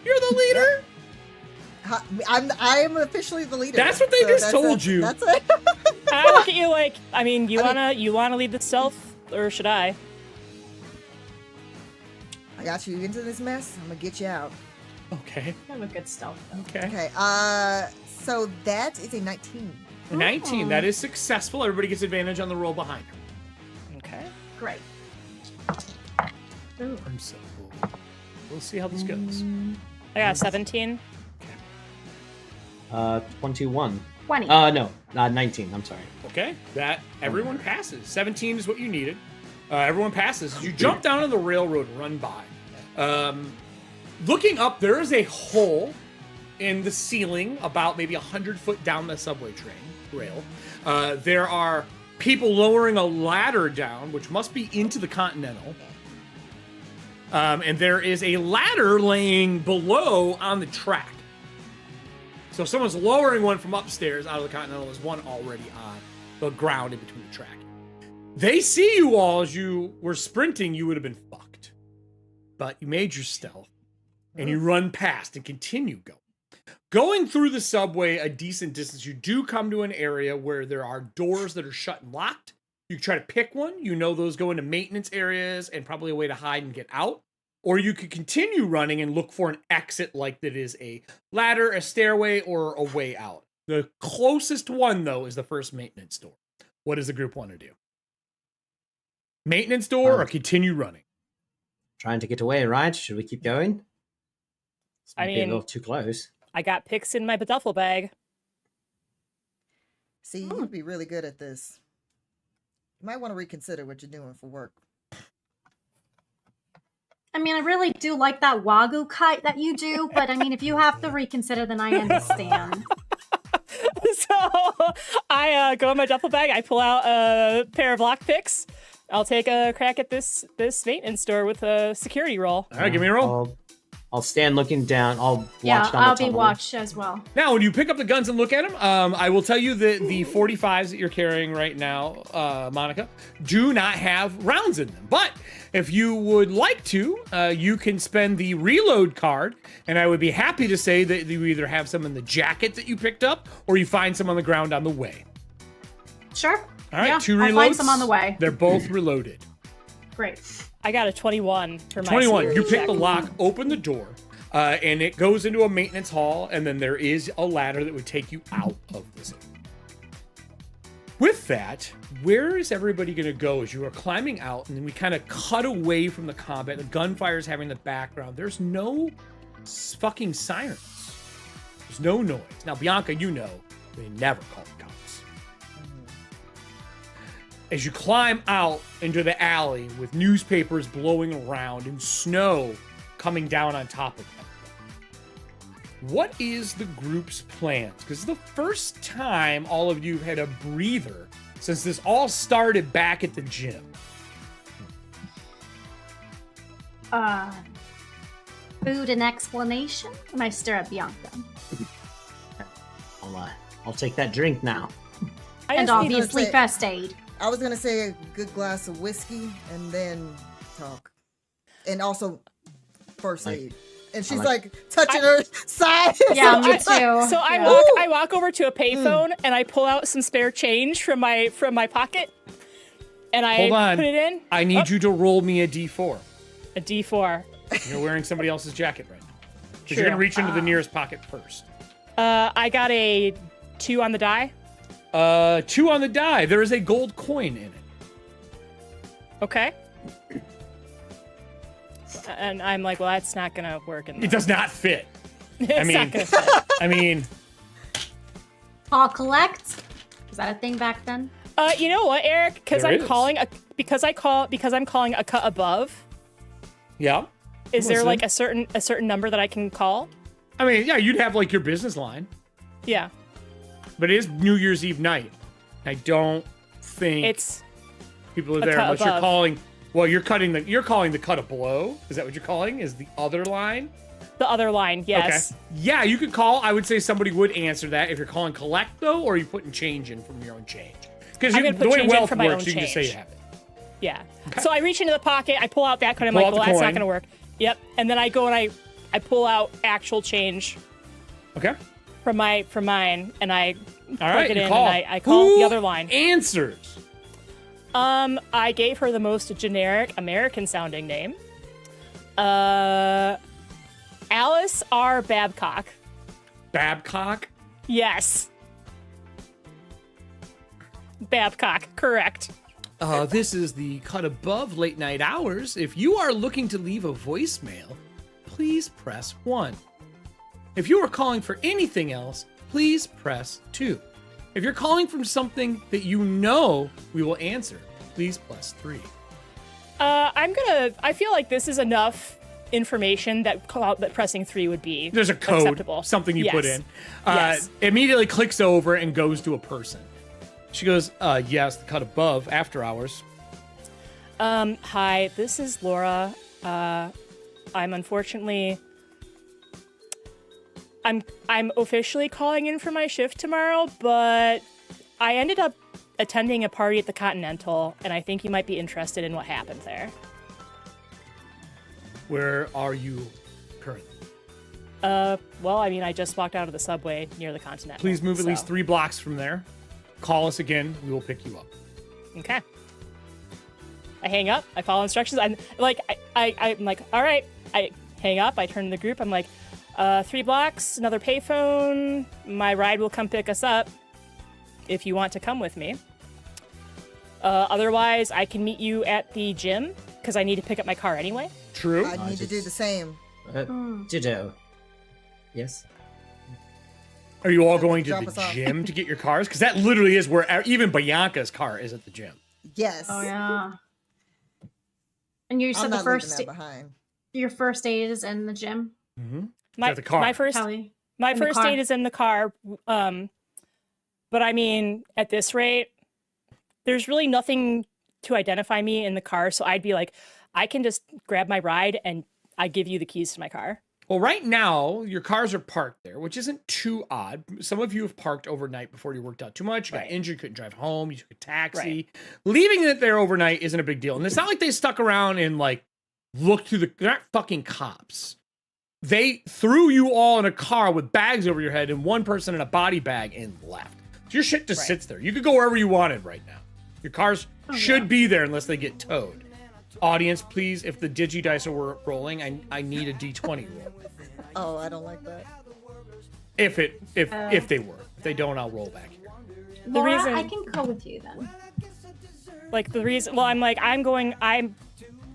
You're the leader. I am officially the leader. That's what they just told you. That's it. I look at you like, I mean, you wanna lead the stealth, or should I? I got you into this mess. I'm gonna get you out. Okay. You have a good stealth, though. Okay. Okay. So that is a 19. 19. That is successful. Everybody gets advantage on the roll behind her. Okay. Great. Ooh. I'm so cool. We'll see how this goes. I got a 17. 21. 20. No, 19. I'm sorry. Okay, that everyone passes. 17 is what you needed. Everyone passes. You jump down on the railroad, run by. Looking up, there is a hole in the ceiling about maybe 100 foot down the subway train rail. There are people lowering a ladder down, which must be into the Continental. And there is a ladder laying below on the track. So if someone's lowering one from upstairs out of the Continental, there's one already on the ground in between the track. They see you all as you were sprinting, you would have been fucked. But you made your stealth, and you run past and continue going. Going through the subway a decent distance, you do come to an area where there are doors that are shut and locked. You try to pick one. You know those go into maintenance areas and probably a way to hide and get out. Or you could continue running and look for an exit like that is a ladder, a stairway, or a way out. The closest one, though, is the first maintenance door. What does the group want to do? Maintenance door or continue running? Trying to get away, right? Should we keep going? This might be a little too close. I got picks in my duffel bag. See, you'd be really good at this. You might want to reconsider what you're doing for work. I mean, I really do like that Wagyu cut that you do, but I mean, if you have to reconsider, then I understand. So I go in my duffel bag. I pull out a pair of lockpicks. I'll take a crack at this maintenance store with a security roll. All right, give me a roll. I'll stand looking down. I'll watch down I'll the be tunnel. watched as well. Now, when you pick up the guns and look at them, I will tell you that the 45s that you're carrying right now, Monica, do not have rounds in them. But if you would like to, you can spend the reload card, and I would be happy to say that you either have some in the jacket that you picked up, or you find some on the ground on the way. Sure. All right, yeah, 2 reloads. I'll find some on the way. They're both reloaded. Great. I got a 21 for my 21. security You pick check. the lock, open the door, and it goes into a maintenance hall, and then there is a ladder that would take you out of this. With that, where is everybody going to go as you are climbing out, and then we kind of cut away from the combat. The gunfire is having the background. There's no fucking sirens. There's no noise. Now, Bianca, you know they never call the cops. As you climb out into the alley with newspapers blowing around and snow coming down on top of them, what is the group's plans? Because it's the first time all of you have had a breather since this all started back at the gym. Food and explanation? And I stare at Bianca. I'll take that drink now. And obviously first aid. I was gonna say a good glass of whiskey and then talk, and also first aid. And she's like touching her side. Yeah, me too. So I walk over to a payphone and I pull out some spare change from my pocket, and I Hold on. put it in. I need you to roll me a D4. A D4. You're wearing somebody else's jacket right now. Because True. you're going to reach into the nearest pocket first. I got a 2 on the die. 2 on the die. There is a gold coin in it. Okay. And I'm like, well, that's not gonna work. It does not fit. It's not gonna fit. I mean, I'll collect. Was that a thing back then? You know what, Eric? Because There I'm is. calling a cut above. yeah. Is there Listen. like a certain number that I can call? I mean, yeah, you'd have like your business line, Yeah. but it is New Year's Eve night. I don't think It's people are a there cut unless you're above. calling. Well, you're calling the cut a blow. Is that what you're calling? Is the other line? the other line. Yes. Okay. Yeah, you could call. I would say somebody would answer that if you're calling collect though, or are you putting change in from your own change? Because I'm gonna the put way change in wealth from my works, own you can just say you change. have it. Yeah. So I reach into the pocket, I pull out that card, I'm Pull like, out the well, that's coin. not gonna work. Yep. And then I go and I pull out actual change Okay. from mine, and I All plug right. it You in, call. and I call Who the other line. Answers. I gave her the most generic American sounding name. Alice R. Babcock. Babcock. Yes. Babcock, correct. This is the cut above late night hours. If you are looking to leave a voicemail, please press 1. If you are calling for anything else, please press 2. If you're calling from something that you know we will answer, please press 3. I feel like this is enough information that pressing 3 would be There's a code, acceptable. something you put in. Yes. Immediately clicks over and goes to a person. She goes, yes, the cut above, after hours. Hi, this is Laura. I'm officially calling in for my shift tomorrow, but I ended up attending a party at the Continental, and I think you might be interested in what happened there. Where are you currently? Well, I mean, I just walked out of the subway near the Continental. Please move at least 3 blocks from there. Call us again. We will pick you up. Okay. I hang up. I follow instructions. I'm like, I'm like, all right. I hang up. I turn to the group. I'm like, 3 blocks, another payphone. My ride will come pick us up if you want to come with me. Otherwise, I can meet you at the gym because I need to pick up my car anyway. True. I need to do the same. Ditto. Yes. Are you all going to Drop the us off. gym to get your cars? Because that literally is where even Bianca's car is at the gym. Yes. Oh yeah. And you I'm said not the first leaving that behind. your first aid is in the gym, Mm-hmm. My the car. my first Kelly. my In the first car. date is in the car. But I mean, at this rate, there's really nothing to identify me in the car. So I'd be like, I can just grab my ride and I give you the keys to my car. Well, right now, your cars are parked there, which isn't too odd. Some of you have parked overnight before you worked out too much. You got injured, couldn't drive home. You took a taxi. Right. Leaving it there overnight isn't a big deal. And it's not like they stuck around and like looked through they're not fucking cops. They threw you all in a car with bags over your head and one person in a body bag and left. So your shit just sits there. You could go wherever you wanted right now. Your cars should be there unless they get towed. Audience, please, if the dice are rolling, I need a D20 roll. Oh, I don't like that. If they were. If they don't, I'll roll back here. Laura, reason- I can go with you then. Like the reason, well, I'm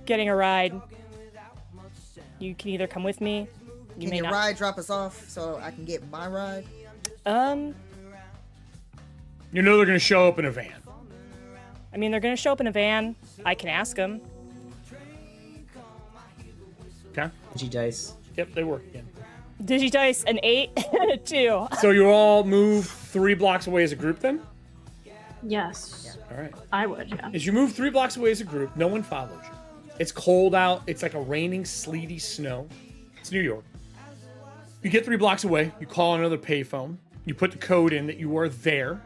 getting a ride. You can either come with me. You Can may your not. ride drop us off so I can get my ride? You know they're going to show up in a van. I mean, they're gonna show up in a van. I can ask them. Okay? Dice. Yep, they work again. Digidice an 8 and a 2. So you all move 3 blocks away as a group then? Yes, All right. I would. Yeah. As you move 3 blocks away as a group, no one follows you. It's cold out. It's like a raining, sleety snow. It's New York. You get 3 blocks away. You call another payphone. You put the code in that you are there.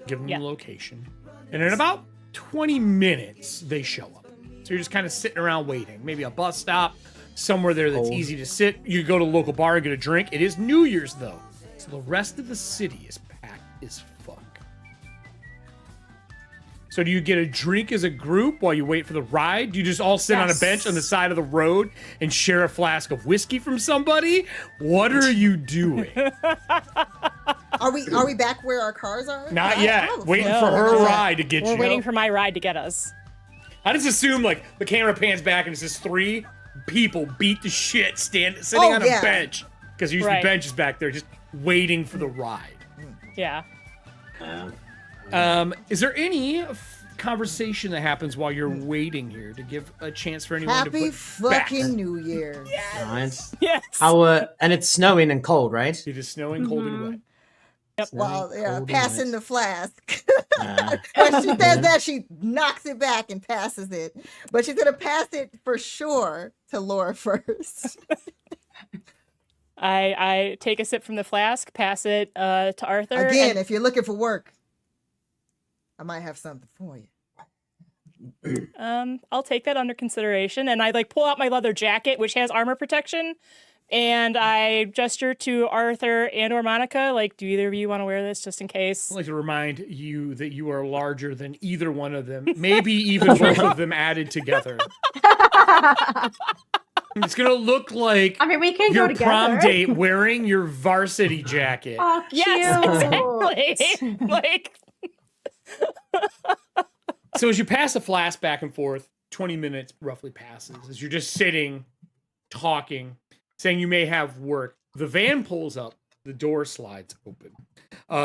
Give them Yeah. the location. And in about 20 minutes, they show up. So you're just kind of sitting around waiting. Maybe a bus stop, somewhere there that's easy to sit. You go to a local bar and get a drink. It is New Year's, though. So the rest of the city is packed as fuck. So do you get a drink as a group while you wait for the ride? Do you just all sit on a Yes. bench on the side of the road and share a flask of whiskey from somebody? What are you doing? Are we back where our cars are? Not I yet. have a Waiting phone. for her Okay. ride to get We're you. waiting for my ride to get us. I just assume like the camera pans back and it's just 3 people beat the shit sitting Oh, on a yeah. bench because usually Right. benches back there just waiting for the ride. Yeah. Is there any conversation that happens while you're waiting here to give a chance for anyone to Happy put back? fucking New Year. Nice. Yes. How and it's snowing and cold, right? It is snowing, cold, and wet. Well, yeah, Cold and passing wet. the flask. Uh, When she says that, she knocks it back and passes it. But she's gonna pass it for sure to Laura first. I take a sip from the flask, pass it to Arthur. Again, and- if you're looking for work, I might have something for you. I'll take that under consideration. And I like pull out my leather jacket, which has armor protection, and I gesture to Arthur and or Monica, like, do either of you want to wear this just in case? I'd like to remind you that you are larger than either one of them, maybe even both of them added together. It's gonna look like I mean, we can your go together. prom date wearing your varsity jacket. Oh, cute. Yes, exactly. Like, So as you pass the flask back and forth, 20 minutes roughly passes as you're just sitting, talking, saying you may have work. The van pulls up. The door slides open.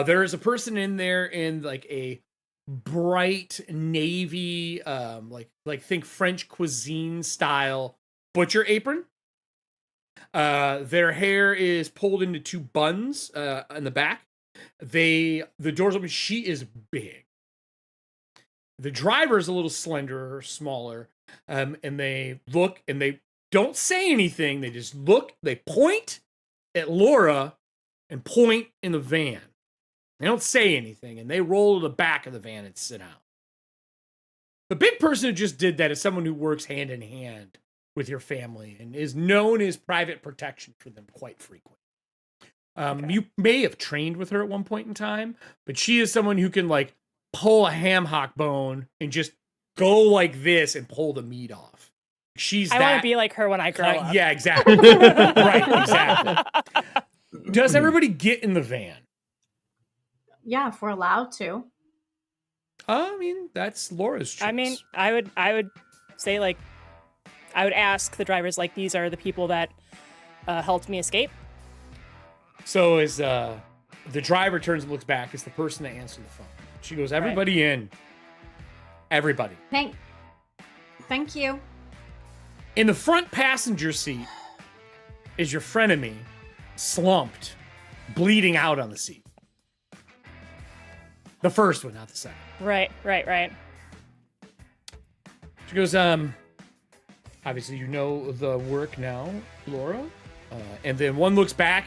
There is a person in there in like a bright navy, like think French cuisine style butcher apron. Their hair is pulled into 2 buns in the back. The doors open. She is big. The driver is a little slenderer, smaller, and they look and they don't say anything. They just look. They point at Laura and point in the van. They don't say anything, and they roll to the back of the van and sit down. The big person who just did that is someone who works hand in hand with your family and is known as private protection for them quite frequently. You may have trained with her at one point in time, but she is someone who can like pull a ham hock bone and just go like this and pull the meat off. I want to be like her when I grow up. Yeah, exactly. Right, exactly. Does everybody get in the van? Yeah, if we're allowed to. I mean, that's Laura's choice. I mean, I would say like, I would ask the drivers like, these are the people that helped me escape. So as the driver turns and looks back, it's the person that answered the phone. She goes, "Everybody in. Everybody." Thank you. In the front passenger seat is your frenemy, slumped, bleeding out on the seat. The first one, not the second. Right. She goes, obviously you know the work now, Laura. And then one looks back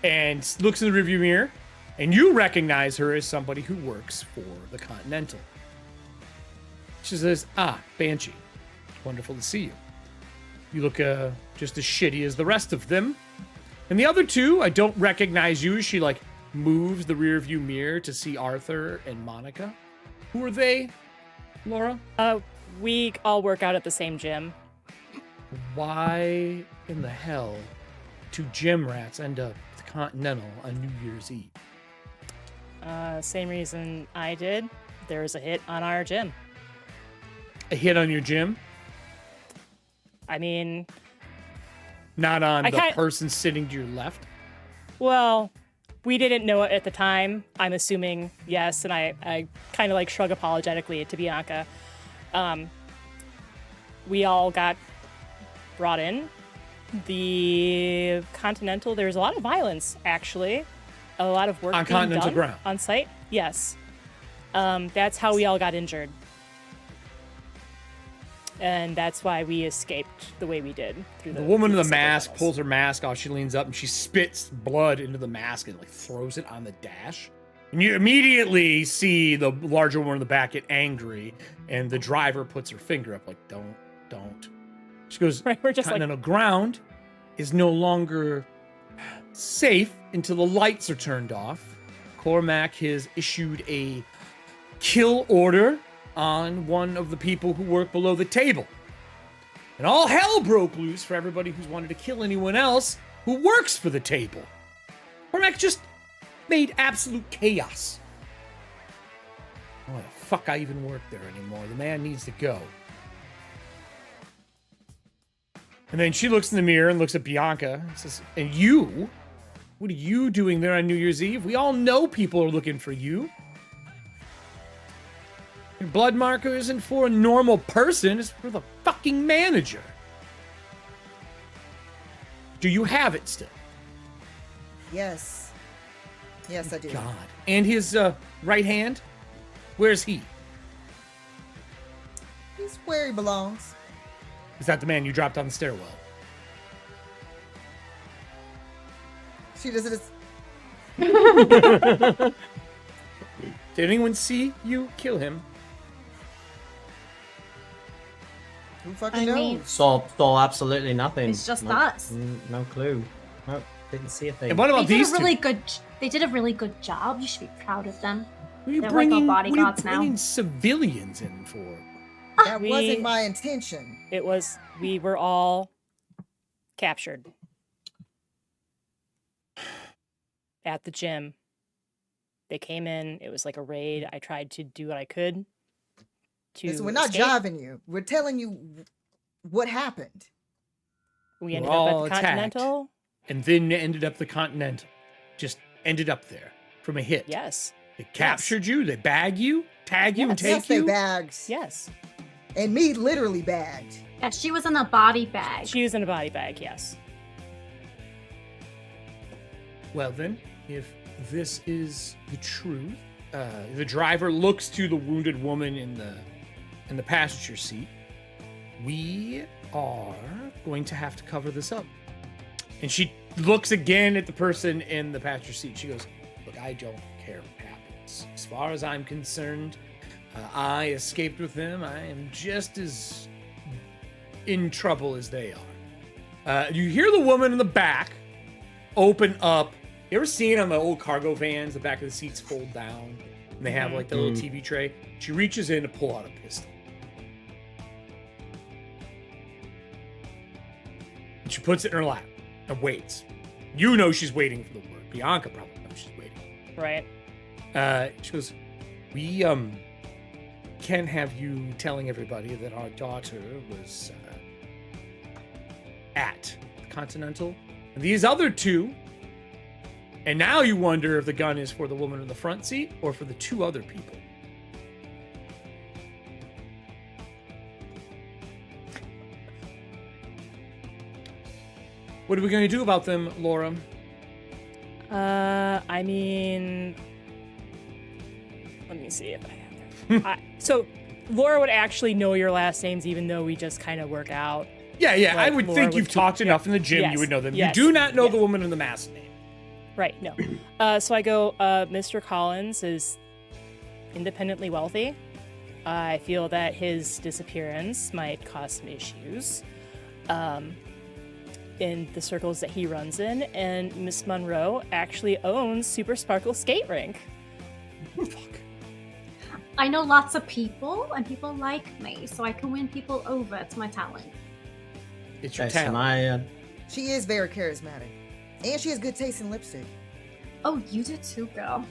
and looks in the rearview mirror, and you recognize her as somebody who works for the Continental. She says, Banshee, wonderful to see you. You look just as shitty as the rest of them. And the other two, I don't recognize you. She like moves the rearview mirror to see Arthur and Monica. Who are they, Laura? We all work out at the same gym. Why in the hell do gym rats end up at the Continental on New Year's Eve? Same reason I did. There was a hit on our gym. A hit on your gym? I mean... Not on the person sitting to your left? Well, we didn't know it at the time. I'm assuming yes, and I kind of like shrug apologetically to Bianca. We all got brought in. The Continental, there's a lot of violence, actually. A lot of work on being Continental done ground. On site. Yes. That's how we all got injured. And that's why we escaped the way we did. The woman in the mask pulls her mask off. She leans up and she spits blood into the mask and like throws it on the dash. And you immediately see the larger one in the back get angry, and the driver puts her finger up like, don't. She goes, right, we're just Continental ground is no longer safe until the lights are turned off. Cormac has issued a kill order on one of the people who work below the table. And all hell broke loose for everybody who's wanted to kill anyone else who works for the table. Cormac just made absolute chaos. Why the fuck I even work there anymore? The man needs to go. And then she looks in the mirror and looks at Bianca and says, and you? What are you doing there on New Year's Eve? We all know people are looking for you. Your blood marker isn't for a normal person, it's for the fucking manager. Do you have it still? Yes. Yes, I do. God. And his right hand? Where's he? He's where he belongs. Is that the man you dropped on the stairwell? She does it as... Did anyone see you kill him? Who fucking knows? Saw absolutely nothing. It's just us. No clue. Nope, didn't see a thing. And what about They these did a really two? good. They did a really good job. You should be proud of them. What are you They're like bringing, our what are you bodyguards now. bringing civilians in for? That wasn't my intention. It was, we were all captured at the gym. They came in, it was like a raid. I tried to do what I could to Listen, we're not escape. jiving you. We're telling you what happened. We ended We're up all at the attacked. Continental. and then ended up the Continental. Just ended up there from a hit. Yes. They captured you, they bag you, tag you, and take Yes, they you. bagged. Yes. And me literally bagged. Yeah, she was in a body bag. She was in a body bag, yes. Well then, if this is the truth, the driver looks to the wounded woman in the passenger seat. We are going to have to cover this up. And she looks again at the person in the passenger seat. She goes, look, I don't care what happens. As far as I'm concerned, I escaped with them. I am just as in trouble as they are. You hear the woman in the back open up. You ever seen on the old cargo vans, the back of the seats fold down, and they have like the little TV tray? She reaches in to pull out a pistol. And she puts it in her lap and waits. You know she's waiting for the word. Bianca probably knows she's waiting. Right. She goes, we can't have you telling everybody that our daughter was at the Continental. And these other two, and now you wonder if the gun is for the woman in the front seat or for the two other people. What are we going to do about them, Laura? I mean, let me see if I have that. So, Laura would actually know your last names, even though we just kind of work out. Yeah, Like, I would Laura think would you've talked enough in the gym, Yes, you would know them. yes, You do not know yes. the woman in the mask name. Right, no. So I go, Mr. Collins is independently wealthy. I feel that his disappearance might cause some issues in the circles that he runs in, and Miss Monroe actually owns Super Sparkle Skate Rink. Fuck. I know lots of people, and people like me, so I can win people over. It's my talent. It's your Okay, so talent. She is very charismatic. And she has good taste in lipstick. Oh, you do too, girl.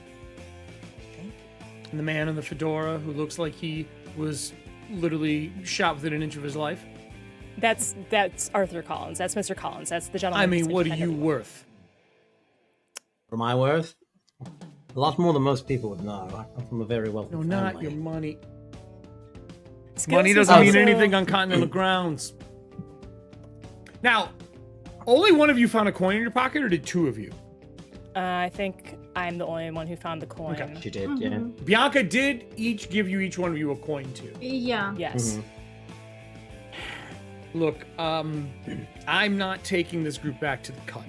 And the man in the fedora who looks like he was literally shot within an inch of his life. That's Arthur Collins. That's Mr. Collins. That's the gentleman. I mean, that's what are you independent. worth? For my worth, a lot more than most people would know. I come from a very wealthy No, family. not your money. Skills Money is doesn't mean also- anything on continental grounds. Now, only one of you found a coin in your pocket, or did two of you? I think I'm the only one who found the coin. Okay. She did, yeah. Bianca did give each one of you a coin too. Yeah. Yes. Look, I'm not taking this group back to the cut.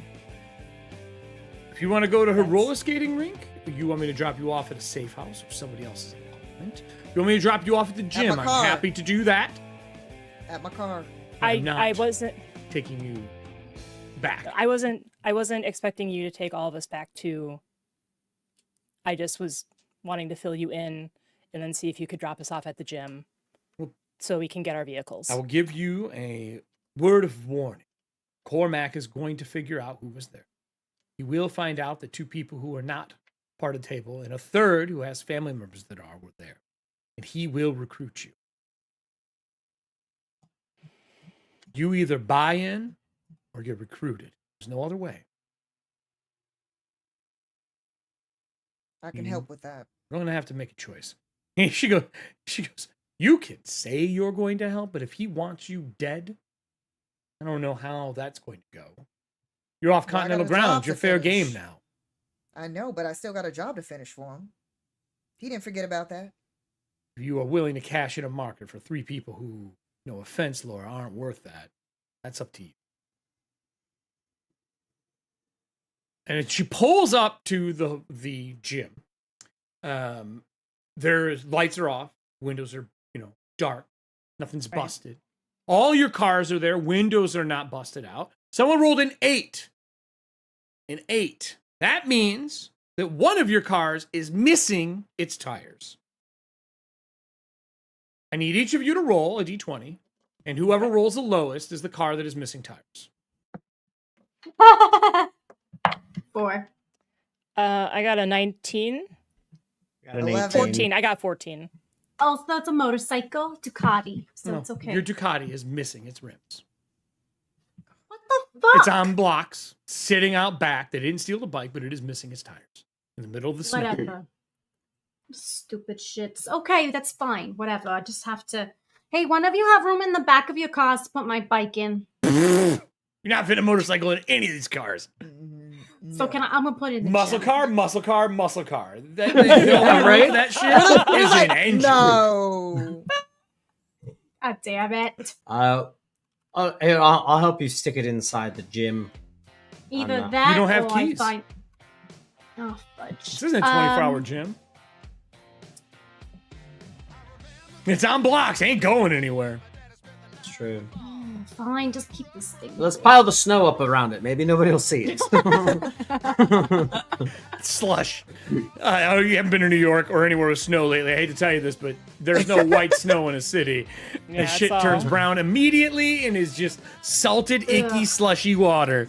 If you want to go to her roller skating rink, you want me to drop you off at a safe house or somebody else's apartment. You want me to drop you off at the gym? my I'm car. happy to do that. At my car. I'm not I wasn't taking you back. I wasn't expecting you to take all of us back to. I just was wanting to fill you in and then see if you could drop us off at the gym so we can get our vehicles. I will give you a word of warning. Cormac is going to figure out who was there. He will find out that two people who are not part of the table and a third who has family members that were there. And he will recruit you. You either buy in or get recruited. There's no other way. I can help with that. We're going to have to make a choice. She goes, you can say you're going to help, but if he wants you dead, I don't know how that's going to go. You're off Well, I got continental a job grounds. to You're fair finish. game now. I know, but I still got a job to finish for him. He didn't forget about that. If you are willing to cash in a market for three people who, no offense, Laura, aren't worth that, that's up to you. And she pulls up to the gym. There's lights are off, windows are, dark, nothing's Right. busted. All your cars are there, windows are not busted out. Someone rolled an 8. An 8. That means that one of your cars is missing its tires. I need each of you to roll a d20, and whoever rolls the lowest is the car that is missing tires. 4. I got a 19. Got an 11. 14. I got 14. Also, that's a motorcycle Ducati, so No, it's okay. Your Ducati is missing its rims. What the? fuck? It's on blocks, sitting out back. They didn't steal the bike, but it is missing its tires in the middle of the snow. Whatever. Stupid shits. Okay, that's fine. Whatever. I just have to. Hey, one of you have room in the back of your cars to put my bike in? You're not fitting a motorcycle in any of these cars. So can I'm gonna put it in the Muscle gym. car, muscle car, muscle car. That, right? That shit is an engine. No. God damn it. I'll help you stick it inside the gym. Either that You don't have or keys. I find... Oh, fudge. This isn't a 24-hour gym. It's on blocks. Ain't going anywhere. It's true. Fine, just keep this thing. Let's pile the snow up around it. Maybe nobody will see it. Slush. You haven't been to New York or anywhere with snow lately. I hate to tell you this, but there's no white snow in a city. Yeah, The shit it's turns all- brown immediately and is just salted, icky, Ugh. slushy water.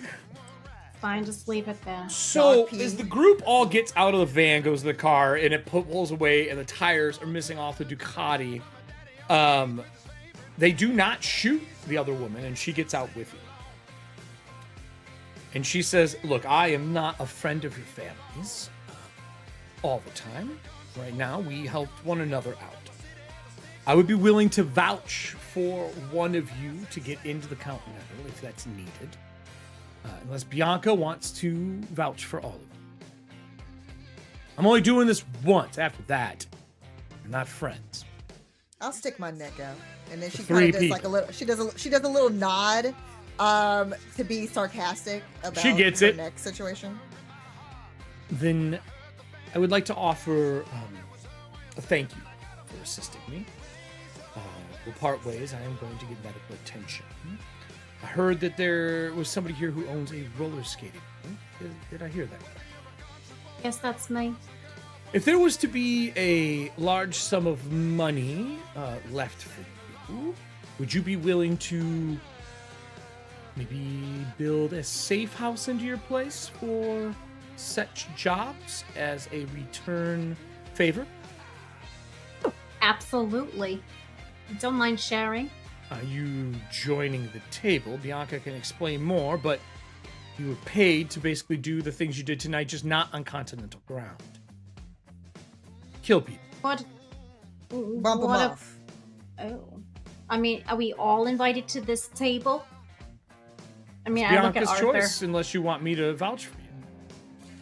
Fine, just leave it there. So Dog pee. as the group all gets out of the van, goes to the car, and it pulls away, and the tires are missing off the Ducati, they do not shoot the other woman, and she gets out with you. And she says, look, I am not a friend of your family's all the time. Right now, we help one another out. I would be willing to vouch for one of you to get into the Continental if that's needed. Unless Bianca wants to vouch for all of you. I'm only doing this once. After that, we're not friends. I'll stick my neck out, and then she Three kind of does like a little. She does a little nod, to be sarcastic about She gets her it. neck situation. Then I would like to offer a thank you for assisting me. We'll part ways. I am going to get medical attention. I heard that there was somebody here who owns a roller skating rink. Did I hear that? Yes, that's me. If there was to be a large sum of money left for you, would you be willing to maybe build a safe house into your place for such jobs as a return favor? Absolutely. Don't mind sharing. You joining the table, Bianca can explain more, but you were paid to basically do the things you did tonight, just not on continental ground. Kill people. What? Bump them what off. Oh. I mean, are we all invited to this table? I mean, I look at Bianca's Arthur. choice, unless you want me to vouch for you.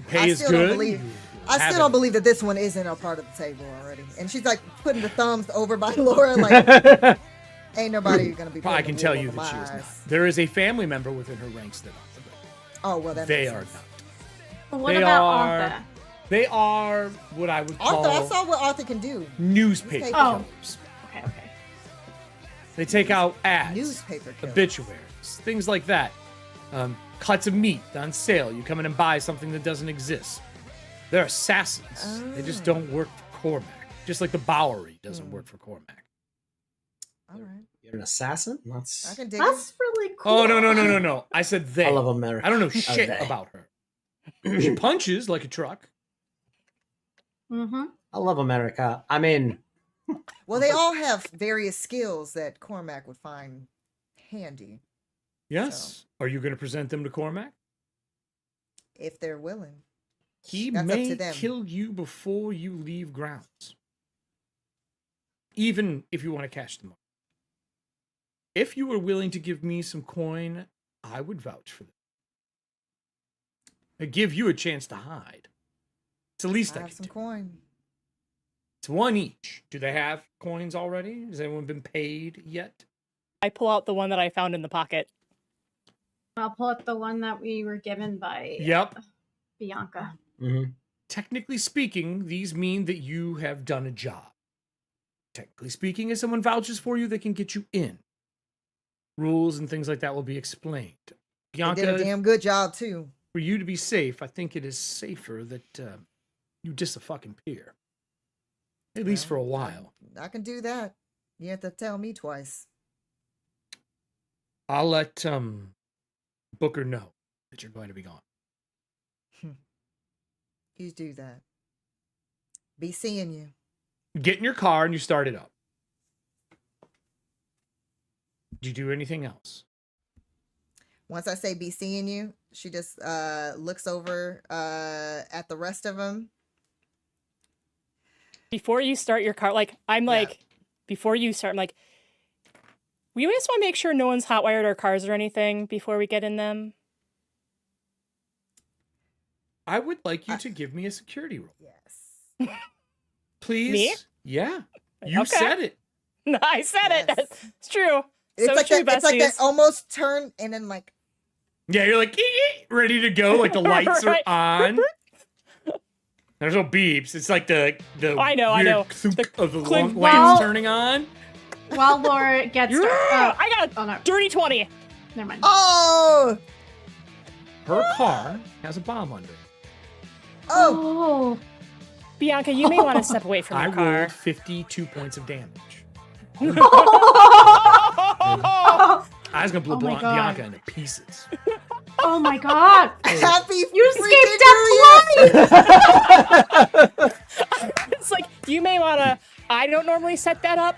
Pay I is still don't good. believe- you I have still don't it. believe that this one isn't a part of the table already. And she's like putting the thumbs over by Laura, like ain't nobody gonna be. I putting can the tell wool you over that she my is not. eyes. There is a family member within her ranks that are, Oh well, that they makes are sense. not. What They about are- Arthur? They are what I would call Arthur, I saw what Arthur can do. newspaper Oh. killers. Okay. They take out ads, Newspaper killer. obituaries, things like that. Cuts of meat on sale. You come in and buy something that doesn't exist. They're assassins. They just don't work for Cormac. Just like the Bowery doesn't work for Cormac. All right, You're an assassin? I That's... can dig That's really cool. Oh, no. I said they. I love America. I don't know shit they. about her. She punches like a truck. Mm-hmm. I love America. I mean, it. Well, they all have various skills that Cormac would find handy Yes. Are you going to present them to Cormac? if they're willing. He That's up may to them. kill you before you leave grounds. Even if you want to cash them up. If you were willing to give me some coin, I would vouch for them. I'd give you a chance to hide. It's the least I I have can some do. coin. It's one each. Do they have coins already? Has anyone been paid yet? I pull out the one that I found in the pocket. I'll pull up the one that we were given by Yep. Bianca. mhm. Technically speaking, these mean that you have done a job. Technically speaking, if someone vouches for you, they can get you in. Rules and things like that will be explained. They did a Bianca, damn good job too. for you to be safe, I think it is safer that you diss a fucking peer. At least for a while. I can do that. You have to tell me twice. I'll let Booker know that you're going to be gone. You do that. Be seeing you. Get in your car and you start it up. Do you do anything else? once I say be seeing you, she just looks over at the rest of them. Before you start your car, like, I'm like, before you start, I'm like, we just want to make sure no one's hotwired our cars or anything before we get in them. I would like you to give me a security roll. Yes. Please? Me? Yeah. You Okay. said it. No, I said it. It's true. It's So like true, that, it's like that besties. almost turn and then like Yeah, you're like, ready to go, like the lights Right. are on. There's no beeps. It's like the I know, weird I know. clunk The of the clink. lamps Well- turning on. While Laura gets Yeah, I got oh a no, dirty 20. never mind. oh Her car has a bomb under it. oh Bianca, you may want to step away from I your car. rolled 52 points of damage. I was gonna blow Oh my God. Bianca into pieces. Oh my god! happy You freaking escaped death twice! It's like, you may want to, I don't normally set that up.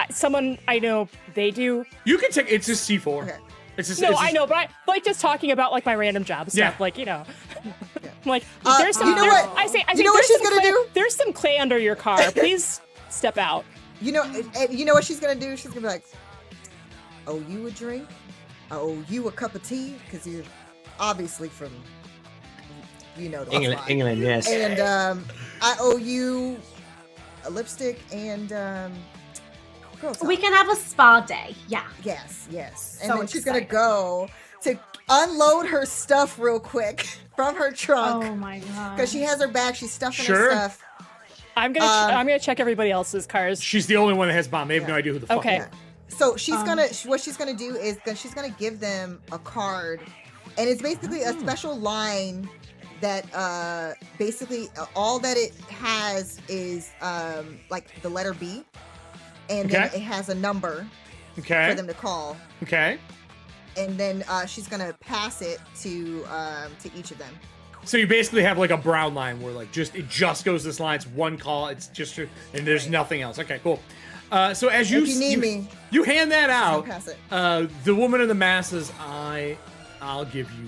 Someone I know, they do. You can take it's just C4. Okay. It's just No, it's I just- know, but I like just talking about like my random job stuff. Yeah. Like, you know, I'm like, there's some. you know what? I say, You know what there's she's some gonna clay, do? There's some clay under your car. Please step out. You know what she's gonna do? She's gonna be like, "Oh, you a drink? I owe you a cup of tea because you're obviously from, the England, spot. England, yes. And I owe you a lipstick and girl talk. We can have a spa day. Yeah. Yes. And So then she's gonna excited. go to unload her stuff real quick from her trunk Oh my god. because she has her bag. She's stuffing Sure. her stuff. I'm gonna check everybody else's cars. She's the only one that has bomb. They have no idea who the fuck. Okay. it is. So she's what she's gonna do is she's gonna give them a card, and it's basically a special line that basically all that it has is like the letter B, and then Okay. it has a number Okay. for them to call, Okay. and then she's gonna pass it to each of them. So you basically have like a brown line where like it just goes this line. It's one call. It's just and there's nothing else. Okay, cool. So as If you need me, you hand that I'll out. pass it. The woman in the masses, I'll give you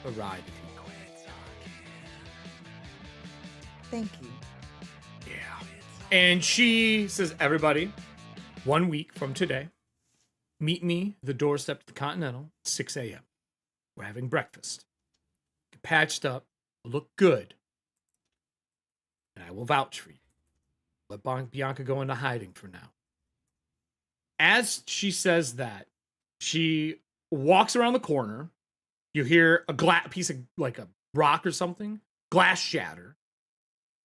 a ride if you go. Thank you. Yeah. And she says, everybody, 1 week from today, meet me at the doorstep of the Continental, 6 a.m. We're having breakfast. Get patched up, look good, and I will vouch for you. Let Bianca go into hiding for now. As she says that, she walks around the corner. You hear a piece of like a rock or something, glass shatter.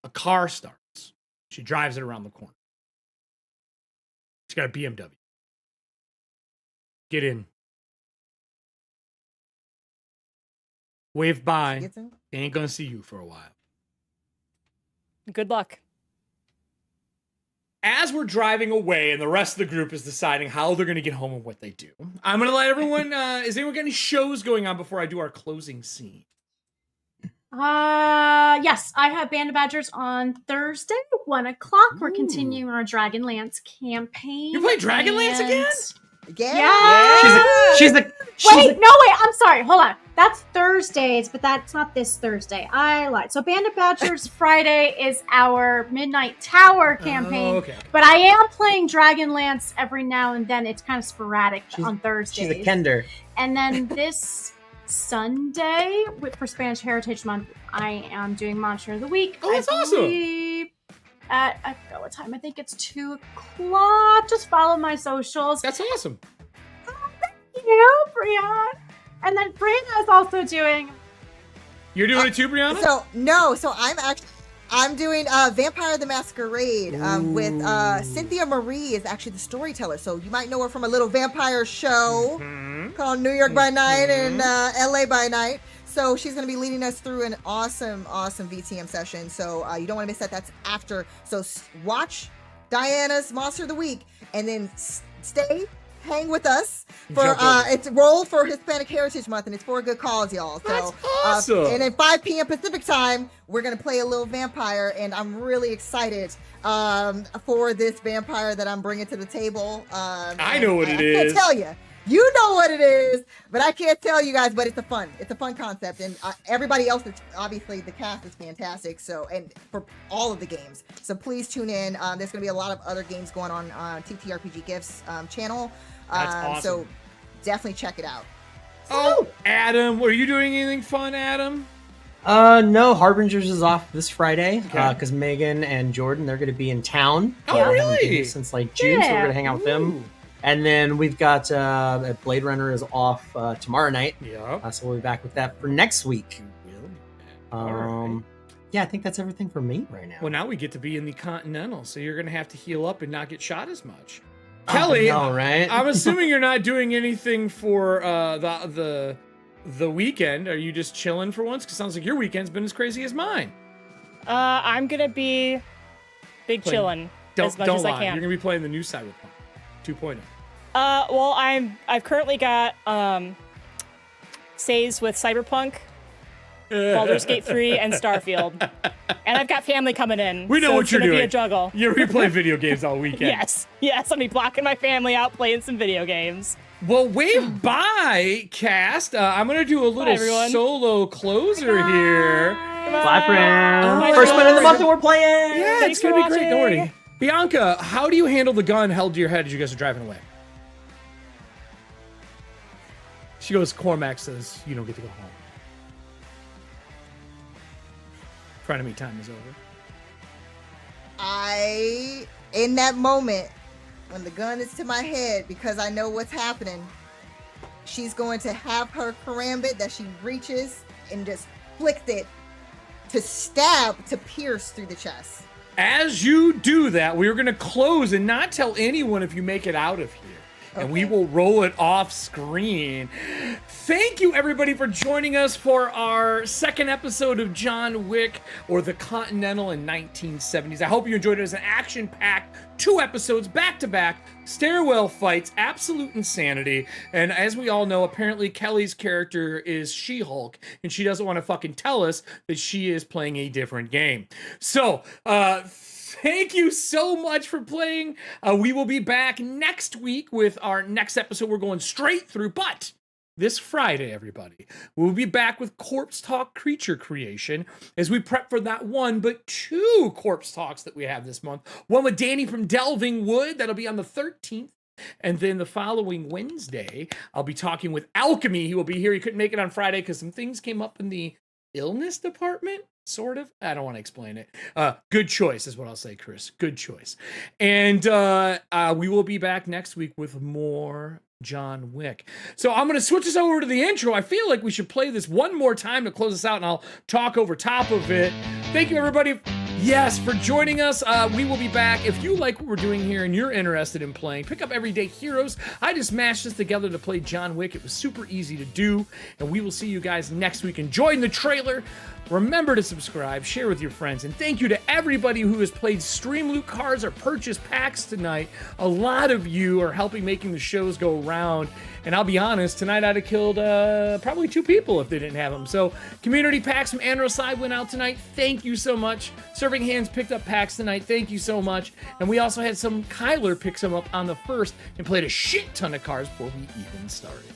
A car starts. She drives it around the corner. She's got a BMW. Get in. Wave bye. Gets in? They ain't gonna see you for a while. Good luck. As we're driving away and the rest of the group is deciding how they're going to get home and what they do, I'm going to let everyone, is anyone got any shows going on before I do our closing scene? Yes, I have Band of Badgers on Thursday, 1 o'clock. We're continuing our Dragonlance campaign. You're playing Dragonlance and- again? Yeah. She's the Wait, no, wait, I'm sorry. Hold on. That's Thursdays, but that's not this Thursday. I lied. So Band of Badgers Friday is our Midnight Tower campaign. Oh, okay. But I am playing Dragonlance every now and then. It's kind of sporadic on Thursdays. she's a Kender. And then this Sunday, for Spanish Heritage Month, I am doing Monster of the Week. Oh, that's awesome. believe At, I forgot what time. I think it's 2 o'clock. Just follow my socials. That's awesome. You, Brianna. And then Brianna is also doing. You're doing it too, Brianna? So I'm doing Vampire the Masquerade with Cynthia Marie is actually the storyteller. So you might know her from a little vampire show called New York by Night and LA by Night. So she's going to be leading us through an awesome VTM session. So you don't want to miss that. That's after. So watch Monster of the Week and then hang with us for it's roll for Hispanic Heritage Month and it's for a good cause, y'all. So That's awesome. and at 5 p.m. Pacific time, we're gonna play a little vampire, and I'm really excited for this vampire that I'm bringing to the table. I know what it I can't is. tell you. You know what it is, but I can't tell you guys. But it's a fun concept, and everybody else. Obviously, the cast is fantastic. So, and for all of the games, so please tune in. There's going to be a lot of other games going on TTRPG Gifts channel. That's awesome. So definitely check it out. Oh, Adam, were you doing anything fun, Adam? No, Harbingers is off this Friday Okay. because Megan and Jordan, they're going to be in town. Oh, Haven't really? been here since like June, so we're going to hang out with them. And then we've got Blade Runner is off tomorrow night. Yeah. So we'll be back with that for next week. All right. Yeah, I think that's everything for me right now. Well, now we get to be in the Continental, so you're going to have to heal up and not get shot as much. Kelly, all right. I'm assuming you're not doing anything for the weekend. Are you just chilling for once? Because it sounds like your weekend's been as crazy as mine. I'm gonna be chillin' as much as I can. You're gonna be playing the new Cyberpunk 2.0. Well, I've currently got saves with Cyberpunk, Baldur's Gate 3, and Starfield, and I've got family coming in. We know so what it's you're gonna doing. Be a juggle. You're gonna be playing video games all weekend. Yes, I'll be blocking my family out playing some video games. Well, wave bye, cast. I'm gonna do a little everyone. solo closer here. Bye, friends. Oh, First win of the friends. month and we're playing. Yeah, Thanks it's gonna for be great. Don't watching. worry. Bianca, how do you handle the gun held to your head as you guys are driving away? She goes, Cormac says, you don't get to go home. Frenemy time is over. In that moment, when the gun is to my head, because I know what's happening, she's going to have her karambit that she reaches and just flicks it to stab, to pierce through the chest. As you do that, we are going to close and not tell anyone if you make it out of here. And we will roll it off screen. Thank you, everybody, for joining us for our second episode of John Wick, or the Continental in 1970s. I hope you enjoyed it as an action-packed 2 episodes back-to-back, stairwell fights, absolute insanity. And as we all know, apparently Kelly's character is She-Hulk, and she doesn't want to fucking tell us that she is playing a different game. So, thank you so much for playing. We will be back next week with our next episode. We're going straight through, but this Friday, everybody, we'll be back with Corpse Talk Creature Creation as we prep for that 1, but 2 Corpse Talks that we have this month. One with Danny from Delving Wood, that'll be on the 13th. And then the following Wednesday, I'll be talking with Alchemy. He will be here. He couldn't make it on Friday because some things came up in the illness department. Sort of. I don't want to explain it. Good choice is what I'll say, Chris. Good choice. And we will be back next week with more John Wick. So I'm going to switch us over to the intro. I feel like we should play this one more time to close us out, and I'll talk over top of it. Thank you, everybody. Yes, for joining us. We will be back. If you like what we're doing here and you're interested in playing, pick up Everyday Heroes. I just mashed this together to play John Wick. It was super easy to do, and we will see you guys next week. Enjoying the trailer. Remember to subscribe, share with your friends, and thank you to everybody who has played Streamloot cards or purchased packs tonight. A lot of you are helping making the shows go around, and I'll be honest, tonight I'd have killed probably 2 people if they didn't have them. So community packs from Androside went out tonight. Thank you so much. Serving Hands picked up packs tonight. Thank you so much. And we also had some Kyler pick some up on the 1st and played a shit ton of cards before we even started.